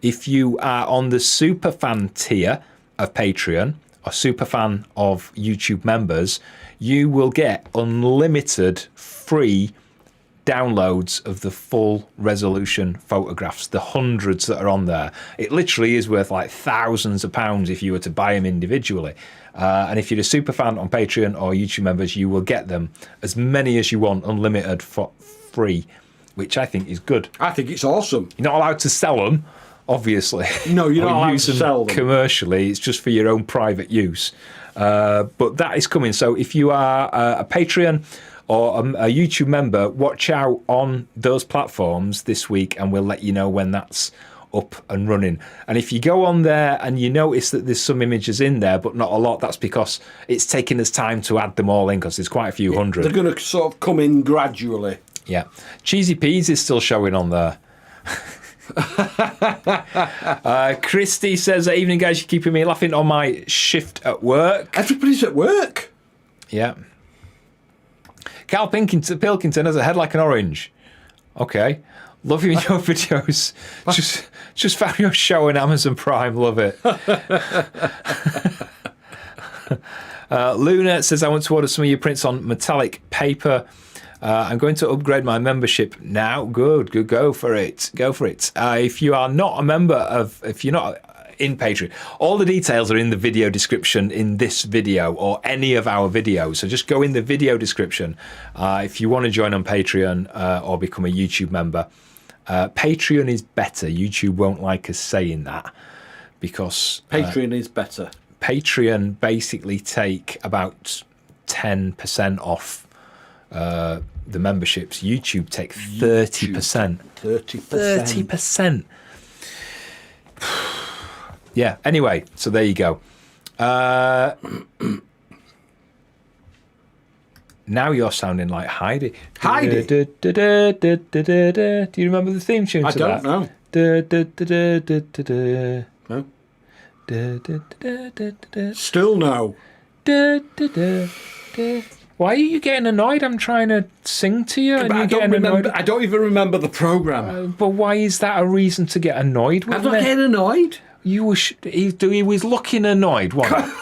A: if you are on the superfan tier of Patreon or superfan of YouTube members, you will get unlimited free downloads of the full resolution photographs, the hundreds that are on there. It literally is worth like thousands of pounds if you were to buy them individually. And if you're a super fan on Patreon or YouTube members, you will get them as many as you want, unlimited, for free, which I think is good.
B: I think it's awesome.
A: You're not allowed to sell them, obviously.
B: No, you're not allowed to sell them
A: commercially. It's just for your own private use. But that is coming. So if you are a Patreon or a YouTube member, watch out on those platforms this week, and we'll let you know when that's up and running. And if you go on there and you notice that there's some images in there but not a lot, that's because it's taking us time to add them all in, because there's quite a few hundred.
B: They're going to sort of come in gradually.
A: Yeah. Cheesy Peas is still showing on there. Christy says, evening guys, you're keeping me laughing on my shift at work.
B: Everybody's at work.
A: Yeah. Cal Pilkington has a head like an orange. Okay. Love you in your videos. Just found your show on Amazon Prime. Love it. Luna says, I want to order some of your prints on metallic paper. I'm going to upgrade my membership now. Good. Go for it. If you are not a member if you're not in Patreon, all the details are in the video description in this video or any of our videos. So just go in the video description if you want to join on Patreon or become a YouTube member. Patreon is better. YouTube won't like us saying that because
B: Patreon is better. Patreon
A: basically take about 10% off the memberships. YouTube take 30%. 30%. Yeah, anyway, so there you go. Now you're sounding like Heidi.
B: Heidi?
A: Do you remember the theme tune to that?
B: I don't know. No. Still no.
A: Why are you getting annoyed? I'm trying to sing to you and you're getting annoyed.
B: I don't even remember the programme.
A: But why is that a reason to get annoyed with
B: I'm not getting annoyed.
A: He was looking annoyed, wasn't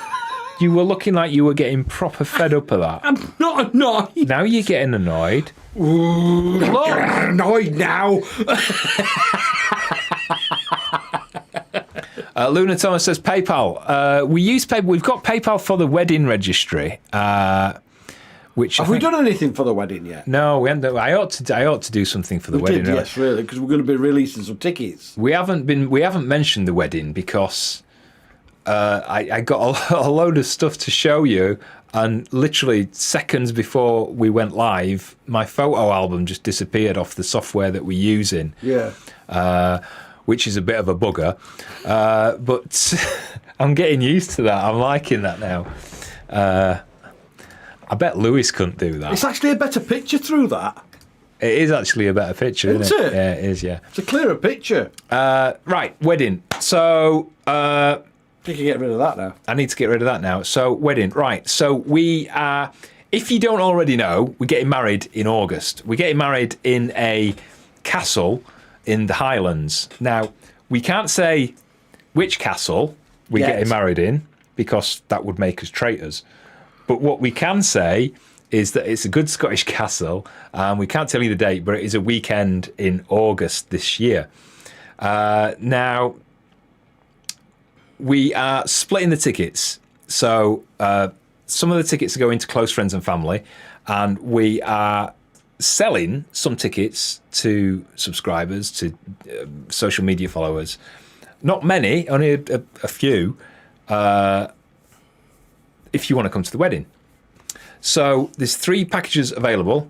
A: You were looking like you were getting proper fed up of that.
B: I'm not annoyed.
A: Now you're getting annoyed.
B: Ooh, I'm annoyed now.
A: Luna Thomas says PayPal. We use PayPal. We've got PayPal for the wedding registry. Which
B: have we done anything for the wedding yet?
A: No, we haven't. I ought to do something for the wedding.
B: Yes, really, because we're going to be releasing some tickets.
A: We haven't mentioned the wedding because I got a load of stuff to show you, and literally seconds before we went live, my photo album just disappeared off the software that we're using.
B: Yeah.
A: Which is a bit of a bugger, but I'm getting used to that. I'm liking that now. I bet Lewis couldn't do that.
B: It's actually a better picture through that.
A: It is actually a better picture, isn't it? Yeah, it is, yeah.
B: It's a clearer picture.
A: Right, wedding. So...
B: you can get rid of that now.
A: I need to get rid of that now. So, wedding. Right, so we are... If you don't already know, we're getting married in August. We're getting married in a castle in the Highlands. Now, we can't say which castle we're getting married in because that would make us traitors. But what we can say is that it's a good Scottish castle. We can't tell you the date, but it is a weekend in August this year. Now, we are splitting the tickets. So some of the tickets are going to close friends and family, and we are selling some tickets to subscribers, to social media followers. Not many, only a few. If you want to come to the wedding. So there's 3 packages available.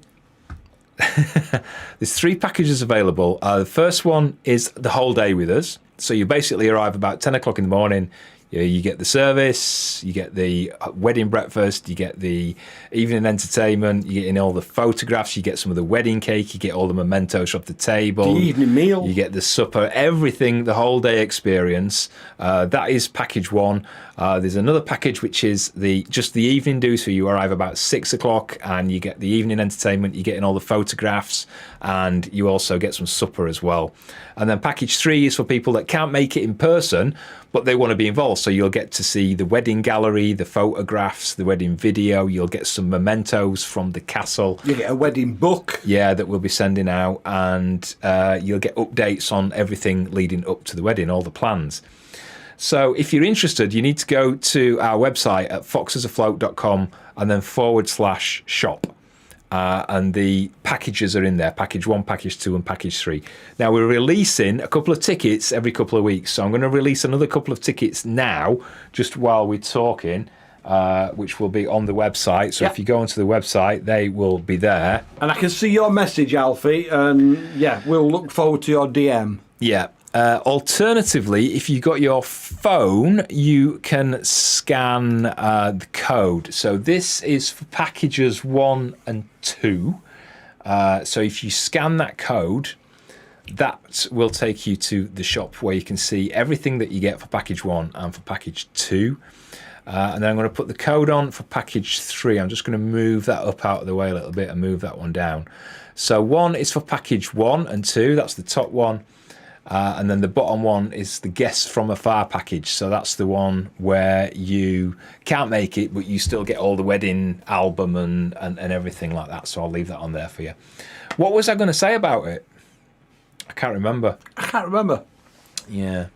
A: There's 3 packages available. The first one is the whole day with us. So you basically arrive about 10 o'clock in the morning. You get the service, you get the wedding breakfast, you get the evening entertainment, you get in all the photographs, you get some of the wedding cake, you get all the mementos off the table.
B: The evening meal.
A: You get the supper, everything, the whole day experience. That is package 1. There's another package which is just the evening do, so you arrive about 6 o'clock and you get the evening entertainment, you get in all the photographs, and you also get some supper as well. And then package 3 is for people that can't make it in person, but they want to be involved. So you'll get to see the wedding gallery, the photographs, the wedding video. You'll get some mementos from the castle.
B: You get a wedding book.
A: Yeah, that we'll be sending out. And you'll get updates on everything leading up to the wedding, all the plans. So if you're interested, you need to go to our website at foxesafloat.com and then /shop. And the packages are in there, package 1, package 2 and package 3. Now we're releasing a couple of tickets every couple of weeks, so I'm going to release another couple of tickets now just while we're talking, which will be on the website. So if you go onto the website, they will be there.
B: And I can see your message, Alfie, and we'll look forward to your DM.
A: Yeah. Alternatively, if you got your phone, you can scan the code. So this is for packages 1 and 2. So if you scan that code, that will take you to the shop where you can see everything that you get for package 1 and for package 2. And then I'm going to put the code on for package 3. I'm just going to move that up out of the way a little bit and move that one down. So 1 is for package 1 and 2. That's the top one. And then the bottom one is the Guests from Afar package. So that's the one where you can't make it, but you still get all the wedding album and everything like that. So I'll leave that on there for you. What was I going to say about it? I can't remember. Yeah. I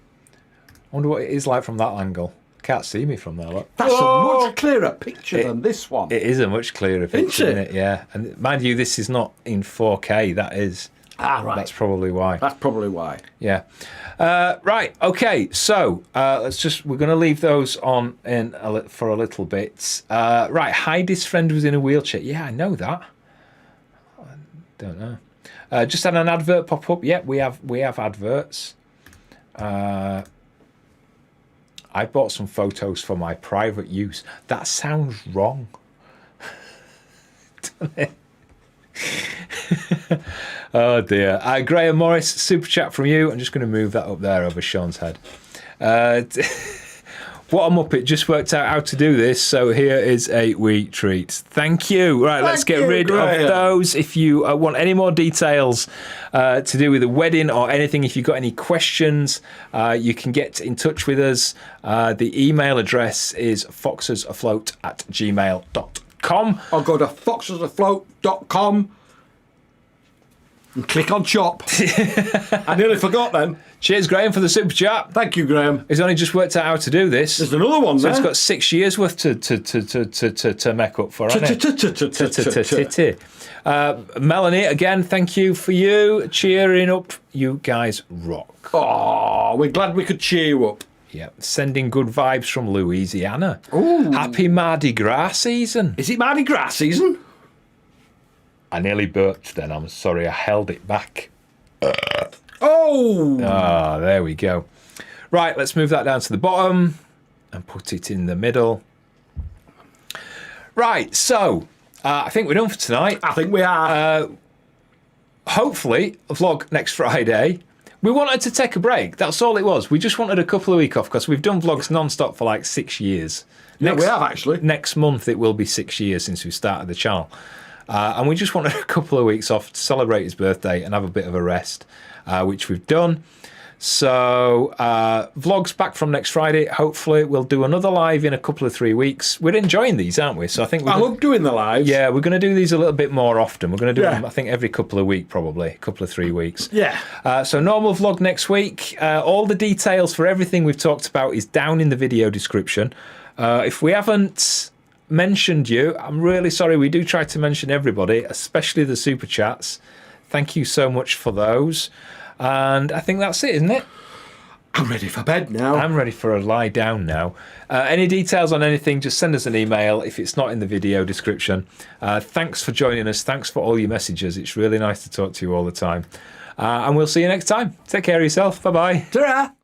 A: wonder what it is like from that angle. Can't see me from there, look.
B: That's a much clearer picture than this one.
A: It is a much clearer picture, isn't it? Yeah. And mind you, this is not in 4K. That is.
B: Ah, right.
A: That's probably why.
B: Yeah.
A: Right. Okay. So we're going to leave those on for a little bit. Right. Heidi's friend was in a wheelchair. Yeah, I know that. I don't know. Just had an advert pop up. Yeah, we have adverts. I bought some photos for my private use. That sounds wrong. Doesn't it? Oh dear. Graham Morris, super chat from you. I'm just going to move that up there over Sean's head. What a muppet, just worked out how to do this, so here is a wee treat. Thank you. Right, let's get rid of those. If you want any more details to do with the wedding or anything, if you've got any questions, you can get in touch with us. The email address is foxesafloat@gmail.com.
B: Or go to foxesafloat.com and click on shop. I nearly forgot then.
A: Cheers, Graham, for the super chat.
B: Thank you, Graham.
A: He's only just worked out how to do this.
B: There's another one there.
A: So it's got 6 years worth to make up for, hasn't it? Melanie, again, thank you for you. Cheering up. You guys rock.
B: Oh, we're glad we could cheer you up.
A: Yeah, sending good vibes from Louisiana.
B: Ooh.
A: Happy Mardi Gras season.
B: Is it Mardi Gras season?
A: I nearly burped then. I'm sorry, I held it back.
B: Oh!
A: Ah, there we go. Right, let's move that down to the bottom and put it in the middle. Right, so I think we're done for tonight.
B: I think we are.
A: Hopefully, a vlog next Friday. We wanted to take a break. That's all it was. We just wanted a couple of weeks off because we've done vlogs non-stop for like 6 years.
B: Yeah, we have actually.
A: Next month it will be 6 years since we started the channel. And we just wanted a couple of weeks off to celebrate his birthday and have a bit of a rest, which we've done. So vlogs back from next Friday. Hopefully we'll do another live in a couple of 3 weeks. We're enjoying these, aren't we? So I think
B: I love doing the lives.
A: Yeah, we're going to do these a little bit more often. We're going to do them, I think, every couple of weeks, probably a couple of 3 weeks.
B: Yeah.
A: So normal vlog next week. All the details for everything we've talked about is down in the video description. If we haven't mentioned you, I'm really sorry. We do try to mention everybody, especially the super chats. Thank you so much for those. And I think that's it, isn't it?
B: I'm ready for bed now.
A: I'm ready for a lie down now. Any details on anything, just send us an email if it's not in the video description. Thanks for joining us. Thanks for all your messages. It's really nice to talk to you all the time. And we'll see you next time. Take care of yourself. Bye-bye.
B: Ta-ra!